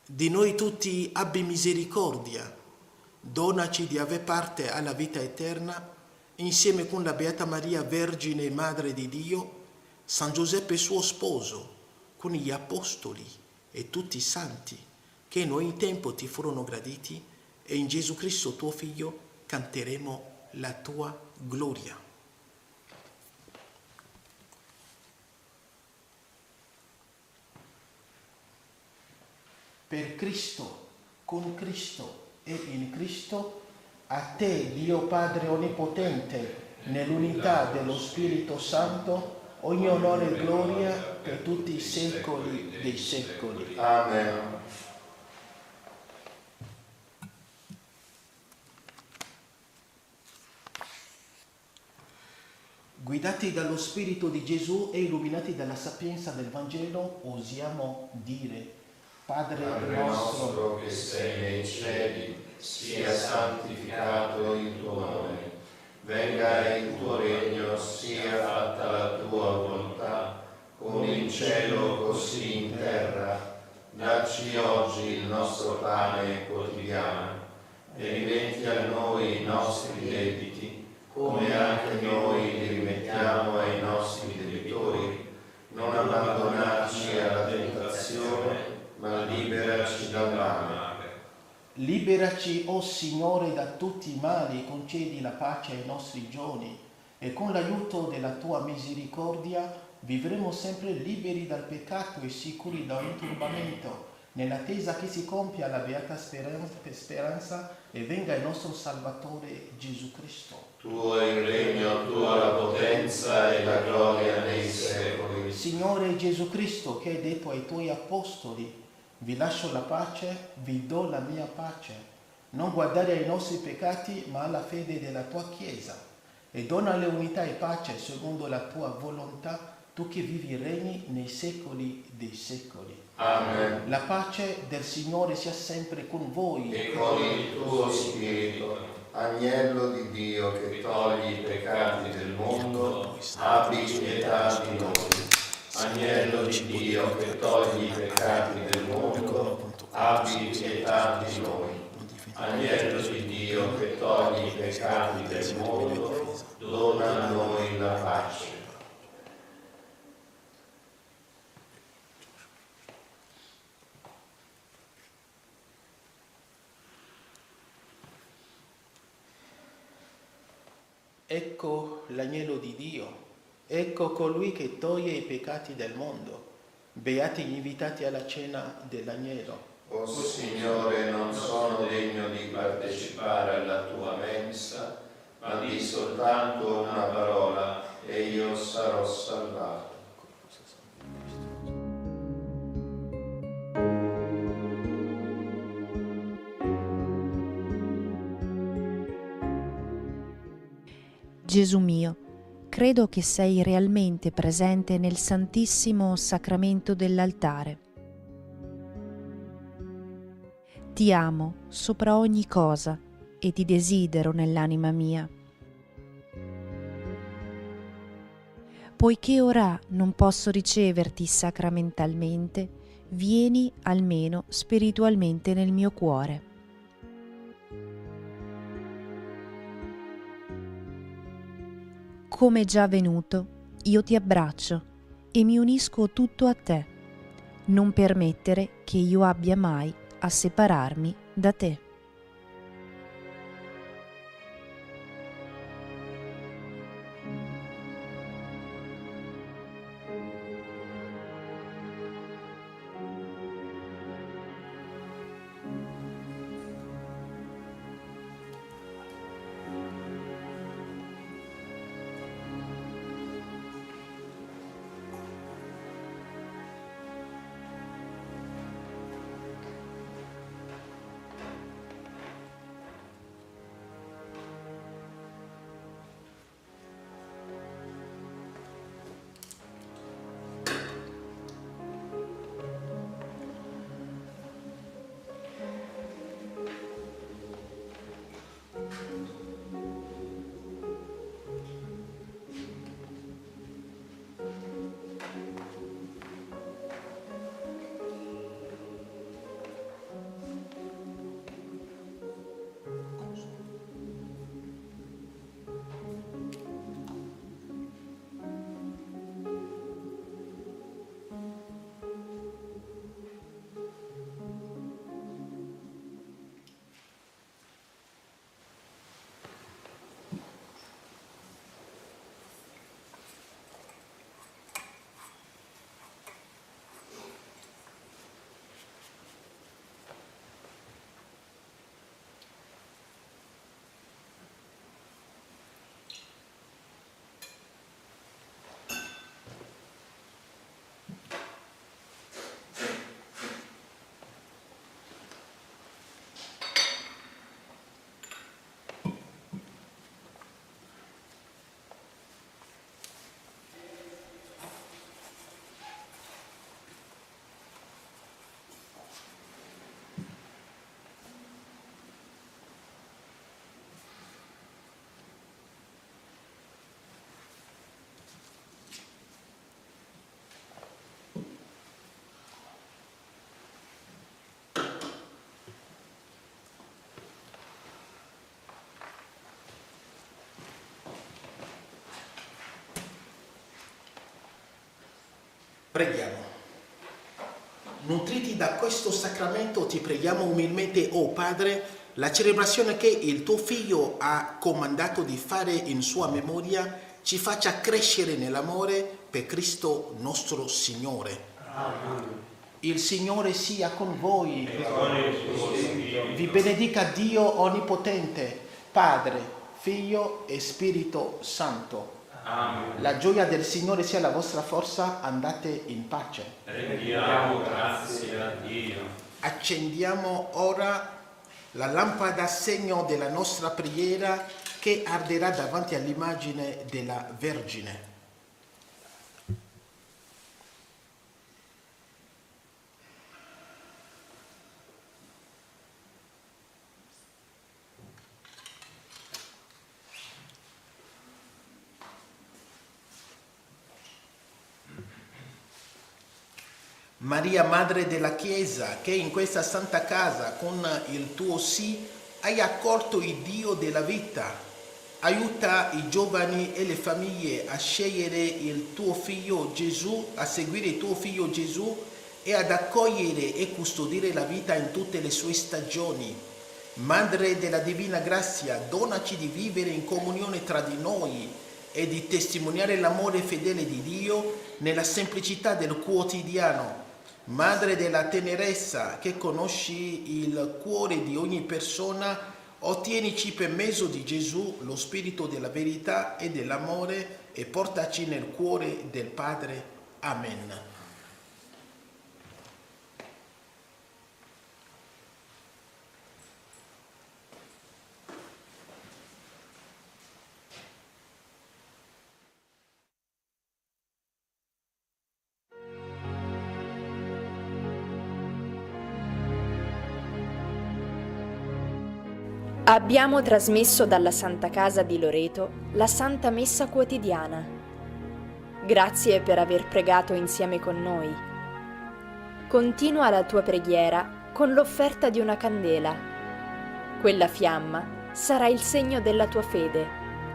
Speaker 21: Di noi tutti abbi misericordia, donaci di aver parte alla vita eterna, insieme con la Beata Maria, Vergine e Madre di Dio, San Giuseppe suo sposo, con gli Apostoli e tutti i santi, che in ogni tempo ti furono graditi, e in Gesù Cristo tuo Figlio canteremo la tua gloria. Per Cristo, con Cristo e in Cristo, a te, Dio Padre Onnipotente, nell'unità dello Spirito Santo, ogni onore e gloria per tutti i secoli dei secoli.
Speaker 22: Amen.
Speaker 21: Guidati dallo Spirito di Gesù e illuminati dalla sapienza del Vangelo, osiamo dire: Padre
Speaker 22: nostro che sei nei cieli, sia santificato il tuo nome. Venga il tuo regno, sia fatta la tua volontà, come in cielo così in terra. Dacci oggi il nostro pane quotidiano e rimetti a noi i nostri debiti, come anche noi li rimettiamo ai nostri debitori. Non abbandonarci alla tentazione, ma liberaci dal male.
Speaker 21: Liberaci, o Signore, da tutti i mali, concedi la pace ai nostri giorni, e con l'aiuto della tua misericordia vivremo sempre liberi dal peccato e sicuri da ogni turbamento, nell'attesa che si compia la beata speranza e venga il nostro Salvatore Gesù Cristo.
Speaker 22: Tuo è il regno, tua la potenza e la gloria nei secoli.
Speaker 21: Signore Gesù Cristo, che hai detto ai tuoi apostoli: vi lascio la pace, vi do la mia pace. Non guardare ai nostri peccati, ma alla fede della tua Chiesa. E donale unità e pace secondo la tua volontà, tu che vivi e regni nei secoli dei secoli.
Speaker 22: Amen.
Speaker 21: La pace del Signore sia sempre con voi.
Speaker 22: E con il tuo spirito. Agnello di Dio che togli i peccati del mondo, abbi pietà di noi. Agnello di Dio che togli i peccati del mondo, abbi pietà di noi. Agnello di Dio che togli i peccati del mondo, dona a noi la pace.
Speaker 21: Ecco l'agnello di Dio Ecco colui che toglie i peccati del mondo. Beati gli invitati alla cena dell'agnello.
Speaker 22: O Signore, non sono degno di partecipare alla tua mensa, ma di soltanto una parola e io sarò salvato.
Speaker 1: Gesù mio, credo che sei realmente presente nel Santissimo Sacramento dell'altare. Ti amo sopra ogni cosa e ti desidero nell'anima mia. Poiché ora non posso riceverti sacramentalmente, vieni almeno spiritualmente nel mio cuore. Come già venuto, io ti abbraccio e mi unisco tutto a te. Non permettere che io abbia mai a separarmi da te.
Speaker 21: Preghiamo. Nutriti da questo sacramento ti preghiamo umilmente, o Padre, la celebrazione che il tuo Figlio ha comandato di fare in sua memoria ci faccia crescere nell'amore per Cristo nostro Signore.
Speaker 12: Amen.
Speaker 21: Il Signore sia con voi.
Speaker 12: E con il tuo spirito.
Speaker 21: Vi benedica Dio Onnipotente, Padre, Figlio e Spirito Santo.
Speaker 12: Amen.
Speaker 21: La gioia del Signore sia la vostra forza, andate in pace.
Speaker 12: Rendiamo grazie a Dio.
Speaker 21: Accendiamo ora la lampada segno della nostra preghiera che arderà davanti all'immagine della Vergine. Maria, Madre della Chiesa, che in questa santa casa con il tuo sì hai accolto il Dio della vita, aiuta i giovani e le famiglie a scegliere il tuo Figlio Gesù, a seguire il tuo Figlio Gesù e ad accogliere e custodire la vita in tutte le sue stagioni. Madre della Divina Grazia, donaci di vivere in comunione tra di noi e di testimoniare l'amore fedele di Dio nella semplicità del quotidiano. Madre della tenerezza che conosci il cuore di ogni persona, ottienici per mezzo di Gesù lo spirito della verità e dell'amore e portaci nel cuore del Padre. Amen.
Speaker 20: Abbiamo trasmesso dalla Santa Casa di Loreto la Santa Messa quotidiana. Grazie per aver pregato insieme con noi. Continua la tua preghiera con l'offerta di una candela. Quella fiamma sarà il segno della tua fede,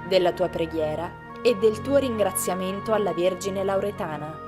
Speaker 20: della tua preghiera e del tuo ringraziamento alla Vergine Lauretana.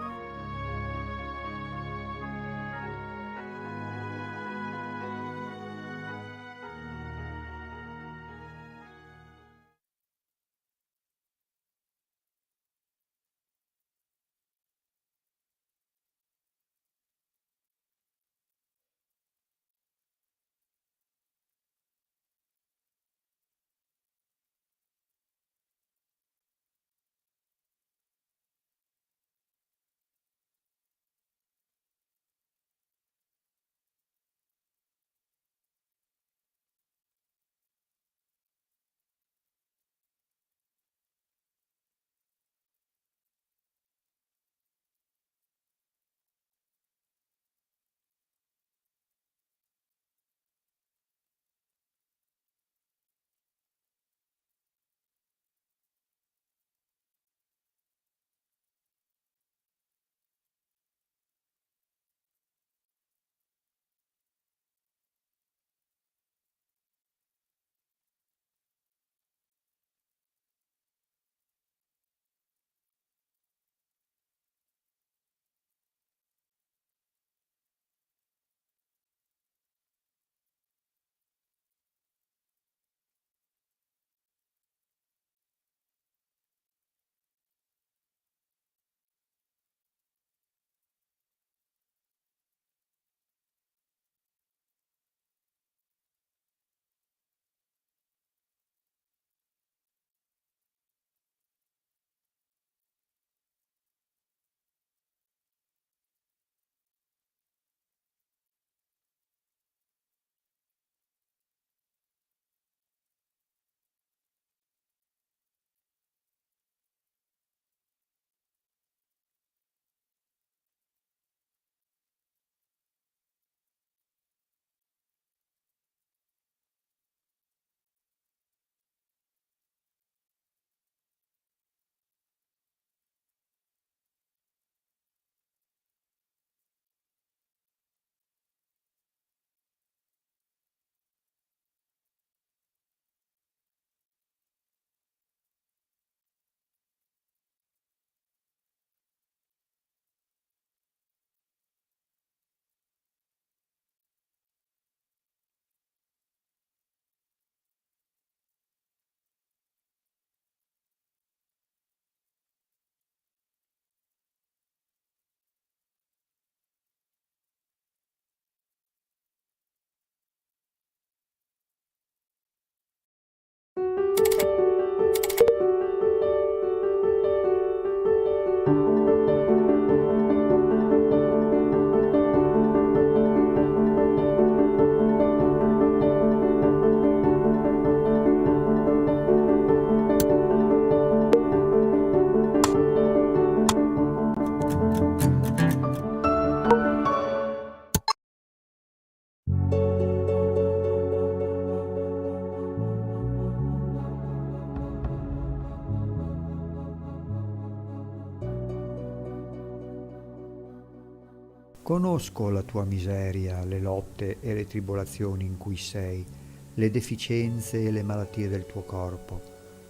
Speaker 10: Conosco la tua miseria, le lotte e le tribolazioni in cui sei, le deficienze e le malattie del tuo corpo.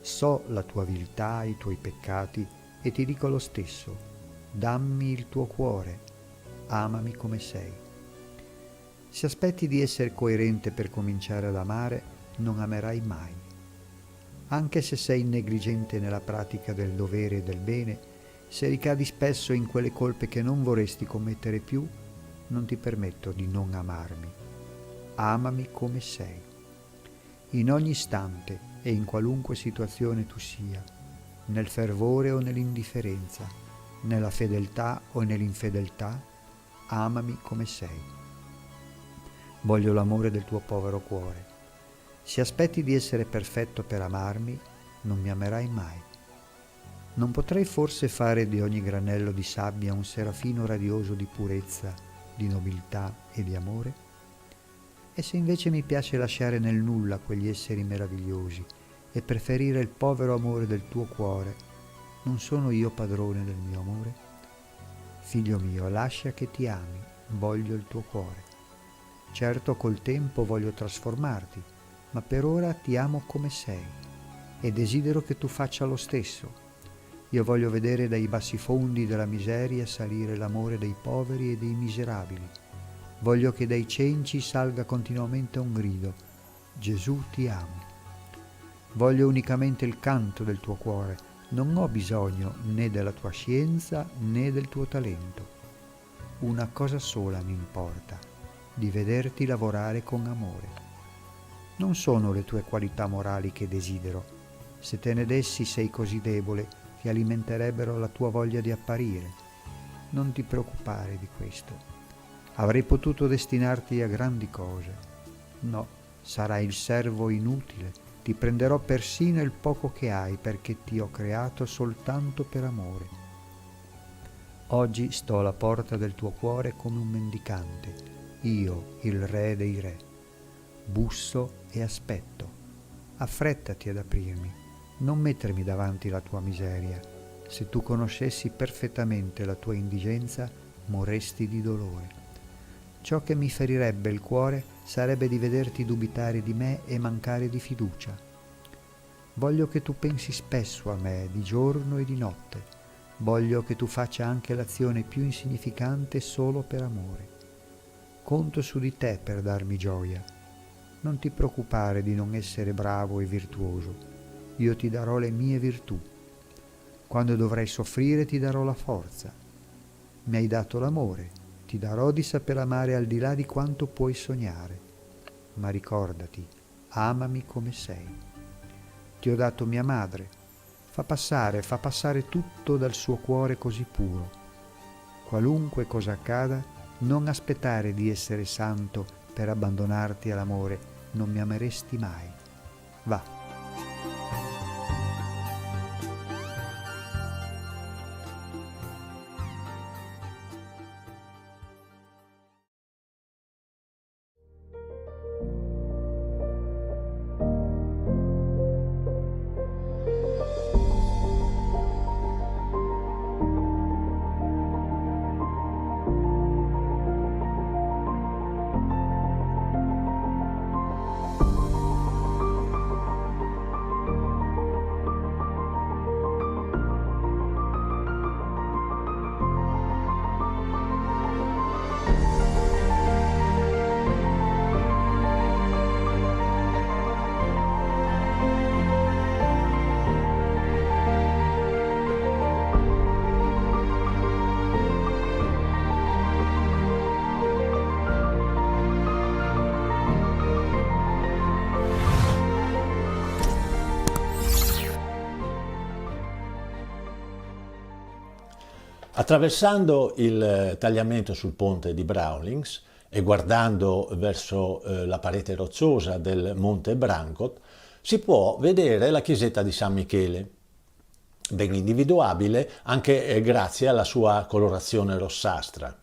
Speaker 10: So la tua viltà, i tuoi peccati e ti dico lo stesso: dammi il tuo cuore, amami come sei. Se aspetti di essere coerente per cominciare ad amare, non amerai mai. Anche se sei negligente nella pratica del dovere e del bene, se ricadi spesso in quelle colpe che non vorresti commettere più, non ti permetto di non amarmi. Amami come sei. In ogni istante e in qualunque situazione tu sia, nel fervore o nell'indifferenza, nella fedeltà o nell'infedeltà, amami come sei. Voglio l'amore del tuo povero cuore. Se aspetti di essere perfetto per amarmi, non mi amerai mai. Non potrei forse fare di ogni granello di sabbia un serafino radioso di purezza, di nobiltà e di amore? E se invece mi piace lasciare nel nulla quegli esseri meravigliosi e preferire il povero amore del tuo cuore, non sono io padrone del mio amore? Figlio mio, lascia che ti ami, voglio il tuo cuore. Certo, col tempo voglio trasformarti, ma per ora ti amo come sei e desidero che tu faccia lo stesso. Io voglio vedere dai bassi fondi della miseria salire l'amore dei poveri e dei miserabili. Voglio che dai cenci salga continuamente un grido: Gesù ti amo. Voglio unicamente il canto del tuo cuore, non ho bisogno né della tua scienza né del tuo talento. Una cosa sola mi importa, di vederti lavorare con amore. Non sono le tue qualità morali che desidero. Se te ne dessi sei così debole che alimenterebbero la tua voglia di apparire. Non ti preoccupare di questo. Avrei potuto destinarti a grandi cose. No, sarai il servo inutile. Ti prenderò persino il poco che hai perché ti ho creato soltanto per amore. Oggi sto alla porta del tuo cuore come un mendicante, io, il re dei re. Busso e aspetto. Affrettati ad aprirmi, non mettermi davanti la tua miseria. Se tu conoscessi perfettamente la tua indigenza, morresti di dolore. Ciò che mi ferirebbe il cuore sarebbe di vederti dubitare di me e mancare di fiducia. Voglio che tu pensi spesso a me, di giorno e di notte. Voglio che tu faccia anche l'azione più insignificante solo per amore. Conto su di te per darmi gioia. Non ti preoccupare di non essere bravo e virtuoso. Io ti darò le mie virtù. Quando dovrai soffrire ti darò la forza. Mi hai dato l'amore. Ti darò di saper amare al di là di quanto puoi sognare. Ma ricordati, amami come sei. Ti ho dato mia madre. Fa passare tutto dal suo cuore così puro. Qualunque cosa accada, non aspettare di essere santo per abbandonarti all'amore. Non mi ameresti mai. Va.
Speaker 3: Attraversando il tagliamento sul ponte di Brawlings e guardando verso la parete rocciosa del Monte Brancott, si può vedere la chiesetta di San Michele, ben individuabile anche grazie alla sua colorazione rossastra.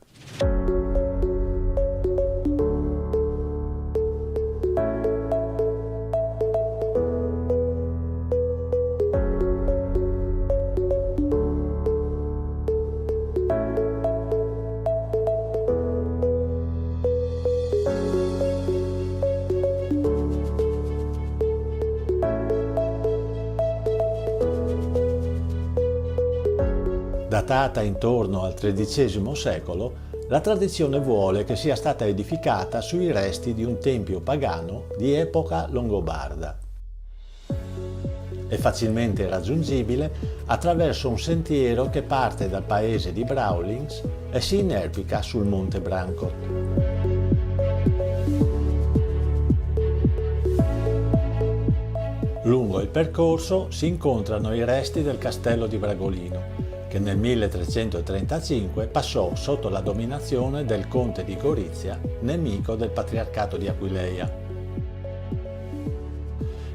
Speaker 3: Datata intorno al XIII secolo, la tradizione vuole che sia stata edificata sui resti di un tempio pagano di epoca longobarda. è facilmente raggiungibile attraverso un sentiero che parte dal paese di Brawlings e si inerpica sul Monte Brancott. Lungo il percorso si incontrano i resti del castello di Bragolino, che nel 1335 passò sotto la dominazione del conte di Gorizia, nemico del patriarcato di Aquileia.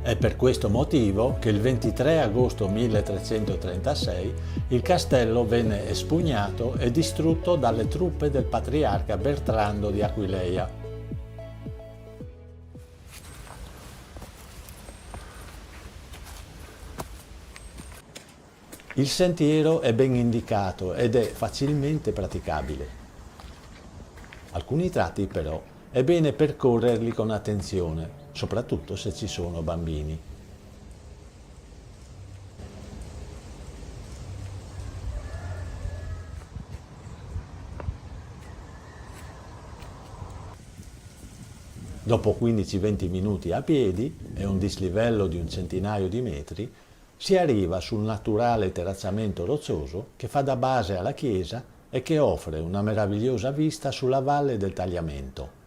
Speaker 3: È per questo motivo che il 23 agosto 1336 il castello venne espugnato e distrutto dalle truppe del patriarca Bertrando di Aquileia. Il sentiero è ben indicato ed è facilmente praticabile. Alcuni tratti però è bene percorrerli con attenzione, soprattutto se ci sono bambini. Dopo 15-20 minuti a piedi e un dislivello di un centinaio di metri, si arriva sul naturale terrazzamento roccioso che fa da base alla chiesa e che offre una meravigliosa vista sulla valle del Tagliamento.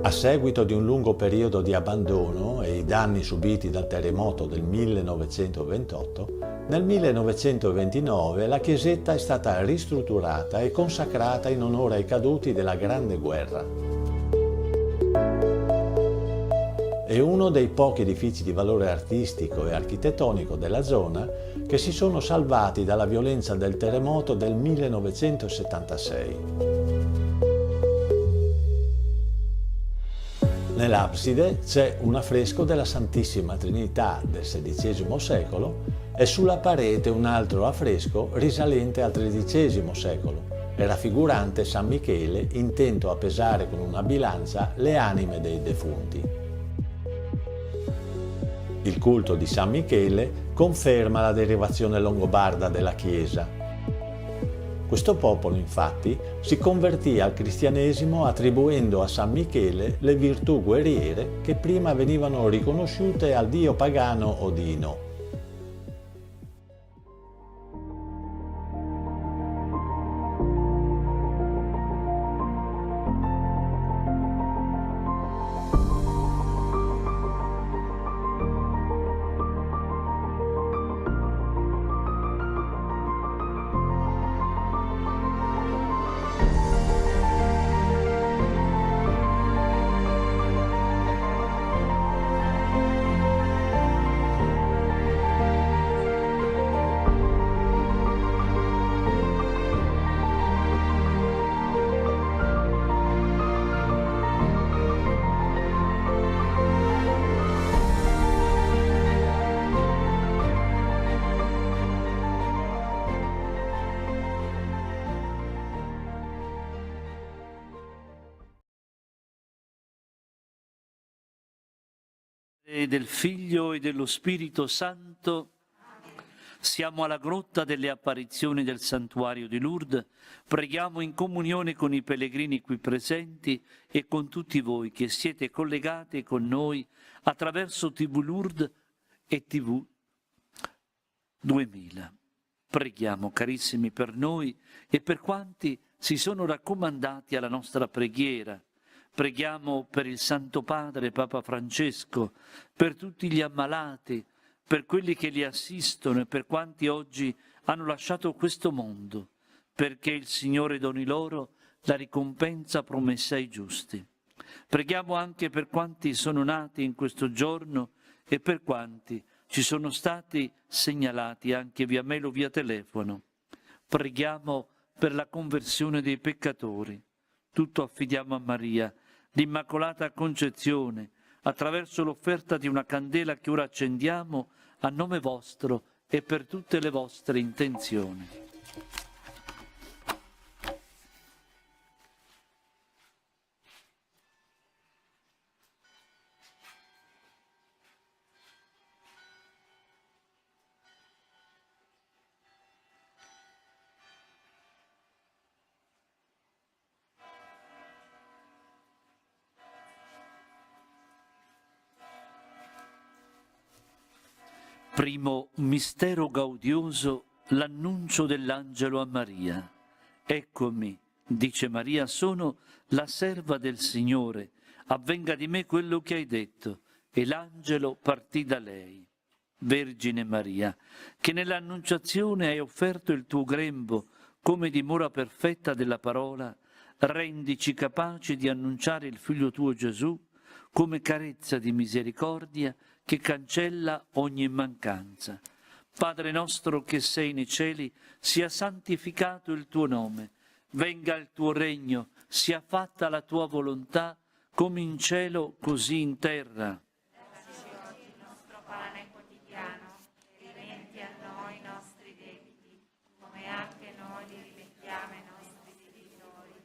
Speaker 3: A seguito di un lungo periodo di abbandono e i danni subiti dal terremoto del 1928, nel 1929 la chiesetta è stata ristrutturata e consacrata in onore ai caduti della Grande Guerra. È uno dei pochi edifici di valore artistico e architettonico della zona che si sono salvati dalla violenza del terremoto del 1976. Nell'abside c'è un affresco della Santissima Trinità del XVI secolo e sulla parete un altro affresco risalente al XIII secolo e raffigurante San Michele intento a pesare con una bilancia le anime dei defunti. Il culto di San Michele conferma la derivazione longobarda della Chiesa. Questo popolo, infatti, si convertì al cristianesimo attribuendo a San Michele le virtù guerriere che prima venivano riconosciute al dio pagano Odino.
Speaker 4: E del Figlio e dello Spirito Santo. Siamo alla grotta delle apparizioni del santuario di Lourdes. Preghiamo in comunione con i pellegrini qui presenti e con tutti voi che siete collegati con noi attraverso TV Lourdes e TV 2000. Preghiamo, carissimi, per noi e per quanti si sono raccomandati alla nostra preghiera. Preghiamo per il Santo Padre Papa Francesco, per tutti gli ammalati, per quelli che li assistono e per quanti oggi hanno lasciato questo mondo, perché il Signore doni loro la ricompensa promessa ai giusti. Preghiamo anche per quanti sono nati in questo giorno e per quanti ci sono stati segnalati anche via mail o via telefono. Preghiamo per la conversione dei peccatori. Tutto affidiamo a Maria, l'Immacolata Concezione, attraverso l'offerta di una candela che ora accendiamo a nome vostro e per tutte le vostre intenzioni. Primo mistero gaudioso, l'annuncio dell'angelo a Maria. Eccomi, dice Maria, sono la serva del Signore, avvenga di me quello che hai detto. E l'angelo partì da lei. Vergine Maria, che nell'annunciazione hai offerto il tuo grembo come dimora perfetta della parola, rendici capaci di annunciare il Figlio tuo Gesù come carezza di misericordia che cancella ogni mancanza. Padre nostro che sei nei cieli, sia santificato il tuo nome, venga il tuo regno, sia fatta la tua volontà, come in cielo così in terra.
Speaker 5: Dacci oggi il nostro pane quotidiano, e rimetti a noi i nostri debiti, come anche noi li rimettiamo ai nostri debitori,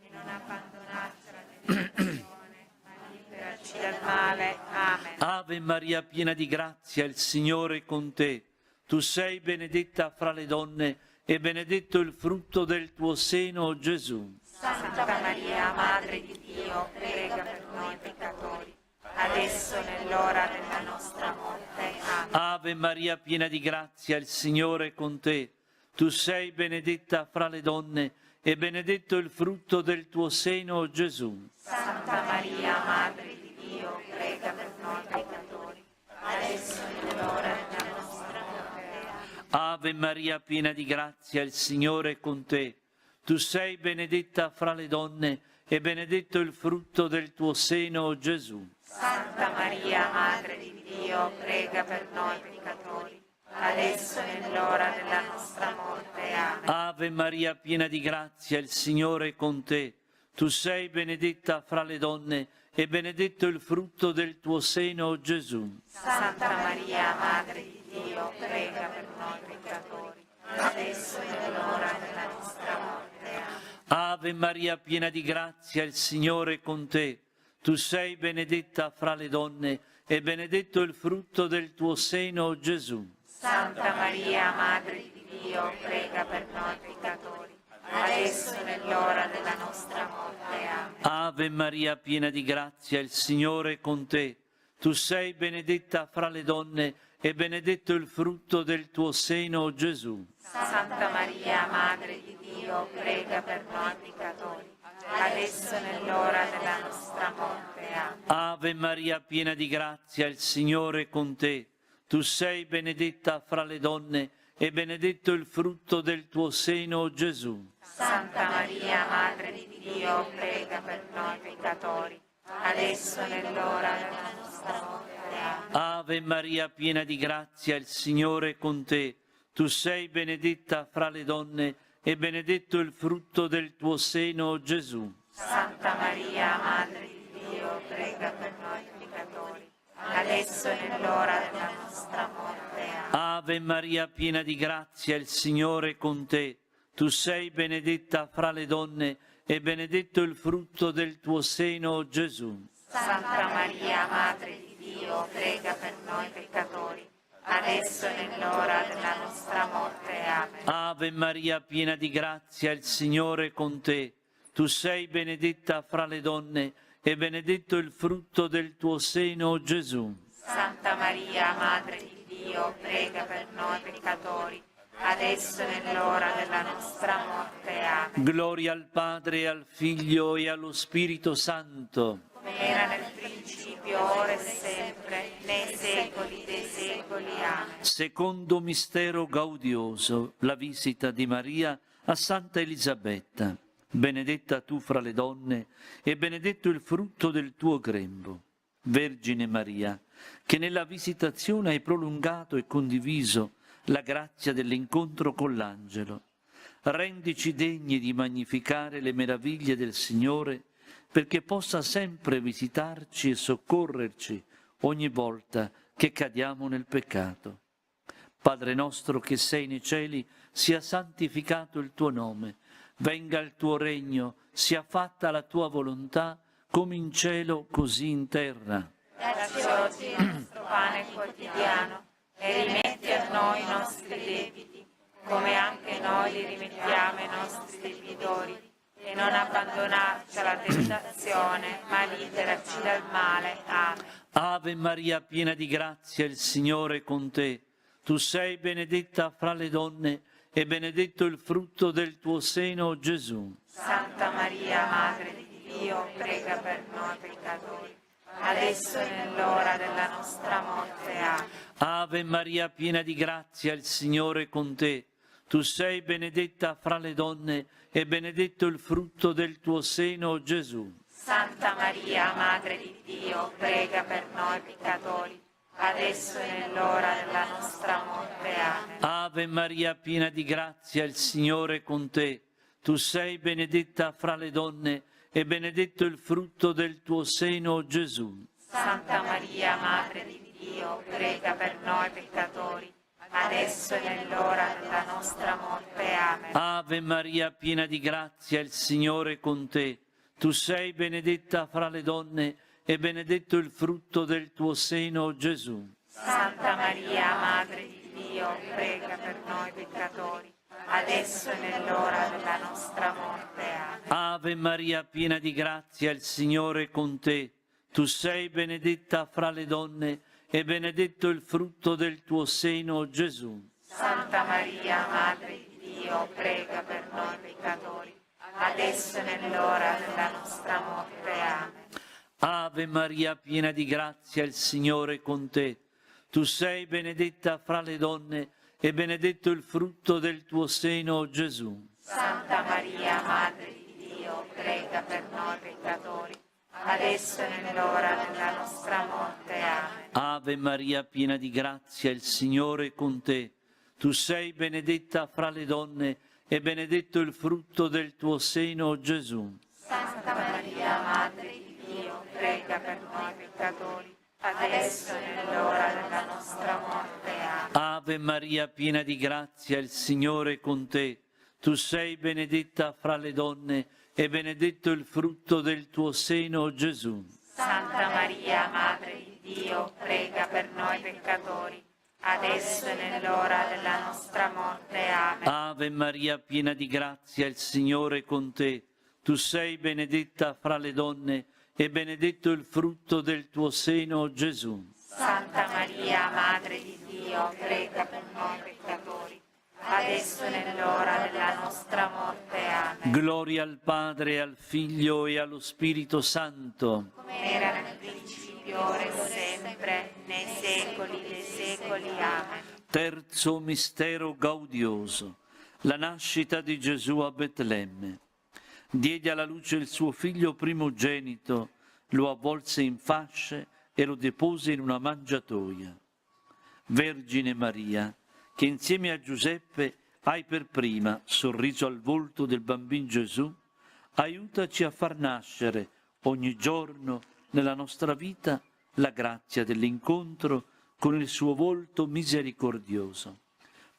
Speaker 5: e non abbandonarci alla tentazione, ma liberaci dal male. Amen.
Speaker 4: Ave Maria, piena di grazia, il Signore è con te. Tu sei benedetta fra le donne, e benedetto il frutto del tuo seno, Gesù.
Speaker 5: Santa Maria, Madre di Dio, prega per noi peccatori, adesso e nell'ora della nostra morte. Amen.
Speaker 4: Ave Maria, piena di grazia, il Signore è con te. Tu sei benedetta fra le donne, e benedetto il frutto del tuo seno, Gesù.
Speaker 5: Santa Maria, Madre di Dio, prega per noi peccatori, adesso e nell'ora della nostra morte.
Speaker 4: Ave Maria, piena di grazia, il Signore è con te. Tu sei benedetta fra le donne, e benedetto il frutto del tuo seno, Gesù.
Speaker 5: Santa Maria, Madre di Dio, prega per noi peccatori, adesso e nell'ora della nostra morte. Amen.
Speaker 4: Ave Maria, piena di grazia, il Signore è con te. Tu sei benedetta fra le donne, e benedetto il frutto del tuo seno, Gesù.
Speaker 5: Santa Maria, Madre di Dio, prega per noi peccatori, adesso e nell'ora della nostra morte. Amen.
Speaker 4: Ave Maria, piena di grazia, il Signore è con te. Tu sei benedetta fra le donne, e benedetto il frutto del tuo seno, Gesù.
Speaker 5: Santa Maria, Madre di Dio, prega per noi peccatori, adesso e nell'ora della nostra morte. Amen.
Speaker 4: Ave Maria, piena di grazia, il Signore è con te. Tu sei benedetta fra le donne, e benedetto il frutto del tuo seno, Gesù.
Speaker 5: Santa Maria, Madre di Dio, prega per noi peccatori, adesso e nell'ora della nostra morte. Amen.
Speaker 4: Ave Maria, piena di grazia, il Signore è con te. Tu sei benedetta fra le donne, e benedetto il frutto del tuo seno, Gesù.
Speaker 5: Santa Maria, Madre di Dio, prega per noi peccatori, adesso e nell'ora della nostra morte. Amen.
Speaker 4: Ave Maria, piena di grazia, il Signore è con te. Tu sei benedetta fra le donne, e benedetto il frutto del tuo seno, Gesù.
Speaker 5: Santa Maria, Madre di Dio, prega per noi peccatori, adesso e nell'ora della nostra morte. Amen.
Speaker 4: Ave Maria, piena di grazia, il Signore è con te. Tu sei benedetta fra le donne, e benedetto il frutto del tuo seno, Gesù.
Speaker 5: Santa Maria, Madre di Dio, prega per noi peccatori, adesso e nell'ora della nostra morte. Amen.
Speaker 4: Ave Maria, piena di grazia, il Signore è con te. Tu sei benedetta fra le donne, e benedetto il frutto del tuo seno, Gesù.
Speaker 5: Santa Maria, Madre di Dio, prega per noi peccatori, adesso e nell'ora della nostra morte. Amen.
Speaker 4: Gloria al Padre, al Figlio e allo Spirito Santo.
Speaker 5: Come era nel principio, ora e sempre, nei secoli dei secoli. Amen.
Speaker 4: Secondo mistero gaudioso, la visita di Maria a Santa Elisabetta. Benedetta tu fra le donne, e benedetto il frutto del tuo grembo. Vergine Maria, che nella visitazione hai prolungato e condiviso la grazia dell'incontro con l'angelo, rendici degni di magnificare le meraviglie del Signore, perché possa sempre visitarci e soccorrerci ogni volta che cadiamo nel peccato. Padre nostro che sei nei cieli, sia santificato il tuo nome, venga il tuo regno, sia fatta la tua volontà, come in cielo così in terra.
Speaker 5: Dacci oggi il nostro pane quotidiano, e rimetti a noi i nostri debiti, come anche noi li rimettiamo ai nostri debitori, e non abbandonarci alla tentazione, ma liberaci dal male. Amen.
Speaker 4: Ave Maria, piena di grazia, il Signore è con te. tu sei benedetta fra le donne e benedetto il frutto del tuo seno, Gesù.
Speaker 5: Santa Maria, Madre di Dio, prega per noi peccatori, adesso è nell'ora della nostra morte. Amen.
Speaker 4: Ave Maria, piena di grazia, il Signore è con te. Tu sei benedetta fra le donne e benedetto il frutto del tuo seno, Gesù.
Speaker 5: Santa Maria, Madre di Dio, prega per noi peccatori, adesso è nell'ora della nostra morte. Amen.
Speaker 4: Ave Maria, piena di grazia, il Signore è con te. Tu sei benedetta fra le donne e benedetto il frutto del tuo seno, Gesù.
Speaker 5: Santa Maria, Madre di Dio, prega per noi peccatori, adesso è nell'ora della nostra morte. Amen.
Speaker 4: Ave Maria, piena di grazia, il Signore è con te. Tu sei benedetta fra le donne e benedetto il frutto del tuo seno, Gesù.
Speaker 5: Santa Maria, Madre di Dio, prega per noi peccatori, adesso è nell'ora della nostra morte. Amen.
Speaker 4: Ave Maria, piena di grazia, il Signore è con te. Tu sei benedetta fra le donne e benedetto il frutto del tuo seno, Gesù.
Speaker 5: Santa Maria, Madre di Dio, prega per noi peccatori, adesso è nell'ora della nostra morte. Amen.
Speaker 4: Ave Maria, piena di grazia, il Signore è con te. Tu sei benedetta fra le donne e benedetto il frutto del tuo seno, Gesù.
Speaker 5: Santa Maria, Madre di Dio, prega per noi peccatori, adesso è nell'ora della nostra morte. Amen.
Speaker 4: Ave Maria, piena di grazia, il Signore è con te. Tu sei benedetta fra le donne e benedetto il frutto del tuo seno, Gesù.
Speaker 5: Santa Maria, Madre di Dio, prega per noi peccatori, adesso è nell'ora della nostra morte. Amen.
Speaker 4: Ave Maria, piena di grazia, il Signore è con te. Tu sei benedetta fra le donne e benedetto il frutto del tuo seno, Gesù.
Speaker 5: Santa Maria, Madre di Dio, prega per noi peccatori, adesso è nell'ora della nostra morte. Amen.
Speaker 4: Ave Maria, piena di grazia, il Signore è con te. Tu sei benedetta fra le donne e benedetto il frutto del tuo seno, Gesù.
Speaker 5: Santa Maria, Madre di Dio, prega per noi peccatori, adesso è nell'ora della nostra morte. Amen.
Speaker 4: Gloria al Padre, al Figlio e allo Spirito Santo.
Speaker 5: Come era nel principio, ora e sempre, nei secoli dei secoli. Amen.
Speaker 4: Terzo mistero gaudioso, la nascita di Gesù a Betlemme. Diede alla luce il suo figlio primogenito, lo avvolse in fasce e lo depose in una mangiatoia. Vergine Maria, che insieme a Giuseppe hai per prima sorriso al volto del bambino Gesù, aiutaci a far nascere ogni giorno nella nostra vita la grazia dell'incontro con il suo volto misericordioso.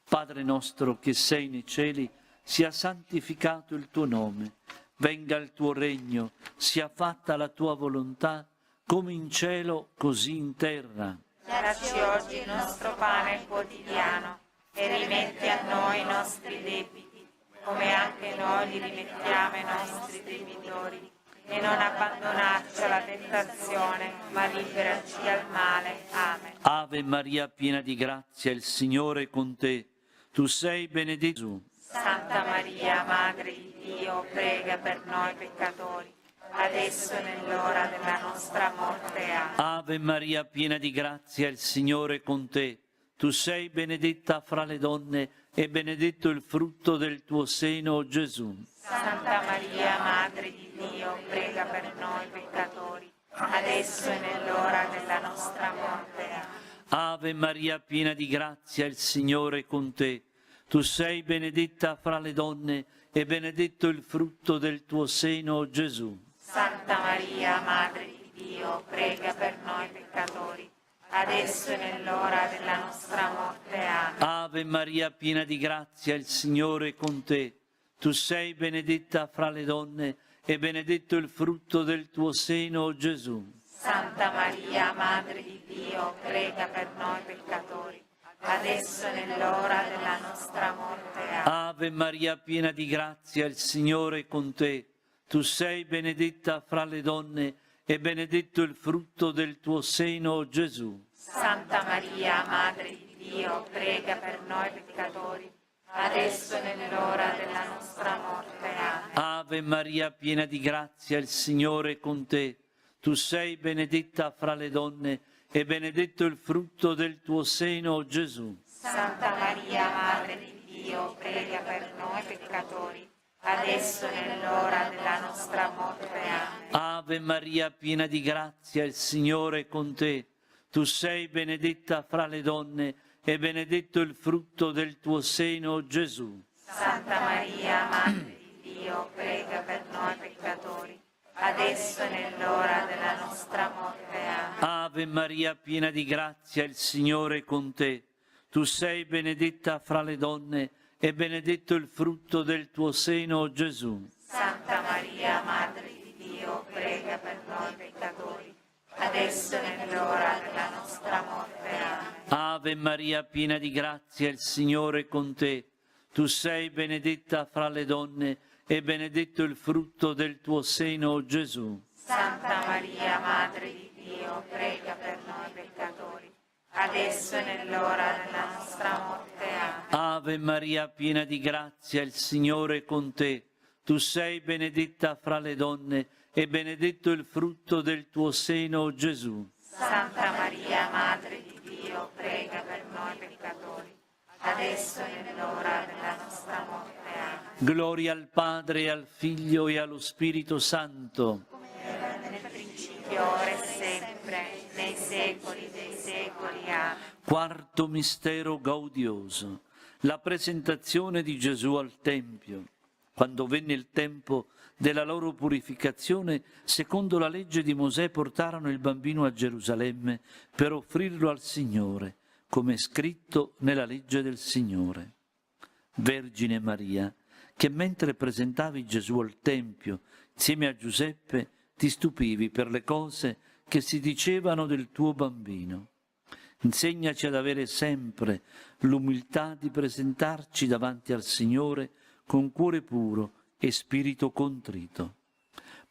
Speaker 4: Padre nostro che sei nei cieli, sia santificato il tuo nome, venga il tuo regno, sia fatta la tua volontà, come in cielo, così in terra.
Speaker 5: Dacci oggi il nostro pane quotidiano e rimetti a noi i nostri debiti, come anche noi li rimettiamo ai nostri debitori. E non abbandonarci alla tentazione, ma liberaci dal male. Amen.
Speaker 4: Ave Maria, piena di grazia, il Signore è con te. Tu sei benedetta.
Speaker 5: Santa Maria, Madre di Dio, prega per noi peccatori, adesso è nell'ora della nostra morte. Amen.
Speaker 4: Ave Maria, piena di grazia, il Signore è con te. Tu sei benedetta fra le donne e benedetto il frutto del tuo seno, Gesù.
Speaker 5: Santa Maria, Madre di Dio, prega per noi peccatori, adesso è nell'ora della nostra morte. Amen.
Speaker 4: Ave Maria, piena di grazia, il Signore è con te. Tu sei benedetta fra le donne e benedetto il frutto del tuo seno, Gesù.
Speaker 5: Santa Maria, Madre di Dio, prega per noi peccatori, adesso è nell'ora della nostra morte. Amen.
Speaker 4: Ave Maria, piena di grazia, il Signore è con te. Tu sei benedetta fra le donne e benedetto il frutto del tuo seno, Gesù.
Speaker 5: Santa Maria, Madre di Dio, prega per noi peccatori, adesso è nell'ora della nostra morte. Amen.
Speaker 4: Ave Maria, piena di grazia, il Signore è con te. Tu sei benedetta fra le donne e benedetto il frutto del tuo seno, Gesù.
Speaker 5: Santa Maria, Madre di Dio, prega per noi peccatori, adesso e nell'ora della nostra morte. Amen.
Speaker 4: Ave Maria, piena di grazia, il Signore è con te. Tu sei benedetta fra le donne e benedetto il frutto del tuo seno, Gesù.
Speaker 5: Santa Maria, Madre di Dio, prega per noi peccatori, adesso e nell'ora della nostra morte. Amen.
Speaker 4: Ave Maria, piena di grazia, il Signore è con te. Tu sei benedetta fra le donne e benedetto il frutto del tuo seno, Gesù.
Speaker 5: Santa Maria, Madre di Dio, prega per noi peccatori, adesso e nell'ora della nostra morte. Amen.
Speaker 4: Ave Maria, piena di grazia, il Signore è con te. Tu sei benedetta fra le donne e benedetto il frutto del tuo seno, Gesù.
Speaker 5: Santa Maria, Madre di Dio, prega per noi peccatori, adesso e nell'ora della nostra morte. Amen.
Speaker 4: Ave Maria, piena di grazia, il Signore è con te. Tu sei benedetta fra le donne e benedetto il frutto del tuo seno, Gesù.
Speaker 5: Santa Maria, Madre di Dio, prega per noi peccatori, adesso e nell'ora della nostra morte. Amen.
Speaker 4: Ave Maria, piena di grazia, il Signore è con te. Tu sei benedetta fra le donne e benedetto il frutto del tuo seno, Gesù.
Speaker 5: Santa Maria, Madre di Dio, prega per noi peccatori, adesso e nell'ora della nostra morte. Amen.
Speaker 4: Gloria al Padre, al Figlio e allo Spirito Santo.
Speaker 5: Come era nel principio, ora e sempre, nei secoli dei secoli. Amen.
Speaker 4: Quarto mistero gaudioso, la presentazione di Gesù al Tempio. Quando venne il tempo della loro purificazione, secondo la legge di Mosè portarono il bambino a Gerusalemme per offrirlo al Signore, come è scritto nella legge del Signore. Vergine Maria, che mentre presentavi Gesù al Tempio, insieme a Giuseppe, ti stupivi per le cose che si dicevano del tuo bambino. Insegnaci ad avere sempre l'umiltà di presentarci davanti al Signore con cuore puro e spirito contrito.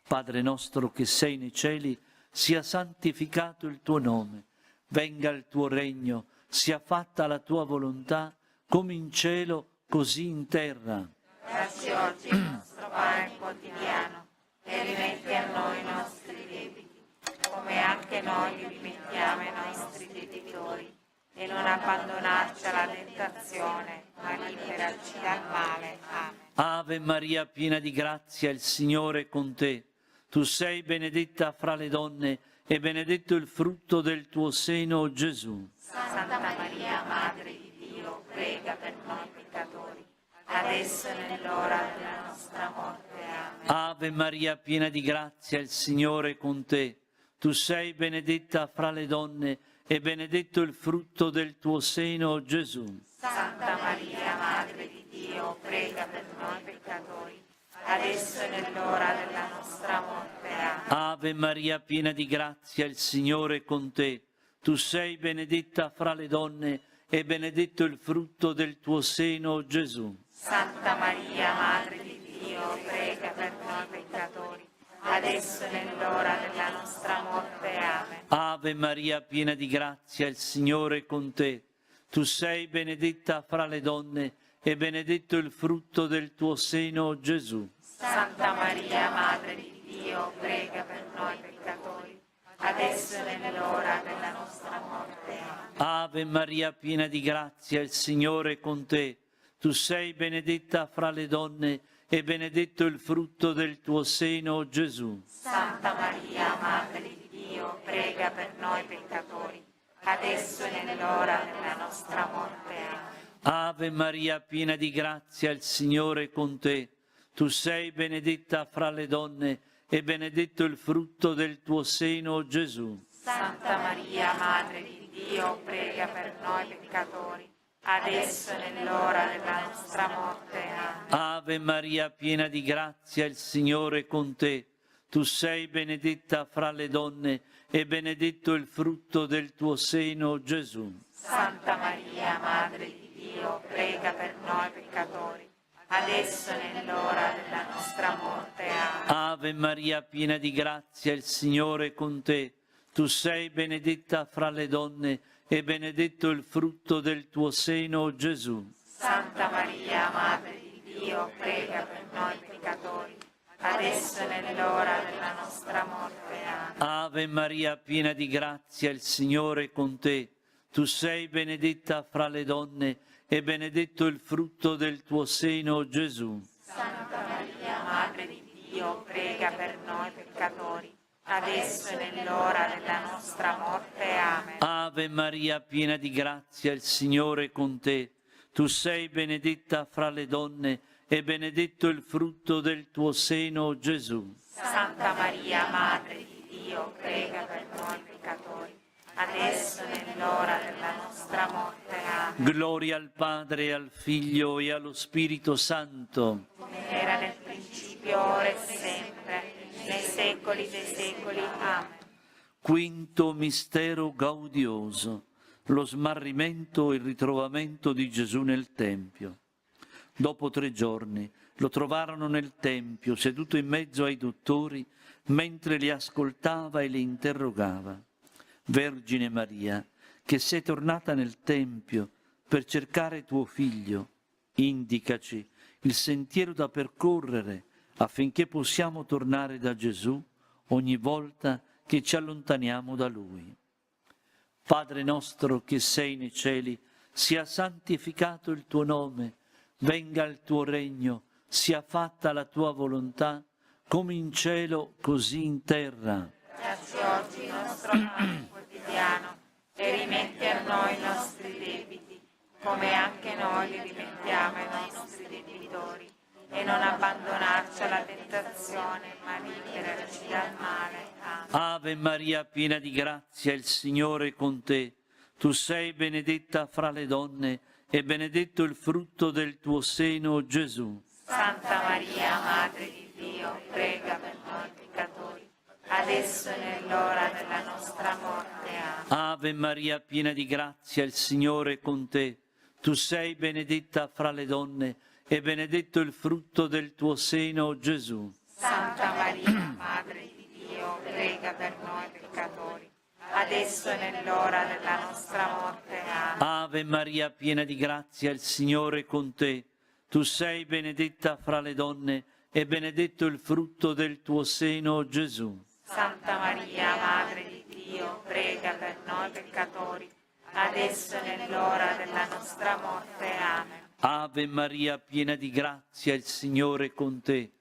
Speaker 4: Padre nostro che sei nei cieli, sia santificato il tuo nome, venga il tuo regno, sia fatta la tua volontà, come in cielo, così in terra.
Speaker 5: Dacci oggi il nostro pane quotidiano e rimetti a noi i nostri debiti, come anche noi li rimettiamo ai nostri debitori. E non abbandonarci alla tentazione, ma liberaci dal male. Amen.
Speaker 4: Ave Maria, piena di grazia, il Signore è con te. Tu sei benedetta fra le donne e benedetto il frutto del tuo seno, Gesù.
Speaker 5: Santa Maria, Madre di Dio, prega per noi peccatori, adesso e nell'ora della nostra morte. Amen.
Speaker 4: Ave Maria, piena di grazia, il Signore è con te. Tu sei benedetta fra le donne e benedetto il frutto del tuo seno, Gesù.
Speaker 5: Santa Maria, Madre di Dio, prega per noi peccatori, adesso e nell'ora della nostra morte. Amen.
Speaker 4: Ave Maria, piena di grazia, il Signore è con te. Tu sei benedetta fra le donne e benedetto il frutto del tuo seno, Gesù.
Speaker 5: Santa Maria, Madre di Dio, prega per noi peccatori, adesso e nell'ora della nostra morte. Amen.
Speaker 4: Ave Maria, piena di grazia, il Signore è con te. Tu sei benedetta fra le donne e benedetto il frutto del tuo seno, Gesù.
Speaker 5: Santa Maria, Madre di Dio, prega per noi peccatori, adesso e nell'ora della nostra morte. Amen.
Speaker 4: Ave Maria, piena di grazia, il Signore è con te. Tu sei benedetta fra le donne e benedetto il frutto del tuo seno, Gesù.
Speaker 5: Santa Maria, Madre di Dio, prega per noi peccatori, adesso e nell'ora della nostra morte. Amen.
Speaker 4: Ave Maria, piena di grazia, il Signore è con te. Tu sei benedetta fra le donne e benedetto il frutto del tuo seno, Gesù.
Speaker 5: Santa Maria, Madre di Dio, prega per noi peccatori, adesso e nell'ora della nostra morte. Amen.
Speaker 4: Ave Maria, piena di grazia, il Signore è con te. Tu sei benedetta fra le donne e benedetto il frutto del tuo seno, Gesù.
Speaker 5: Santa Maria, Madre di Dio, prega per noi peccatori, adesso e nell'ora della nostra morte. Amen.
Speaker 4: Ave Maria, piena di grazia, il Signore è con te. Tu sei benedetta fra le donne e benedetto il frutto del tuo seno, Gesù.
Speaker 5: Santa Maria, Madre di Dio, prega per noi peccatori, adesso e nell'ora della nostra morte. Amen.
Speaker 4: Ave Maria, piena di grazia, il Signore è con te. Tu sei benedetta fra le donne e benedetto il frutto del tuo seno, Gesù.
Speaker 5: Santa Maria, Madre di Dio, prega per noi peccatori, adesso e nell'ora della nostra morte. Amen.
Speaker 4: Ave Maria, piena di grazia, il Signore è con te. Tu sei benedetta fra le donne e benedetto il frutto del tuo seno, Gesù.
Speaker 5: Santa Maria, Madre di Dio, prega per noi peccatori, adesso e nell'ora della nostra morte. Amen.
Speaker 4: Gloria al Padre, al Figlio e allo Spirito Santo.
Speaker 5: Come era nel principio, ora e sempre, nei secoli dei secoli. Amen.
Speaker 4: Quinto mistero gaudioso, lo smarrimento e il ritrovamento di Gesù nel Tempio. Dopo 3 giorni lo trovarono nel Tempio, seduto in mezzo ai dottori, mentre li ascoltava e li interrogava. Vergine Maria, che sei tornata nel Tempio per cercare tuo Figlio, indicaci il sentiero da percorrere affinché possiamo tornare da Gesù ogni volta che ci allontaniamo da Lui. Padre nostro che sei nei cieli, sia santificato il tuo nome, venga il tuo regno, sia fatta la tua volontà, come in cielo, così in terra.
Speaker 5: Dacci oggi il nostro pane quotidiano e rimetti a noi i nostri debiti, come anche noi li rimettiamo ai nostri debitori. E non abbandonarci alla tentazione, ma liberaci dal male. Amen.
Speaker 4: Ave Maria, piena di grazia, il Signore è con te. Tu sei benedetta fra le donne e benedetto il frutto del tuo seno, Gesù.
Speaker 5: Santa Maria, Madre di Dio, prega per noi peccatori, adesso e nell'ora della nostra morte. Amen.
Speaker 4: Ave Maria, piena di grazia, il Signore è con te. Tu sei benedetta fra le donne e benedetto il frutto del tuo seno, Gesù.
Speaker 5: Santa Maria, Madre di Dio, prega per noi peccatori, adesso e nell'ora della nostra morte. Amen.
Speaker 4: Ave Maria, piena di grazia, il Signore è con te. Tu sei benedetta fra le donne e benedetto il frutto del tuo seno, Gesù.
Speaker 5: Santa Maria, Madre di Dio, prega per noi peccatori, adesso e nell'ora della nostra morte. Amen.
Speaker 4: Ave Maria, piena di grazia, il Signore è con te.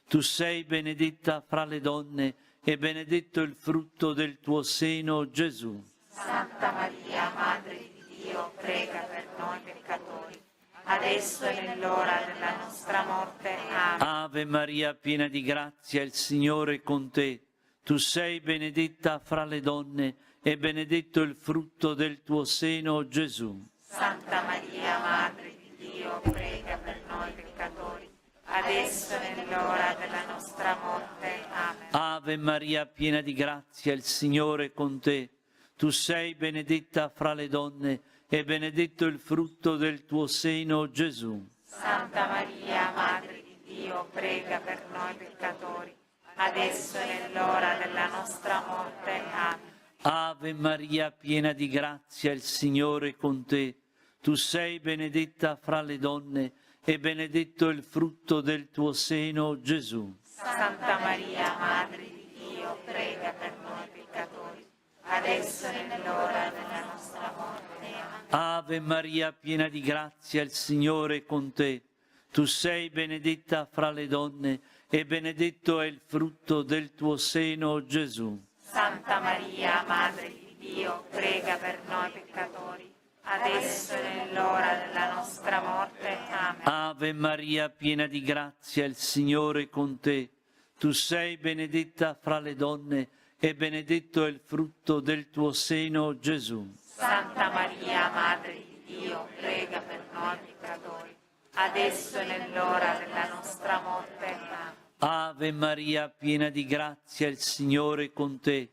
Speaker 4: Tu sei benedetta fra le donne e benedetto il frutto del tuo seno, Gesù.
Speaker 5: Santa Maria, Madre di Dio, prega per noi peccatori, adesso e nell'ora della nostra morte. Amen.
Speaker 4: Ave Maria, piena di grazia, il Signore è con te. Tu sei benedetta fra le donne e benedetto il frutto del tuo seno, Gesù.
Speaker 5: Santa Maria, Madre di Dio, prega per noi peccatori, adesso e nell'ora della nostra morte. Amen.
Speaker 4: Ave Maria, piena di grazia, il Signore è con te. Tu sei benedetta fra le donne e benedetto il frutto del tuo seno, Gesù.
Speaker 5: Santa Maria, Madre di Dio, prega per noi peccatori, adesso e nell'ora della nostra morte. Amen.
Speaker 4: Ave Maria, piena di grazia, il Signore è con te. Tu sei benedetta fra le donne e benedetto il frutto del tuo seno, Gesù.
Speaker 5: Santa Maria, Madre di Dio, prega per noi peccatori, adesso e nell'ora della nostra morte. Amen.
Speaker 4: Ave Maria, piena di grazia, il Signore è con te. Tu sei benedetta fra le donne e benedetto è il frutto del tuo seno, Gesù.
Speaker 5: Santa Maria, Madre di Dio, prega per noi peccatori, adesso e nell'ora della nostra morte. Amen.
Speaker 4: Ave Maria, piena di grazia, il Signore è con te. Tu sei benedetta fra le donne e benedetto è il frutto del tuo seno, Gesù.
Speaker 5: Santa Maria, Madre di Dio, prega per noi peccatori, adesso e nell'ora della nostra morte. Amen.
Speaker 4: Ave Maria, piena di grazia, il Signore è con te.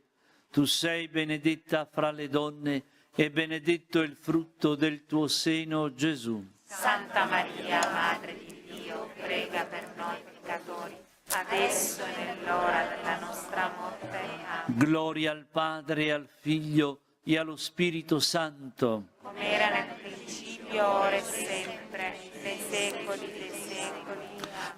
Speaker 4: Tu sei benedetta fra le donne e benedetto è il frutto del tuo seno, Gesù.
Speaker 5: Santa Maria, Madre di Dio, prega per noi peccatori, adesso e nell'ora della nostra morte. Amen.
Speaker 4: Gloria al Padre e al Figlio e allo Spirito Santo.
Speaker 5: come era nel principio, ora e sempre, nei secoli dei secoli.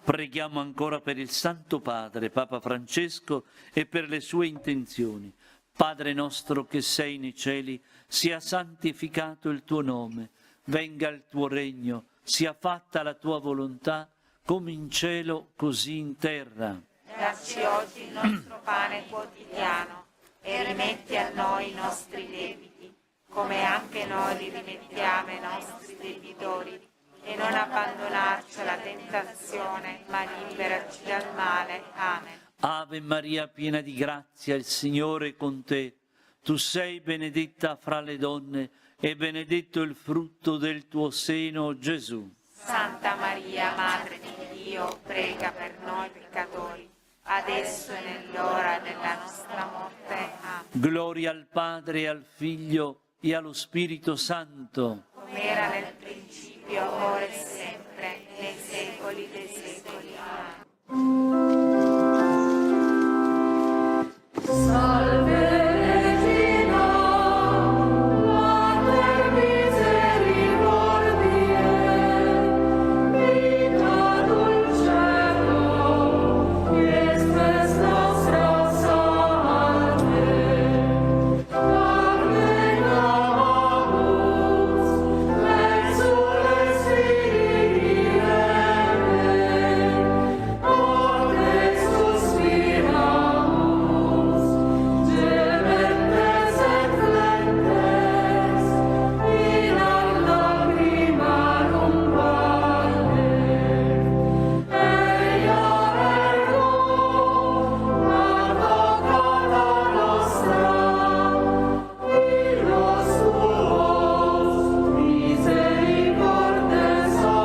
Speaker 4: Preghiamo ancora per il Santo Padre, Papa Francesco, e per le sue intenzioni. Padre nostro che sei nei cieli, sia santificato il tuo nome, venga il tuo regno, sia fatta la tua volontà, come in cielo, così in terra.
Speaker 5: Dacci oggi il nostro pane quotidiano e rimetti a noi i nostri debiti, come anche noi li rimettiamo ai nostri debitori. E non abbandonarci alla tentazione, ma liberaci dal male. Amen.
Speaker 4: Ave Maria, piena di grazia, il Signore è con te. Tu sei benedetta fra le donne e benedetto il frutto del tuo seno, Gesù.
Speaker 5: Santa Maria, Madre di Dio, prega per noi peccatori, adesso e nell'ora della nostra morte. Amen.
Speaker 4: Gloria al Padre, al Figlio e allo Spirito Santo.
Speaker 5: Come era nel principio, ora e sempre, nei secoli dei secoli. Amen.
Speaker 11: Salve Regina, Mater misericordiae, vita dulcedo, estes nostra salve. Carmen amamus, exules Filii Eve, ante suspiramus, gementes et flentes, in lacrimarum valle. Eia ergo, advocata nostra, illos tuos, misericordes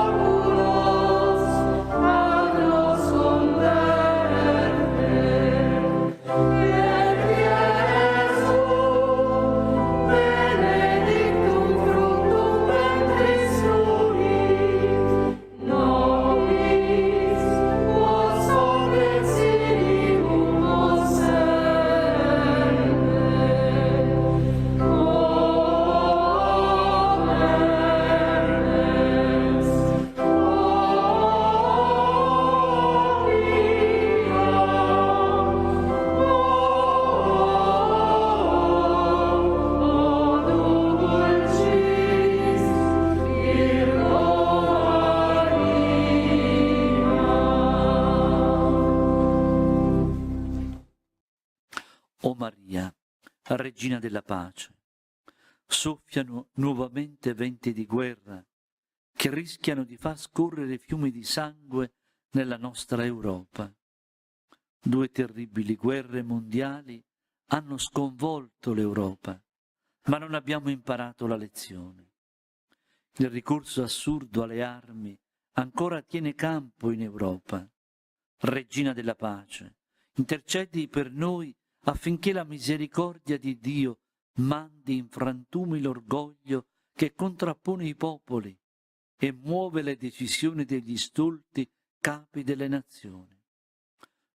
Speaker 11: oculos, ad nos converte. Et Iesu, benedictum fructum ventris tui, nobis quos hoc exilium
Speaker 4: O Maria, Regina della pace, soffiano nuovamente venti di guerra che rischiano di far scorrere fiumi di sangue nella nostra Europa. 2 terribili guerre mondiali hanno sconvolto l'Europa, ma non abbiamo imparato la lezione. Il ricorso assurdo alle armi ancora tiene campo in Europa. Regina della pace, intercedi per noi affinché la misericordia di Dio mandi in frantumi l'orgoglio che contrappone i popoli e muove le decisioni degli stolti capi delle nazioni.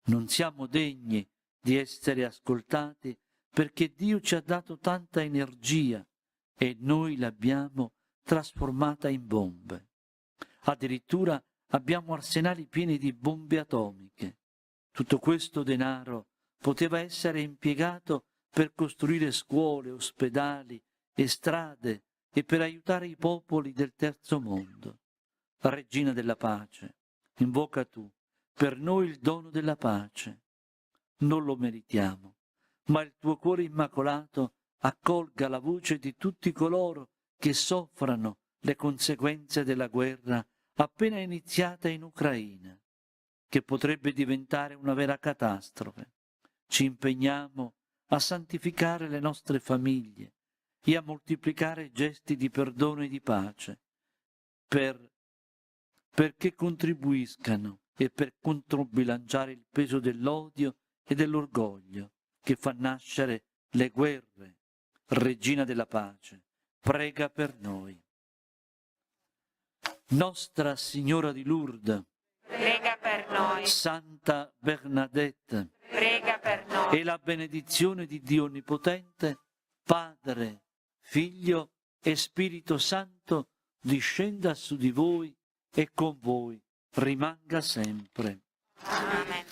Speaker 4: Non siamo degni di essere ascoltati perché Dio ci ha dato tanta energia e noi l'abbiamo trasformata in bombe. Addirittura abbiamo arsenali pieni di bombe atomiche. Tutto questo denaro poteva essere impiegato per costruire scuole, ospedali e strade e per aiutare i popoli del terzo mondo. Regina della pace, invoca tu per noi il dono della pace. Non lo meritiamo, ma il tuo cuore immacolato accolga la voce di tutti coloro che soffrano le conseguenze della guerra appena iniziata in Ucraina, che potrebbe diventare una vera catastrofe. Ci impegniamo a santificare le nostre famiglie e a moltiplicare gesti di perdono e di pace perché contribuiscano e per controbilanciare il peso dell'odio e dell'orgoglio che fa nascere le guerre. Regina della pace, prega per noi. Nostra Signora di Lourdes,
Speaker 5: prega per noi.
Speaker 4: Santa Bernadette,
Speaker 5: Prega per noi.
Speaker 4: e la benedizione di Dio Onnipotente, Padre, Figlio e Spirito Santo discenda su di voi e con voi rimanga sempre.
Speaker 5: Amen.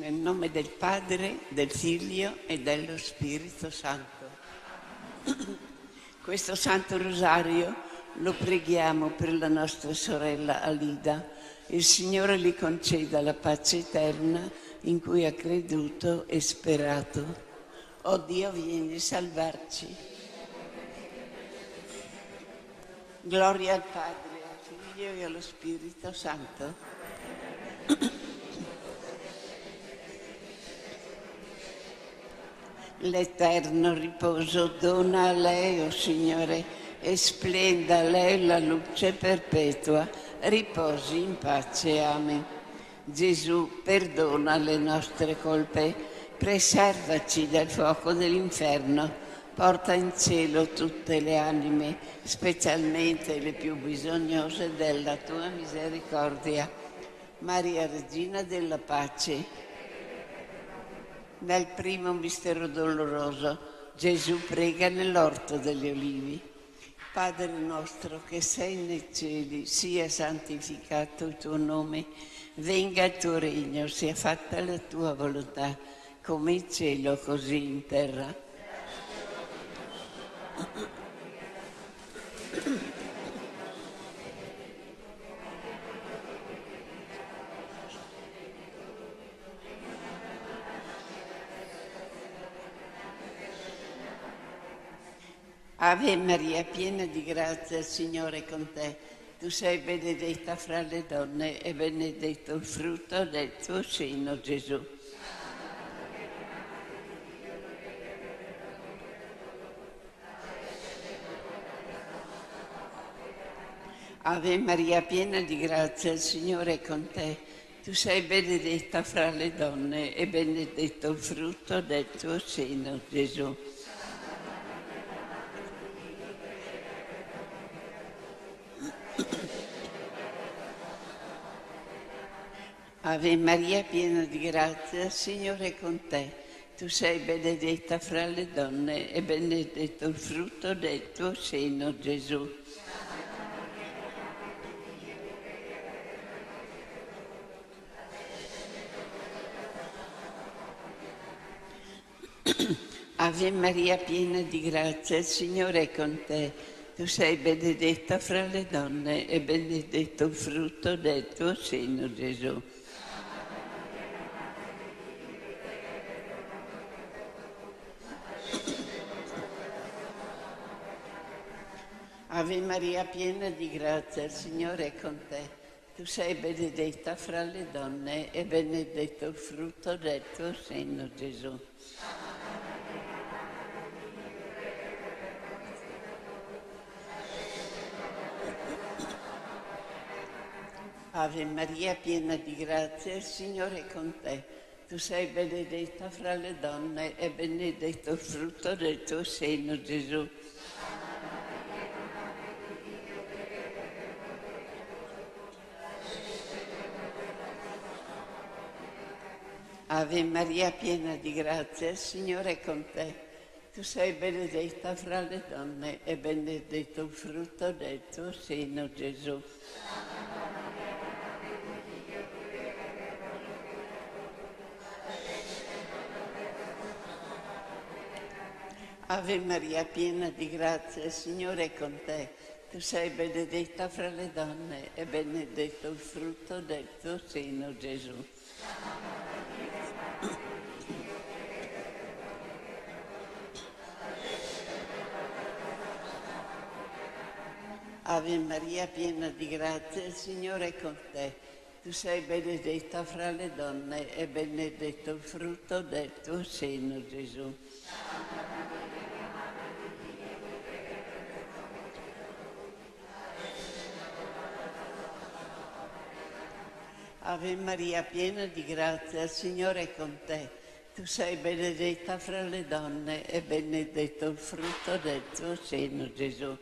Speaker 19: Nel nome del Padre, del Figlio e dello Spirito Santo. Questo Santo Rosario lo preghiamo per la nostra sorella Alida. Il Signore le conceda la pace eterna in cui ha creduto e sperato. Oh Dio, vieni a salvarci. Gloria al Padre, al Figlio e allo Spirito Santo. L'eterno riposo dona a lei, o Signore, e splenda a lei la luce perpetua. Riposi in pace. Amen. Gesù, perdona le nostre colpe, preservaci dal fuoco dell'inferno, porta in cielo tutte le anime, specialmente le più bisognose della tua misericordia. Maria, Regina della Pace. Nel primo mistero doloroso, Gesù prega nell'orto degli Olivi. Padre nostro che sei nei cieli, sia santificato il tuo nome, venga il tuo regno, sia fatta la tua volontà, come in cielo così in terra. Ave Maria, piena di grazia, il Signore è con te. Tu sei benedetta fra le donne e benedetto il frutto del tuo seno, Gesù. Ave Maria, piena di grazia, il Signore è con te. Tu sei benedetta fra le donne e benedetto il frutto del tuo seno, Gesù. Ave Maria, piena di grazia, il Signore è con te. Tu sei benedetta fra le donne e benedetto il frutto del tuo seno, Gesù. Ave Maria, piena di grazia, il Signore è con te. Tu sei benedetta fra le donne e benedetto il frutto del tuo seno, Gesù. Ave Maria, piena di grazia, il Signore è con te. Tu sei benedetta fra le donne e benedetto il frutto del tuo seno, Gesù. Ave Maria, piena di grazia, il Signore è con te. Tu sei benedetta fra le donne e benedetto il frutto del tuo seno, Gesù. Ave Maria, piena di grazia, il Signore è con te. Tu sei benedetta fra le donne e benedetto il frutto del tuo seno, Gesù. Ave Maria, piena di grazia, il Signore è con te. Tu sei benedetta fra le donne e benedetto il frutto del tuo seno, Gesù. Ave Maria, piena di grazia, il Signore è con te. Tu sei benedetta fra le donne e benedetto il frutto del tuo seno, Gesù. Ave Maria, piena di grazia, il Signore è con te. Tu sei benedetta fra le donne e benedetto il frutto del tuo seno, Gesù.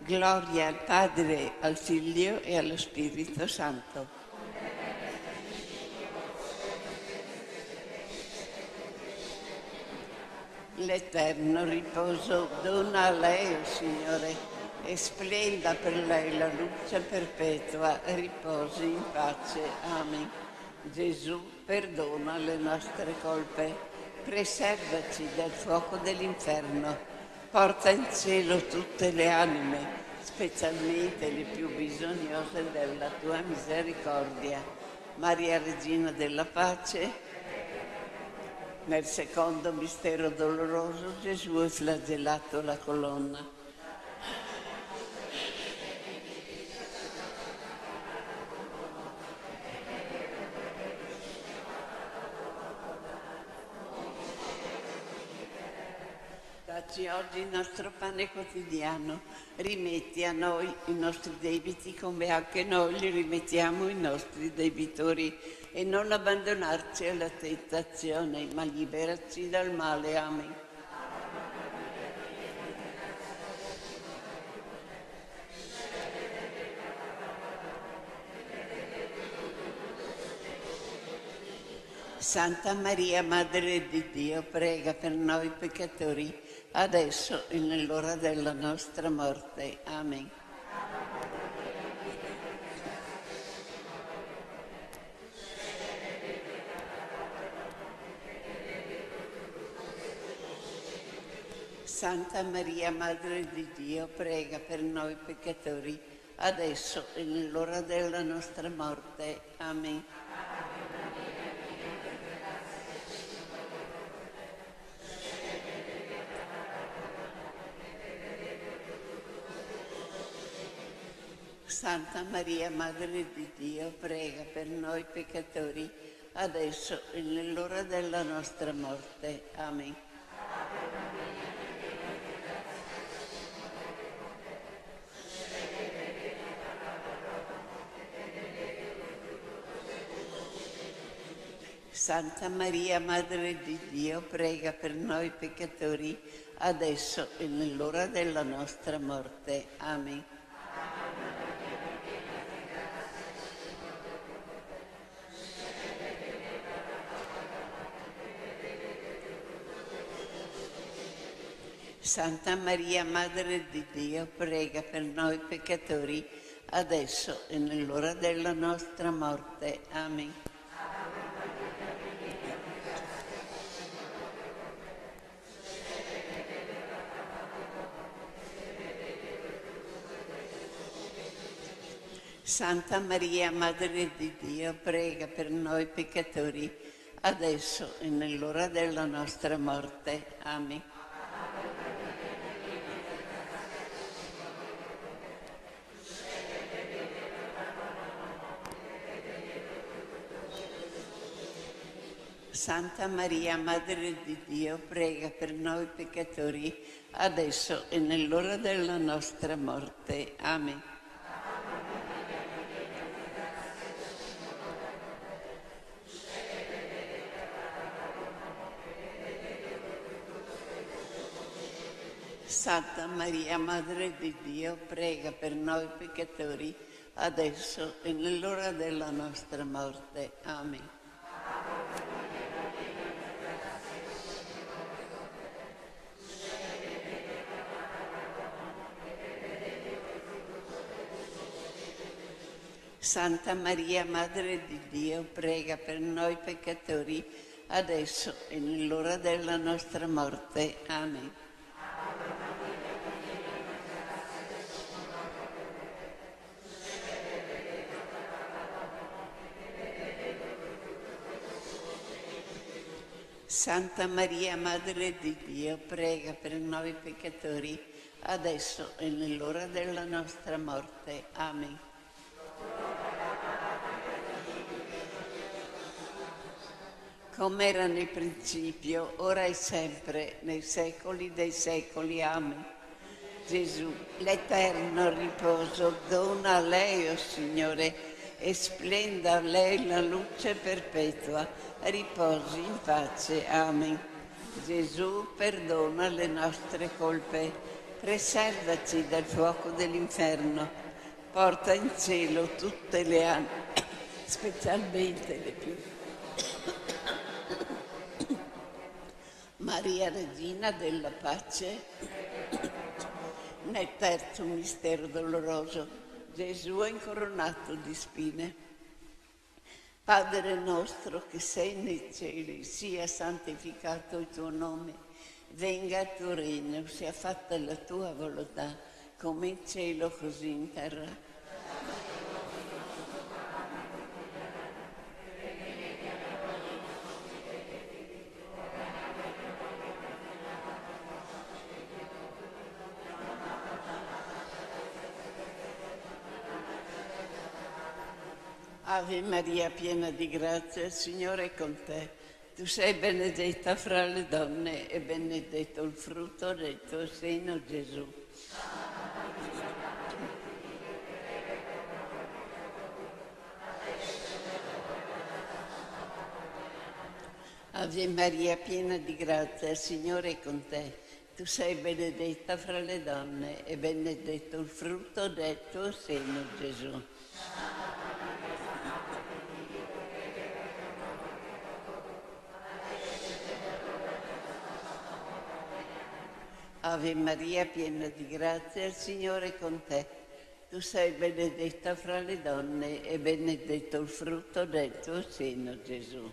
Speaker 19: Gloria al Padre, al Figlio e allo Spirito Santo. l'eterno riposo dona a lei, o Signore, e splenda per lei la luce perpetua, riposi in pace. Amen. Gesù, perdona le nostre colpe, preservaci dal fuoco dell'inferno, porta in cielo tutte le anime, specialmente le più bisognose della tua misericordia. Maria, Regina della Pace. Nel secondo mistero doloroso Gesù è flagellato alla colonna. Dacci oggi il nostro pane quotidiano, rimetti a noi i nostri debiti come anche noi li rimettiamo ai nostri debitori e non abbandonarci alla tentazione, ma liberaci dal male. Amen. Santa Maria, Madre di Dio, prega per noi peccatori, adesso e nell'ora della nostra morte. Amen. Santa Maria, Madre di Dio, prega per noi peccatori, adesso e nell'ora della nostra morte. Amen. Santa Maria, Madre di Dio, prega per noi peccatori, adesso e nell'ora della nostra morte. Amen. Santa Maria, Madre di Dio, prega per noi peccatori, adesso e nell'ora della nostra morte. Amen. Santa Maria, Madre di Dio, prega per noi peccatori, adesso e nell'ora della nostra morte. Amen. Santa Maria, Madre di Dio, prega per noi peccatori, adesso e nell'ora della nostra morte. Amen. Santa Maria, Madre di Dio, prega per noi peccatori, adesso e nell'ora della nostra morte. Amen. Santa Maria, Madre di Dio, prega per noi peccatori, adesso e nell'ora della nostra morte. Amen. Santa Maria, Madre di Dio, prega per noi peccatori, adesso e nell'ora della nostra morte. Amen. Santa Maria, Madre di Dio, prega per noi peccatori, adesso e nell'ora della nostra morte. Amen. Come era nel principio, ora e sempre, nei secoli dei secoli. Amen. Gesù, l'eterno riposo, dona a lei, o Signore, e splenda a lei la luce perpetua, riposi in pace. Amen. Gesù, perdona le nostre colpe, preservaci dal fuoco dell'inferno, porta in cielo tutte le anime, specialmente le più Maria Regina della Pace. Nel terzo mistero doloroso, Gesù è incoronato di spine. Padre nostro che sei nei cieli, sia santificato il tuo nome, venga il tuo regno, sia fatta la tua volontà, come in cielo così in terra. Ave Maria, piena di grazia, il Signore è con te. Tu sei benedetta fra le donne e benedetto il frutto del tuo seno, Gesù. Ave Maria, piena di grazia, il Signore è con te. Tu sei benedetta fra le donne e benedetto il frutto del tuo seno, Gesù. Ave Maria, piena di grazia, il Signore è con te. Tu sei benedetta fra le donne e benedetto il frutto del tuo seno, Gesù.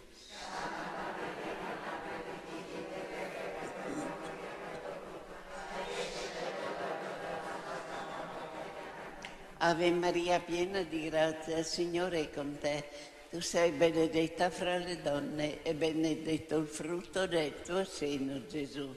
Speaker 19: Ave Maria, piena di grazia, il Signore è con te. Tu sei benedetta fra le donne e benedetto il frutto del tuo seno, Gesù.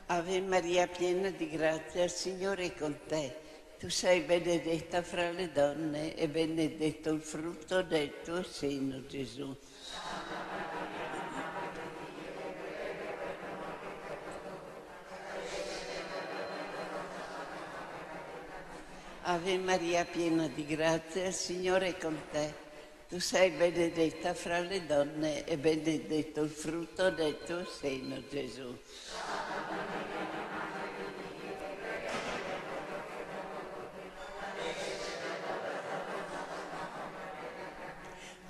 Speaker 19: Ave Maria, piena di grazia, il Signore è con te. Tu sei benedetta fra le donne e benedetto il frutto del tuo seno, Gesù. Ave Maria, piena di grazia, il Signore è con te. Tu sei benedetta fra le donne e benedetto il frutto del tuo seno, Gesù.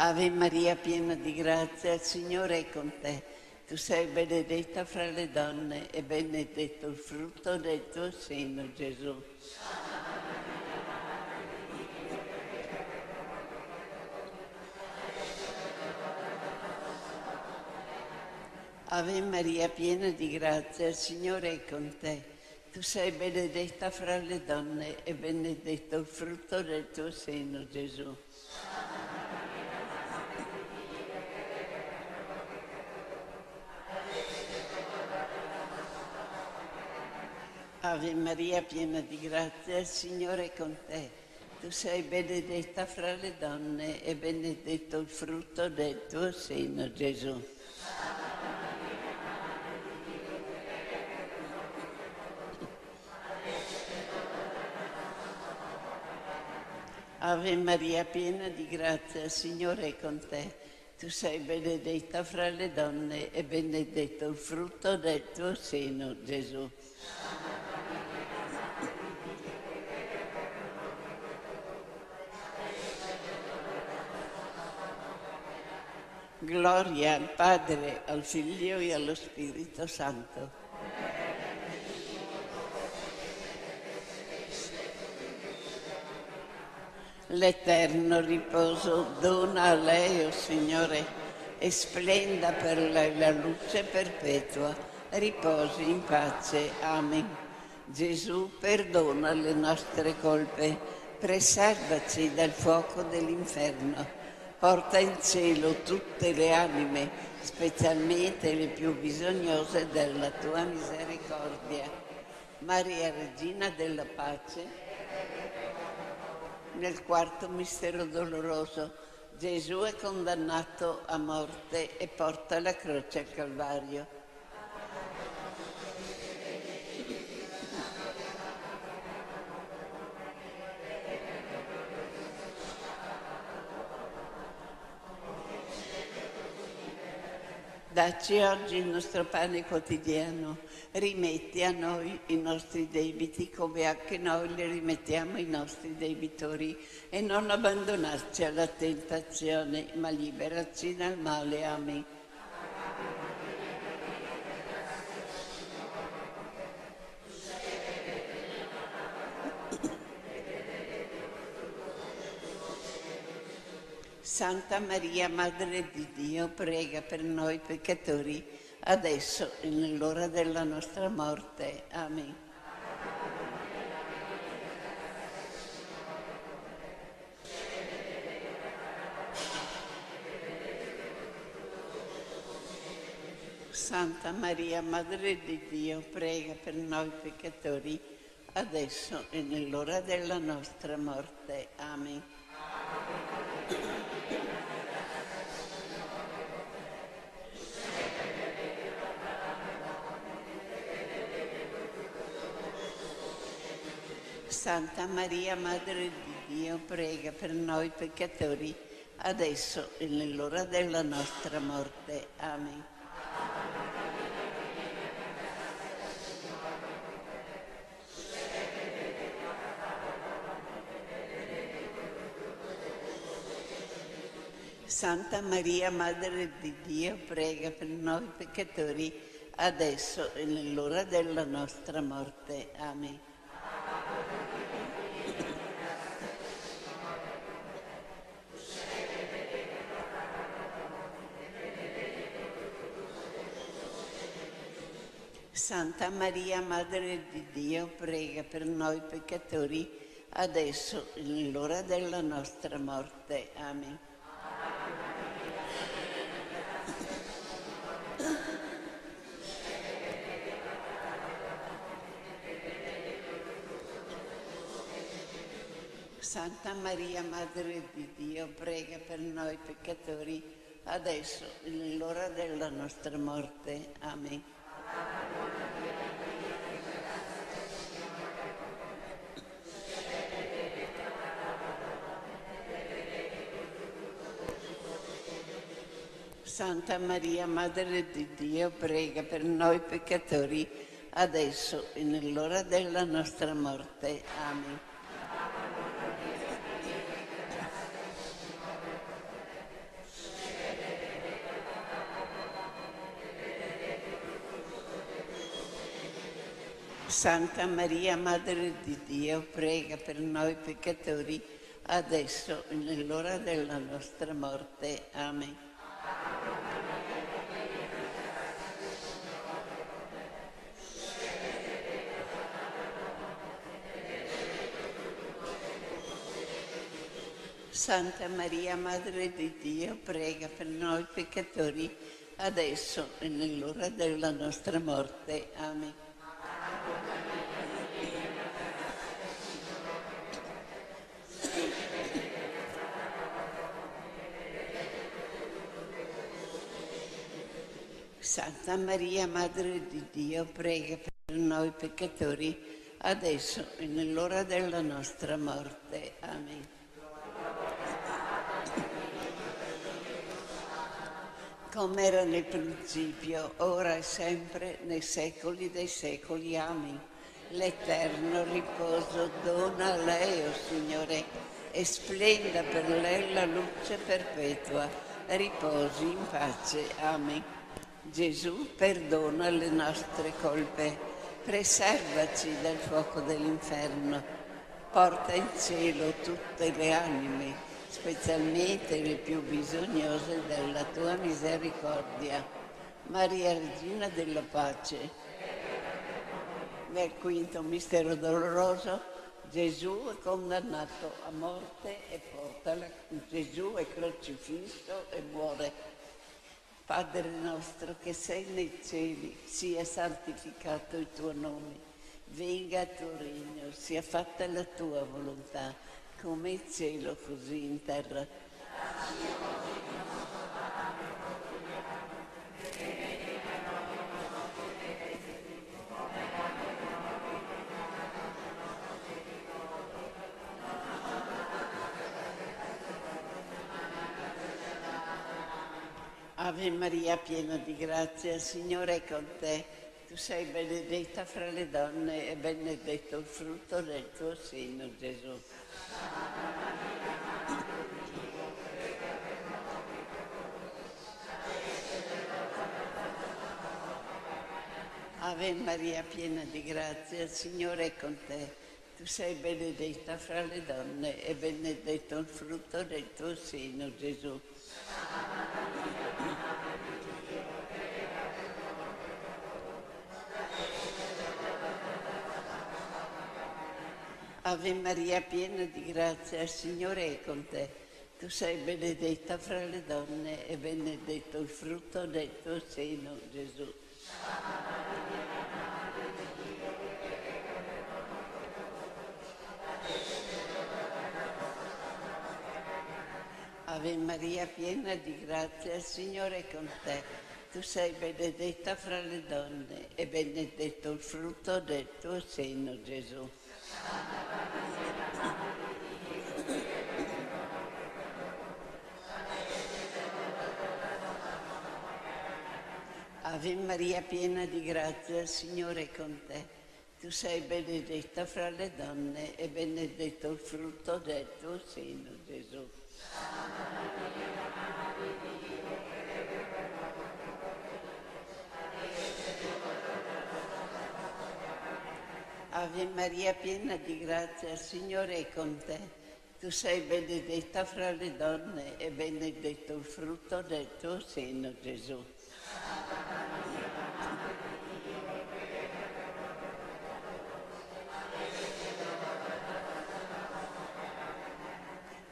Speaker 19: Ave Maria, piena di grazia, il Signore è con te. Tu sei benedetta fra le donne e benedetto il frutto del tuo seno, Gesù. Ave Maria, piena di grazia, il Signore è con te. Tu sei benedetta fra le donne e benedetto il frutto del tuo seno, Gesù. Ave Maria, piena di grazia, il Signore è con te. Tu sei benedetta fra le donne e benedetto il frutto del tuo seno, Gesù. Ave Maria, piena di grazia, il Signore è con te. Tu sei benedetta fra le donne e benedetto il frutto del tuo seno, Gesù. Gloria al Padre, al Figlio e allo Spirito Santo. L'eterno riposo dona a lei, o Signore, e splenda per lei la luce perpetua. Riposi in pace. Amen. Gesù, perdona le nostre colpe, preservaci dal fuoco dell'inferno. Porta in cielo tutte le anime, specialmente le più bisognose della tua misericordia. Maria, Regina della Pace. Nel quarto mistero doloroso, Gesù è condannato a morte e porta la croce al Calvario. Dacci oggi il nostro pane quotidiano, rimetti a noi i nostri debiti come anche noi li rimettiamo ai nostri debitori e non abbandonarci alla tentazione, ma liberaci dal male. Amen. Santa Maria, Madre di Dio, prega per noi peccatori, adesso e nell'ora della nostra morte. Amen. Santa Maria, Madre di Dio, prega per noi peccatori, adesso e nell'ora della nostra morte. Amen. Santa Maria, Madre di Dio, prega per noi peccatori, adesso e nell'ora della nostra morte. Amen. Santa Maria, Madre di Dio, prega per noi peccatori, adesso e nell'ora della nostra morte. Amen. Santa Maria, Madre di Dio, prega per noi peccatori, adesso e nell'ora della nostra morte. Amen. Santa Maria, Madre di Dio, prega per noi peccatori, adesso e nell'ora della nostra morte. Amen. Santa Maria, Madre di Dio, prega per noi peccatori, adesso e nell'ora della nostra morte. Amen. Santa Maria, Madre di Dio, prega per noi peccatori, adesso e nell'ora della nostra morte. Amen. Santa Maria, Madre di Dio, prega per noi peccatori, adesso e nell'ora della nostra morte. Amen. Santa Maria, Madre di Dio, prega per noi peccatori, adesso e nell'ora della nostra morte. Amen. Come era nel principio, ora e sempre, nei secoli dei secoli. Amen. L'eterno riposo dona a lei, o Signore, e splenda per lei la luce perpetua. Riposi in pace. Amen. Gesù, perdona le nostre colpe, preservaci dal fuoco dell'inferno, porta in cielo tutte le anime, specialmente le più bisognose della tua misericordia. Maria, Regina della Pace. Nel quinto mistero doloroso, Gesù è condannato a morte e Gesù è crocifisso e muore. Padre nostro che sei nei cieli, sia santificato il tuo nome, venga il tuo regno, sia fatta la tua volontà, come in cielo così in terra. Ave Maria, piena di grazia, il Signore è con te. Tu sei benedetta fra le donne e benedetto il frutto del tuo seno, Gesù. Ave Maria, piena di grazia, il Signore è con te. Tu sei benedetta fra le donne e benedetto il frutto del tuo seno, Gesù. Ave Maria, piena di grazia, il Signore è con te. Tu sei benedetta fra le donne e benedetto il frutto del tuo seno, Gesù. Ave Maria, piena di grazia, il Signore è con te. Tu sei benedetta fra le donne e benedetto il frutto del tuo seno, Gesù. Ave Maria, piena di grazia, il Signore è con te. Tu sei benedetta fra le donne e benedetto il frutto del tuo seno, Gesù. Ave Maria, piena di grazia, il Signore è con te. Tu sei benedetta fra le donne e benedetto il frutto del tuo seno, Gesù.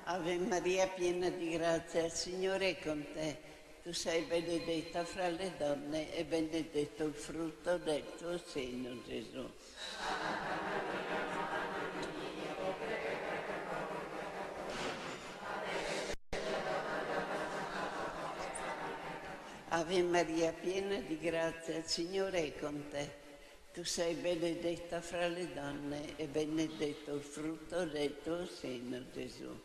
Speaker 19: Ave Maria, piena di grazia, il Signore è con te. Tu sei benedetta fra le donne e benedetto il frutto del tuo seno, Gesù. Ave Maria, piena di grazia, il Signore è con te. Tu sei benedetta fra le donne e benedetto il frutto del tuo seno, Gesù.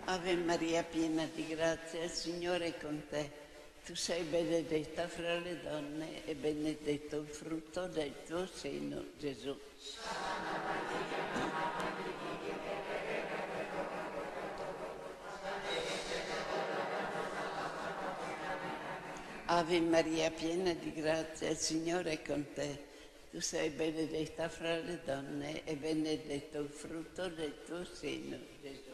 Speaker 19: Ave Maria, piena di grazia, il Signore è con te. Tu sei benedetta fra le donne e benedetto il frutto del tuo seno, Gesù. Ave Maria, piena di grazia, il Signore è con te. Tu sei benedetta fra le donne e benedetto il frutto del tuo seno, Gesù.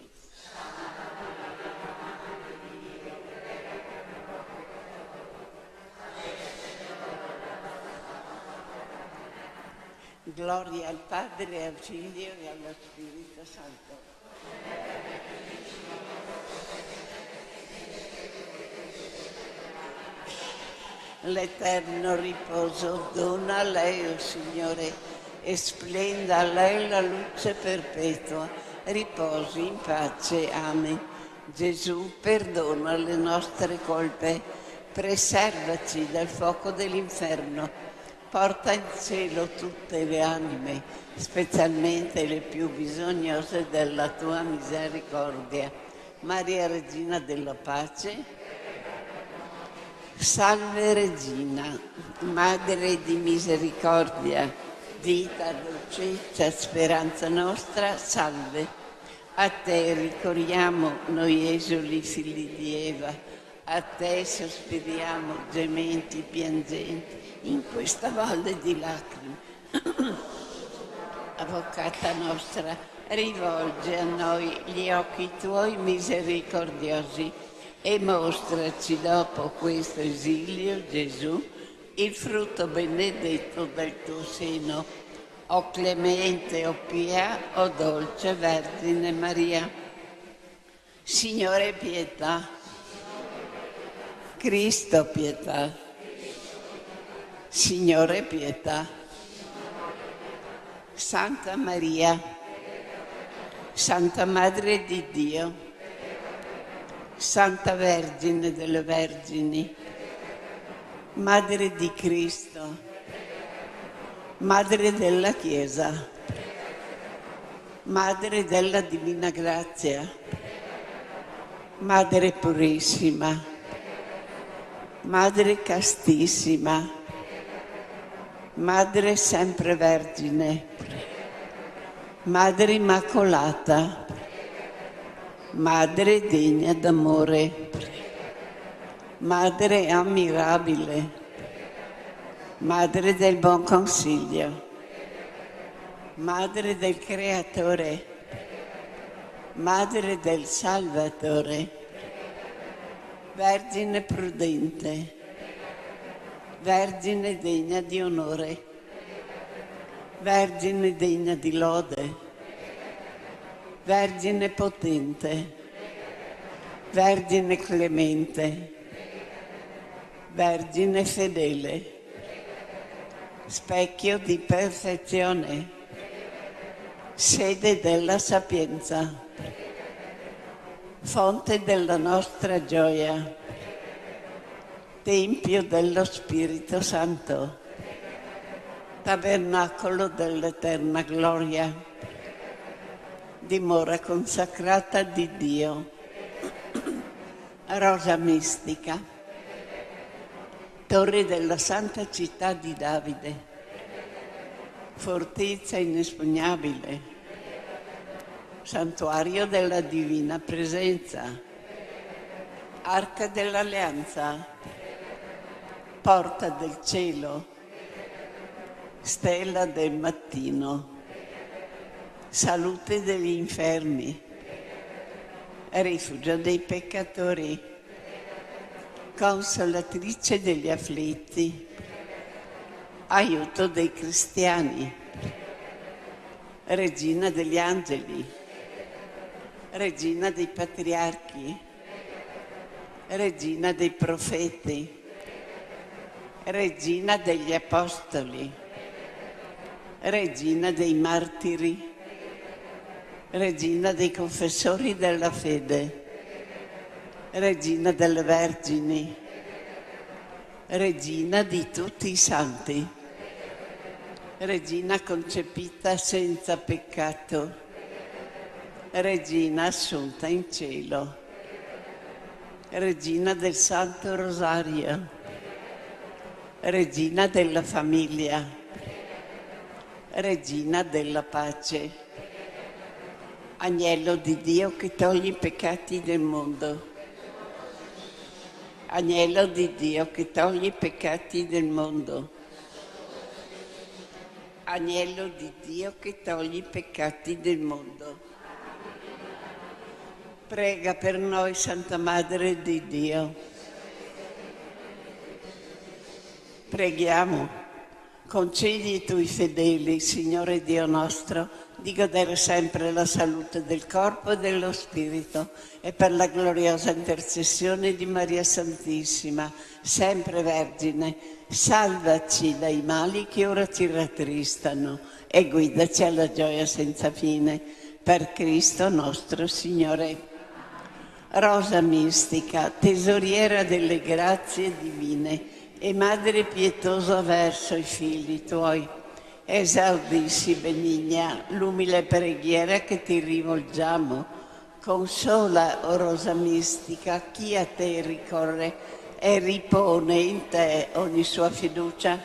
Speaker 19: Gloria al Padre, al Figlio e allo Spirito Santo. L'eterno riposo dona a lei, o Signore, e splenda a lei la luce perpetua. Riposi in pace. Amen. Gesù, perdona le nostre colpe, preservaci dal fuoco dell'inferno, porta in cielo tutte le anime, specialmente le più bisognose della tua misericordia. Maria, Regina della Pace, salve Regina, Madre di misericordia, vita, dolcezza, speranza nostra, salve. A te ricorriamo noi esuli figli di Eva, a te sospiriamo gementi piangenti in questa valle di lacrime. Avvocata nostra, rivolge a noi gli occhi tuoi misericordiosi e mostraci dopo questo esilio, Gesù, il frutto benedetto del tuo seno. O clemente, o pia, o dolce Vergine Maria. Signore, pietà. Cristo, pietà. Signore, pietà. Santa Maria, Santa Madre di Dio, Santa Vergine delle Vergini, Madre di Cristo, Madre della Chiesa, Madre della Divina Grazia, Madre Purissima, Madre Castissima, Madre Sempre Vergine, Madre Immacolata, Madre degna d'amore, Madre ammirabile, Madre del buon consiglio, Madre del Creatore, Madre del Salvatore, Vergine prudente, Vergine degna di onore, Vergine degna di lode, Vergine potente, Vergine clemente, Vergine fedele, specchio di perfezione, sede della sapienza, fonte della nostra gioia, tempio dello Spirito Santo, tabernacolo dell'eterna gloria, dimora consacrata di Dio, rosa mistica, torre della santa città di Davide, fortezza inespugnabile, santuario della divina presenza, arca dell'alleanza, porta del cielo, stella del mattino, salute degli infermi, rifugio dei peccatori, consolatrice degli afflitti, aiuto dei cristiani, regina degli angeli, regina dei patriarchi, regina dei profeti, regina degli apostoli, regina dei martiri, regina dei confessori della fede, regina delle vergini, regina di tutti i santi, regina concepita senza peccato, regina assunta in cielo, regina del Santo Rosario, regina della famiglia, regina della pace, agnello di Dio che toglie i peccati del mondo, agnello di Dio che toglie i peccati del mondo, agnello di Dio che toglie i peccati del mondo. Prega per noi, Santa Madre di Dio. Preghiamo, concedi ai tuoi fedeli, Signore Dio nostro, di godere sempre la salute del corpo e dello spirito, e per la gloriosa intercessione di Maria Santissima, sempre Vergine, salvaci dai mali che ora ci rattristano e guidaci alla gioia senza fine, per Cristo nostro Signore. Rosa mistica, tesoriera delle grazie divine e Madre pietosa verso i figli tuoi, esaudissi benigna l'umile preghiera che ti rivolgiamo. Consola, o Rosa mistica, chi a te ricorre e ripone in te ogni sua fiducia,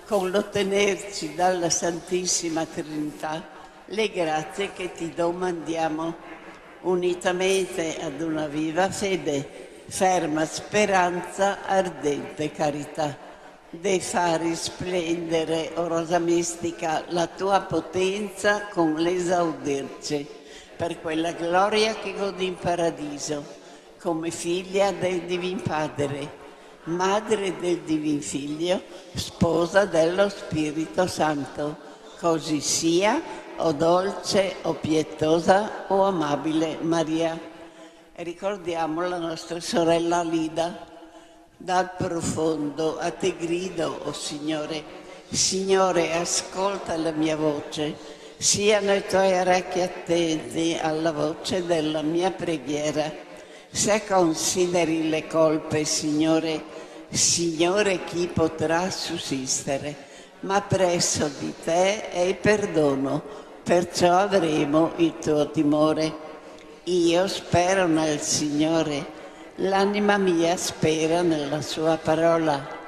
Speaker 19: con l'ottenerci dalla Santissima Trinità le grazie che ti domandiamo, unitamente ad una viva fede, ferma speranza, ardente carità. Dei fari splendere, o Rosa mistica, la tua potenza con l'esaudirci, per quella gloria che godi in paradiso, come figlia del Divin Padre, madre del Divin Figlio, sposa dello Spirito Santo. Così sia, o dolce, o pietosa, o amabile Maria. E ricordiamo la nostra sorella Lida. Dal profondo a te grido, o Signore. Signore, ascolta la mia voce. Siano i tuoi orecchi attenti alla voce della mia preghiera. Se consideri le colpe, Signore, Signore, chi potrà sussistere? ma presso di te è il perdono, perciò avremo il tuo timore. Io spero nel Signore, l'anima mia spera nella sua parola.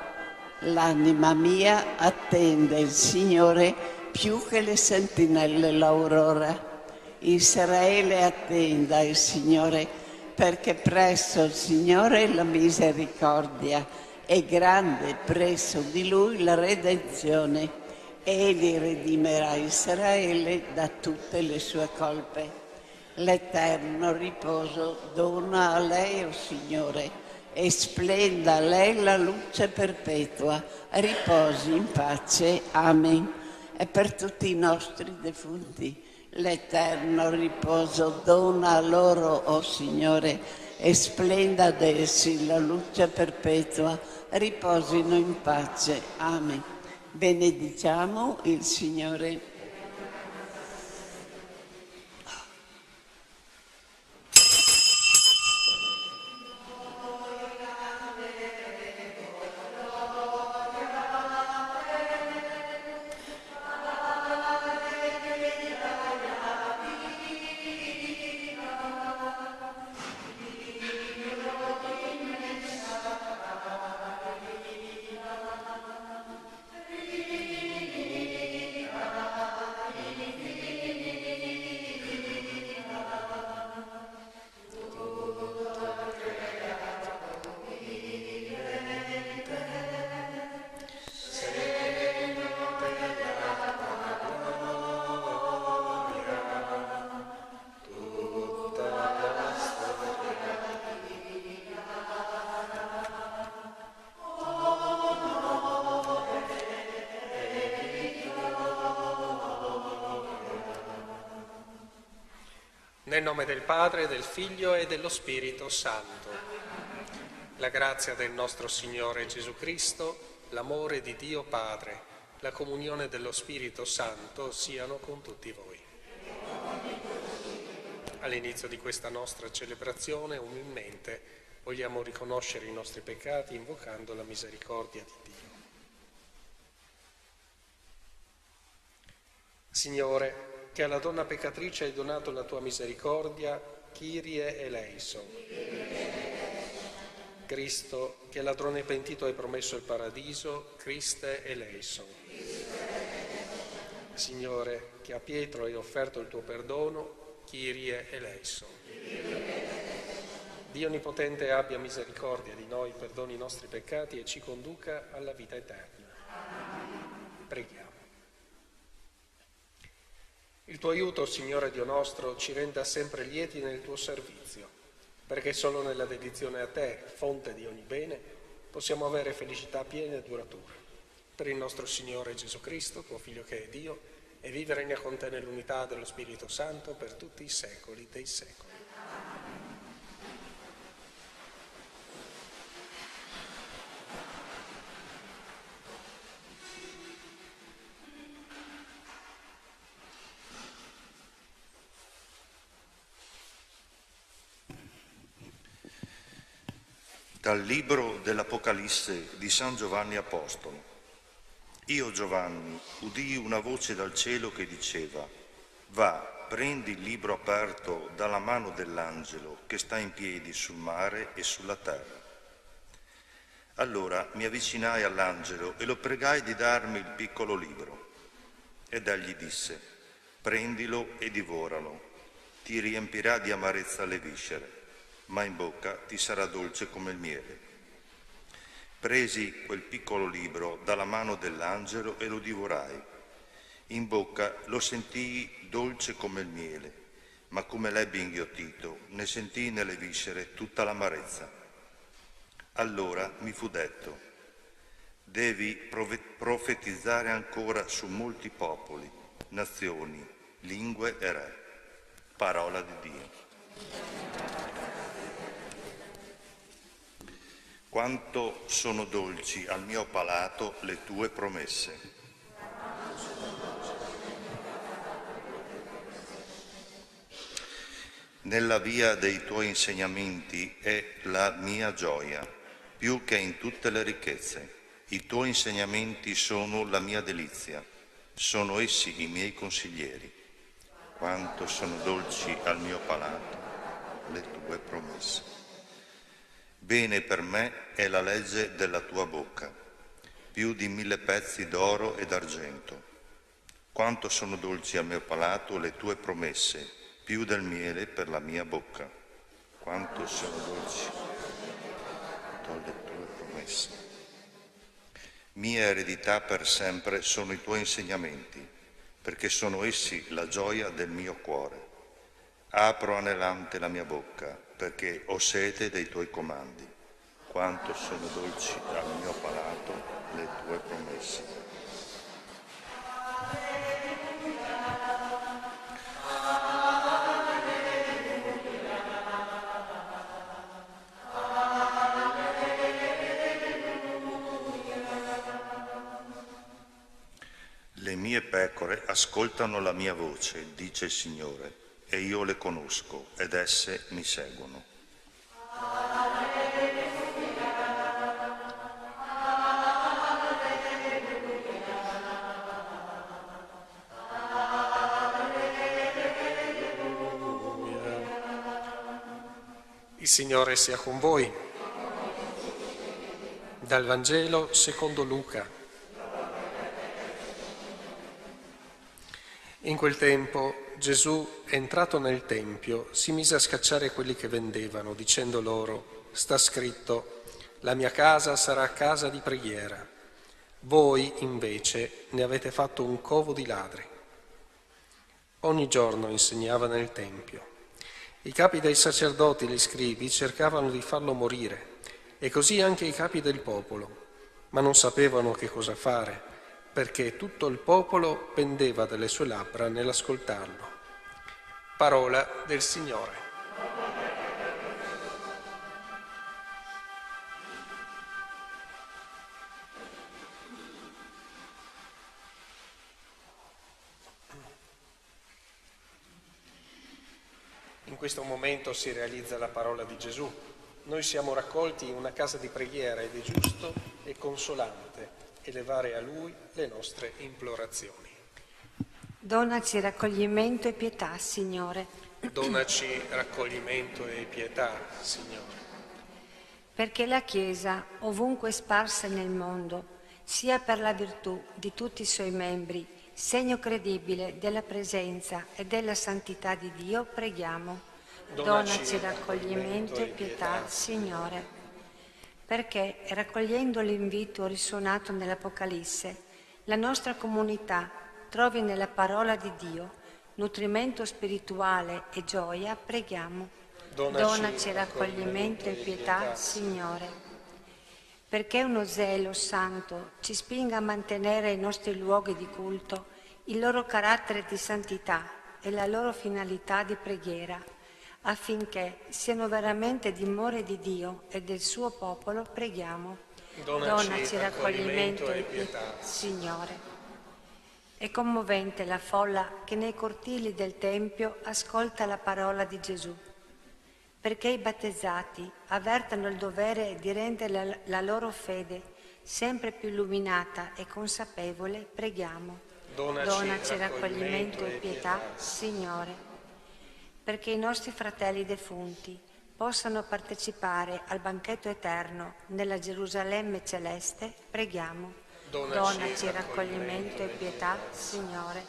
Speaker 19: L'anima mia attende il Signore più che le sentinelle l'aurora. Israele attenda il Signore, perché presso il Signore è la misericordia, è grande presso di Lui la redenzione. Egli redimerà Israele da tutte le sue colpe. L'eterno riposo dona a lei, o Signore, e splenda a lei la luce perpetua. Riposi in pace. Amen. E per tutti i nostri defunti, l'eterno riposo dona a loro, o Signore, e splenda ad essi la luce perpetua. Riposino in pace. Amen. Benediciamo il Signore.
Speaker 6: Nel nome del Padre, del Figlio e dello Spirito Santo. La grazia del nostro Signore Gesù Cristo, l'amore di Dio Padre, la comunione dello Spirito Santo siano con tutti voi. All'inizio di questa nostra celebrazione, umilmente, vogliamo riconoscere i nostri peccati invocando la misericordia di Dio. Signore, che alla donna peccatrice hai donato la tua misericordia, Kyrie eleison. Cristo, che al ladrone pentito hai promesso il paradiso, Christe eleison. Signore, che a Pietro hai offerto il tuo perdono, Kyrie eleison. Dio Onnipotente abbia misericordia di noi, perdoni i nostri peccati e ci conduca alla vita eterna. Preghiamo. Il tuo aiuto, Signore Dio nostro, ci renda sempre lieti nel tuo servizio, perché solo nella dedizione a te, fonte di ogni bene, possiamo avere felicità piena e duratura. Per il nostro Signore Gesù Cristo, tuo Figlio che è Dio, e vive e regna con te nell'unità dello Spirito Santo per tutti i secoli dei secoli.
Speaker 7: Dal libro dell'Apocalisse di San Giovanni Apostolo. Io, Giovanni, udii una voce dal cielo che diceva: va, prendi il libro aperto dalla mano dell'angelo che sta in piedi sul mare e sulla terra. Allora mi avvicinai all'angelo e lo pregai di darmi il piccolo libro. Ed egli disse: prendilo e divoralo, ti riempirà di amarezza le viscere, ma in bocca ti sarà dolce come il miele. Presi quel piccolo libro dalla mano dell'angelo e lo divorai. In bocca lo sentii dolce come il miele, ma come l'ebbi inghiottito, ne sentii nelle viscere tutta l'amarezza. Allora mi fu detto: devi profetizzare ancora su molti popoli, nazioni, lingue e re. Parola di Dio. Quanto sono dolci al mio palato le tue promesse. Nella via dei tuoi insegnamenti è la mia gioia, più che in tutte le ricchezze. I tuoi insegnamenti sono la mia delizia, sono essi i miei consiglieri. Quanto sono dolci al mio palato le tue promesse. Bene per me è la legge della tua bocca, più di 1000 pezzi d'oro e d'argento. Quanto sono dolci al mio palato le tue promesse, più del miele per la mia bocca. Quanto sono dolci le tue promesse. Mia eredità per sempre sono i tuoi insegnamenti, perché sono essi la gioia del mio cuore. Apro anelante la mia bocca, perché ho sete dei tuoi comandi. Quanto sono dolci al mio palato le tue promesse. Le mie pecore ascoltano la mia voce, dice il Signore, e io le conosco ed esse mi seguono.
Speaker 6: Il Signore sia con voi. Dal Vangelo secondo Luca. In quel tempo Gesù, entrato nel Tempio, si mise a scacciare quelli che vendevano, dicendo loro: sta scritto, la mia casa sarà casa di preghiera. Voi, invece, ne avete fatto un covo di ladri. Ogni giorno insegnava nel Tempio. I capi dei sacerdoti e gli scribi cercavano di farlo morire, e così anche i capi del popolo, ma non sapevano che cosa fare, perché tutto il popolo pendeva dalle sue labbra nell'ascoltarlo. Parola del Signore. In questo momento si realizza la parola di Gesù. Noi siamo raccolti in una casa di preghiera ed è giusto e consolante elevare a Lui le nostre implorazioni.
Speaker 8: Donaci raccoglimento e pietà, Signore.
Speaker 6: Donaci raccoglimento e pietà, Signore.
Speaker 8: Perché la Chiesa, ovunque sparsa nel mondo, sia per la virtù di tutti i suoi membri, segno credibile della presenza e della santità di Dio, preghiamo. Donaci raccoglimento e pietà, Signore. Perché, raccogliendo l'invito risuonato nell'Apocalisse, la nostra comunità trovi nella parola di Dio nutrimento spirituale e gioia, preghiamo. Donaci raccoglimento e pietà, Signore. Perché uno zelo santo ci spinga a mantenere i nostri luoghi di culto, il loro carattere di santità e la loro finalità di preghiera, affinché siano veramente dimore di Dio e del suo popolo, preghiamo. Donaci raccoglimento e pietà, Signore. È commovente la folla che nei cortili del Tempio ascolta la parola di Gesù, perché i battezzati avvertano il dovere di rendere la loro fede sempre più illuminata e consapevole, preghiamo. Donaci raccoglimento e pietà, Signore. Perché i nostri fratelli defunti possano partecipare al banchetto eterno nella Gerusalemme celeste, preghiamo. Donaci raccoglimento e pietà, Signore.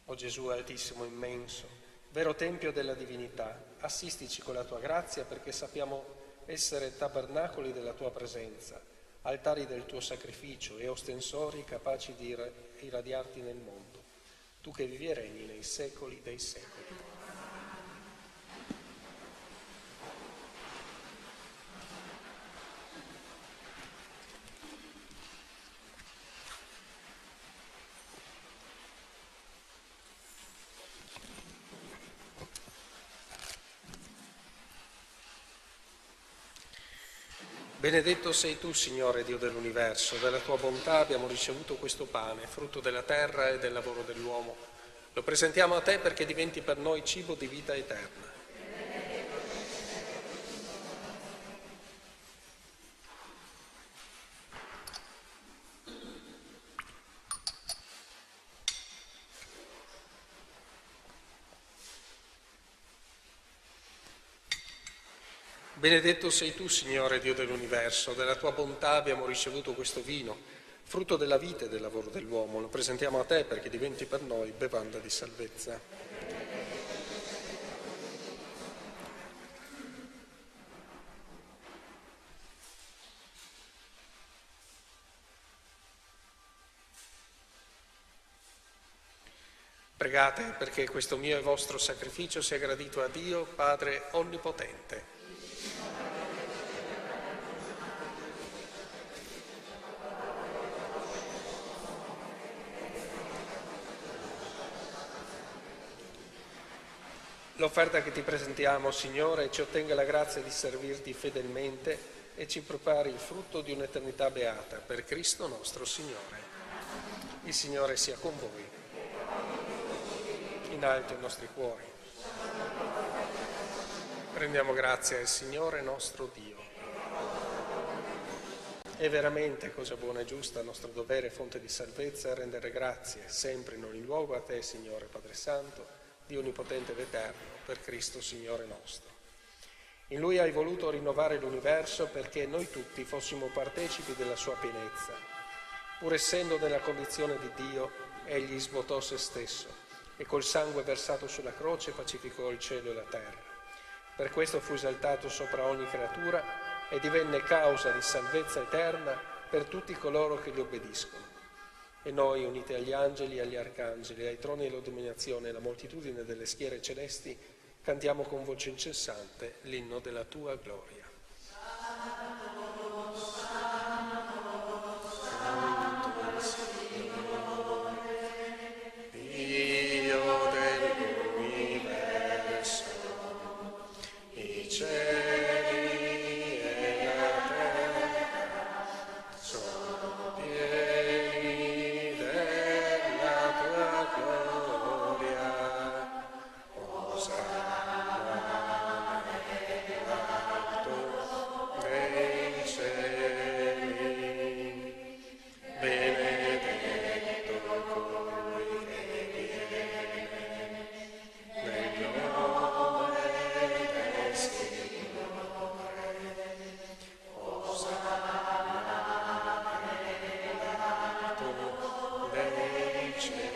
Speaker 6: O Gesù altissimo, immenso, vero Tempio della divinità, assistici con la tua grazia perché sappiamo essere tabernacoli della tua presenza, altari del tuo sacrificio e ostensori capaci di irradiarti nel mondo, tu che vivi e regni nei secoli dei secoli. Benedetto sei tu, Signore Dio dell'universo, dalla tua bontà abbiamo ricevuto questo pane, frutto della terra e del lavoro dell'uomo. Lo presentiamo a te perché diventi per noi cibo di vita eterna. Benedetto sei tu, Signore Dio dell'universo, della tua bontà abbiamo ricevuto questo vino, frutto della vita e del lavoro dell'uomo. Lo presentiamo a te perché diventi per noi bevanda di salvezza. Pregate perché questo mio e vostro sacrificio sia gradito a Dio, Padre Onnipotente. L'offerta che ti presentiamo, Signore, ci ottenga la grazia di servirti fedelmente e ci prepari il frutto di un'eternità beata per Cristo nostro Signore. Il Signore sia con voi. In alto i nostri cuori. Rendiamo grazie al Signore nostro Dio. È veramente cosa buona e giusta, nostro dovere e fonte di salvezza, rendere grazie sempre in ogni luogo a te, Signore Padre Santo, Dio onnipotente ed eterno, per Cristo Signore nostro. In Lui hai voluto rinnovare l'universo perché noi tutti fossimo partecipi della sua pienezza. Pur essendo nella condizione di Dio, Egli svuotò se stesso e col sangue versato sulla croce pacificò il cielo e la terra. Per questo fu esaltato sopra ogni creatura e divenne causa di salvezza eterna per tutti coloro che gli obbediscono. E noi, uniti agli angeli, agli arcangeli, ai troni della dominazione e alla moltitudine delle schiere celesti, cantiamo con voce incessante l'inno della tua gloria. Dio dell'universo, i cieli e la terra sono pieni della tua gloria. Osanna nell'alto dei cieli, benedetto colui che viene nel nome del Signore. Osanna nell'alto dei cieli.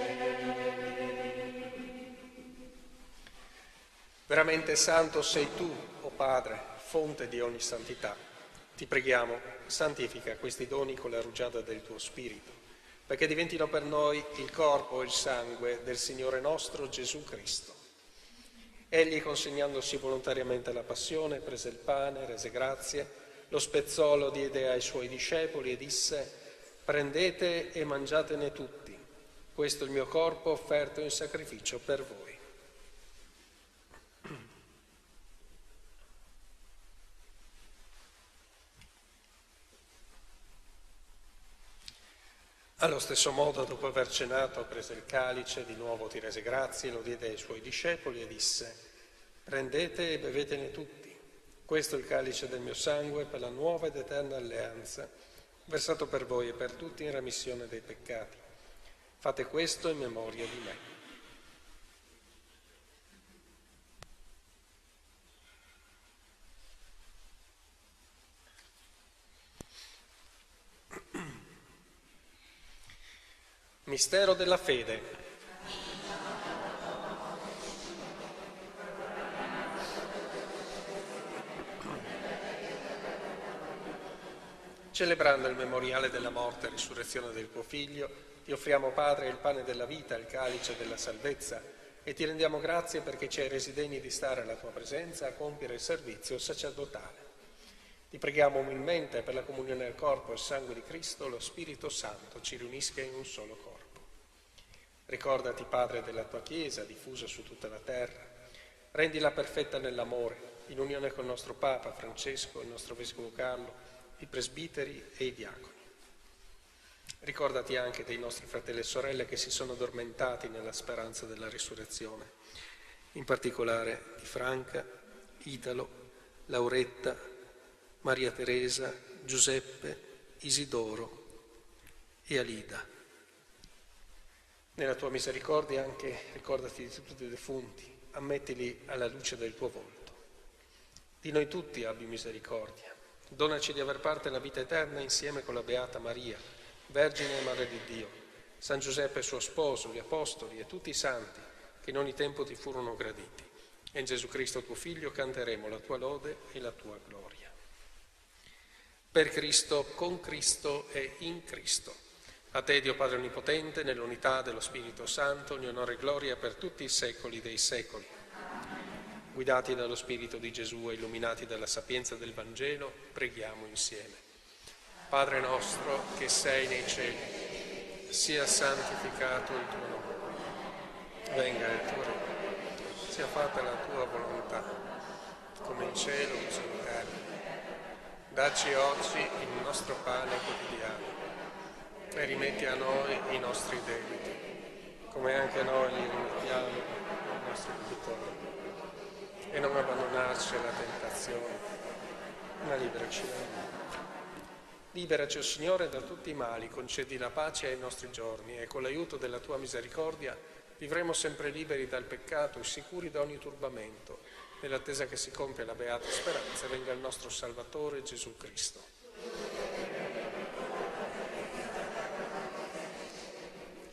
Speaker 6: Veramente santo sei tu, o Padre, fonte di ogni santità. Ti preghiamo, santifica questi doni con la rugiada del tuo Spirito, perché diventino per noi il corpo e il sangue del Signore nostro Gesù Cristo. Egli, consegnandosi volontariamente alla passione, prese il pane, rese grazie, lo spezzò, lo diede ai suoi discepoli e disse: prendete e mangiatene tutti, questo è il mio corpo offerto in sacrificio per voi. Allo stesso modo, dopo aver cenato, prese il calice, di nuovo ti rese grazie, lo diede ai suoi discepoli e disse: prendete e bevetene tutti, questo è il calice del mio sangue per la nuova ed eterna alleanza, versato per voi e per tutti in remissione dei peccati. Fate questo in memoria di me. Mistero della fede. Celebrando il memoriale della morte e risurrezione del tuo Figlio, ti offriamo, Padre, il pane della vita, il calice della salvezza, e ti rendiamo grazie perché ci hai resi degni di stare alla tua presenza a compiere il servizio sacerdotale. Ti preghiamo umilmente per la comunione al corpo e al sangue di Cristo, lo Spirito Santo ci riunisca in un solo corpo. Ricordati, Padre, della tua Chiesa diffusa su tutta la terra. Rendila perfetta nell'amore, in unione col nostro Papa Francesco, il nostro Vescovo Carlo, i presbiteri e i diaconi. Ricordati anche dei nostri fratelli e sorelle che si sono addormentati nella speranza della risurrezione, in particolare di Franca, Italo, Lauretta, Maria Teresa, Giuseppe, Isidoro e Alida. Nella tua misericordia anche ricordati di tutti i defunti, ammettili alla luce del tuo volto. Di noi tutti abbi misericordia. Donaci di aver parte nella vita eterna insieme con la Beata Maria, Vergine e Madre di Dio, San Giuseppe suo sposo, gli Apostoli e tutti i santi che in ogni tempo ti furono graditi. E in Gesù Cristo tuo Figlio canteremo la tua lode e la tua gloria. Per Cristo, con Cristo e in Cristo. A te, Dio Padre Onnipotente, nell'unità dello Spirito Santo, ogni onore e gloria per tutti i secoli dei secoli. Guidati dallo Spirito di Gesù e illuminati dalla sapienza del Vangelo, preghiamo insieme. Padre nostro che sei nei cieli, sia santificato il tuo nome. Venga il tuo regno, sia fatta la tua volontà, come in cielo così in terra. Dacci oggi il nostro pane quotidiano e rimetti a noi i nostri debiti, come anche noi li rimettiamo ai nostri debitori. E non abbandonarci alla tentazione, ma liberaci dal male. Liberaci, o Signore, da tutti i mali, concedi la pace ai nostri giorni e con l'aiuto della tua misericordia vivremo sempre liberi dal peccato e sicuri da ogni turbamento, nell'attesa che si compia la beata speranza e venga il nostro Salvatore Gesù Cristo.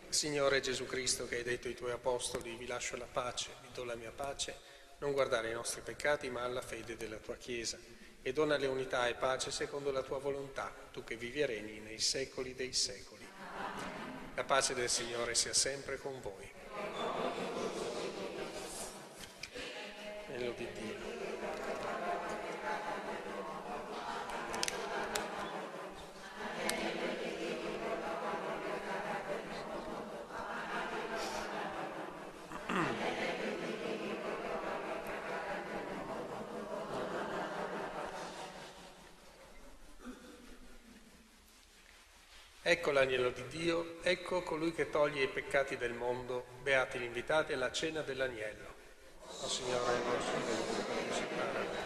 Speaker 6: Signore Gesù Cristo, che hai detto ai tuoi apostoli, vi lascio la pace, vi do la mia pace, non guardare ai nostri peccati ma alla fede della tua Chiesa, e donale unità e pace secondo la tua volontà, tu che vivi e regni nei secoli dei secoli. La pace del Signore sia sempre con voi. E lodi Dio. Ecco l'agnello di Dio, ecco colui che toglie i peccati del mondo, beati gli invitati alla cena dell'agnello. O Signore, non sono venuto per visitare la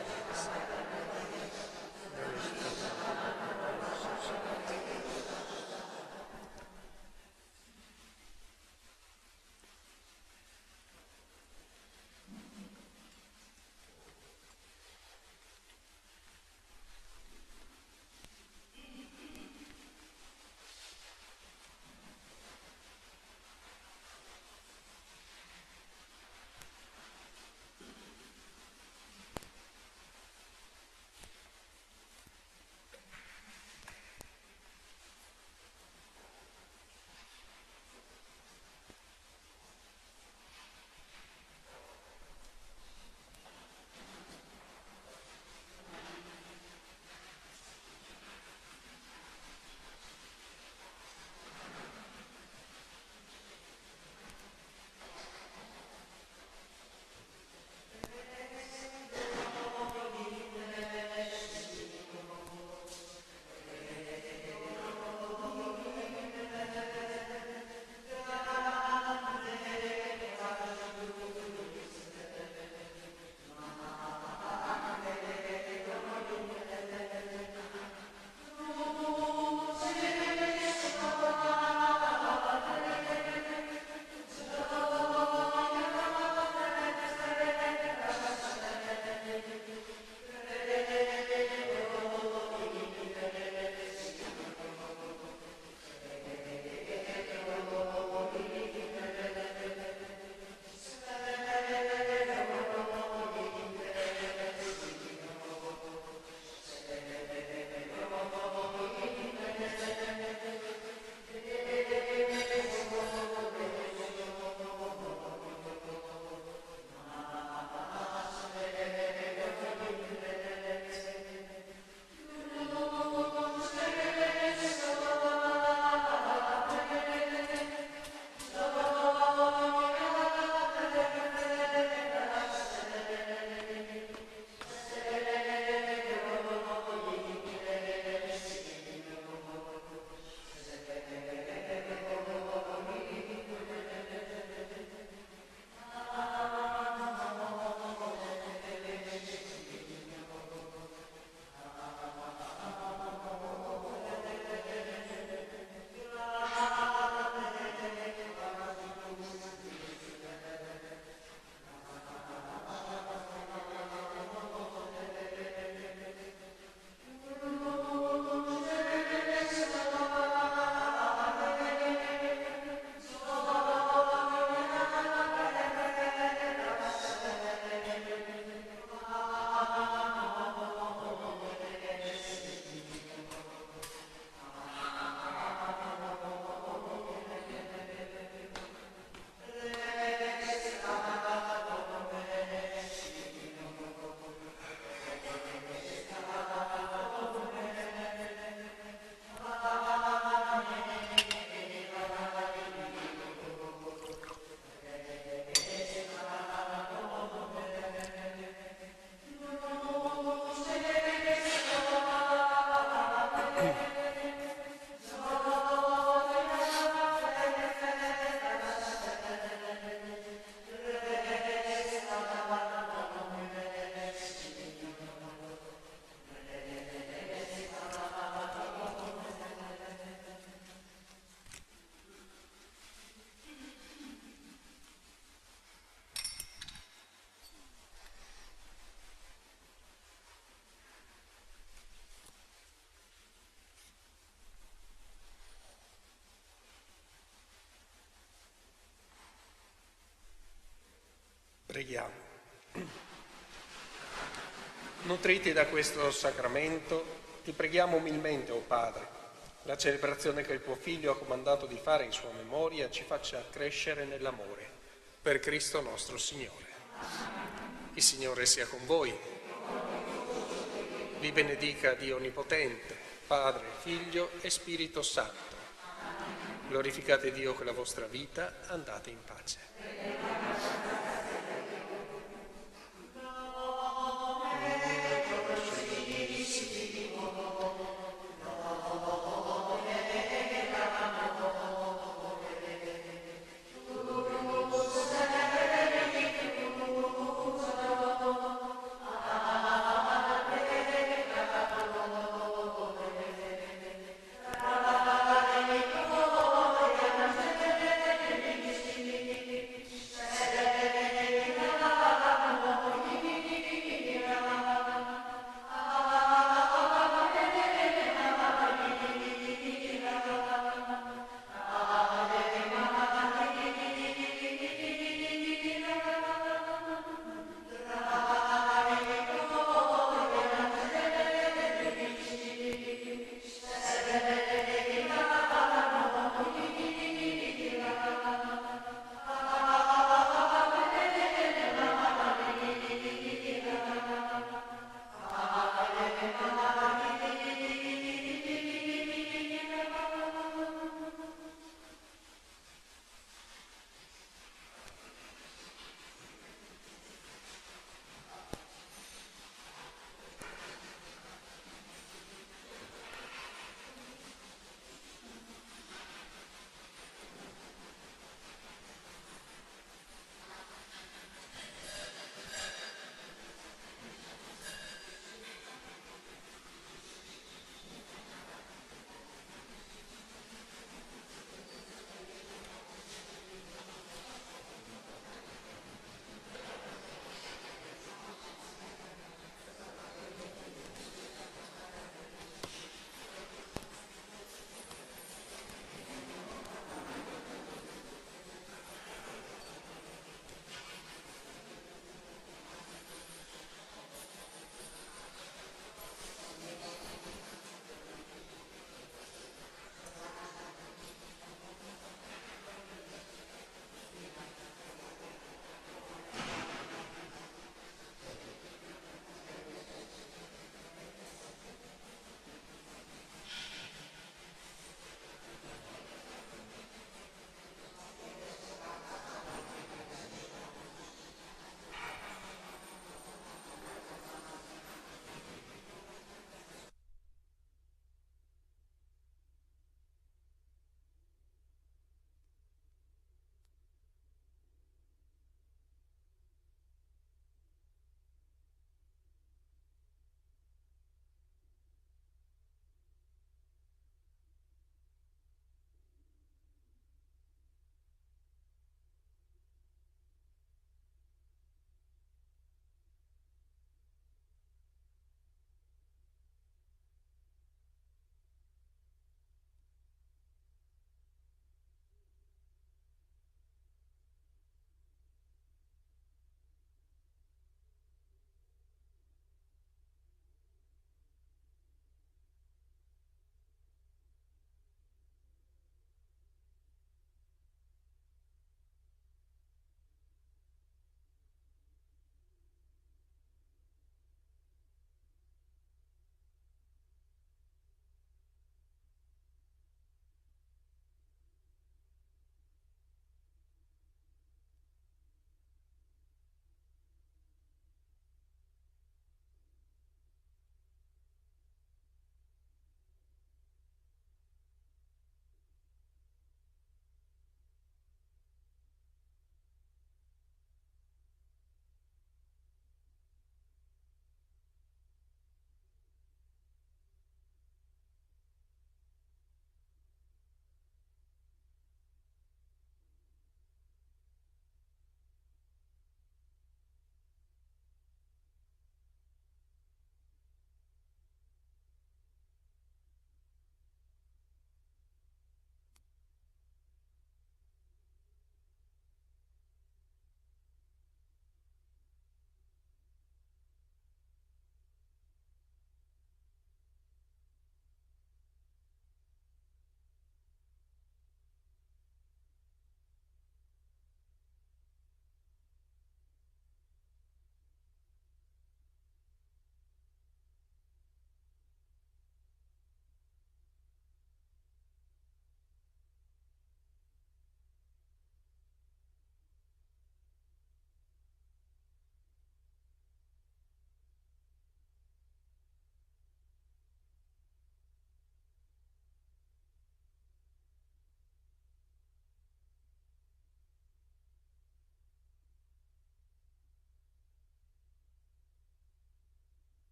Speaker 6: Preghiamo. Nutriti da questo sacramento, ti preghiamo umilmente, o Padre, la celebrazione che il tuo Figlio ha comandato di fare in sua memoria ci faccia crescere nell'amore. Per Cristo nostro Signore. Il Signore sia con voi. Vi benedica Dio Onnipotente, Padre, Figlio e Spirito Santo. Glorificate Dio con la vostra vita, andate in pace.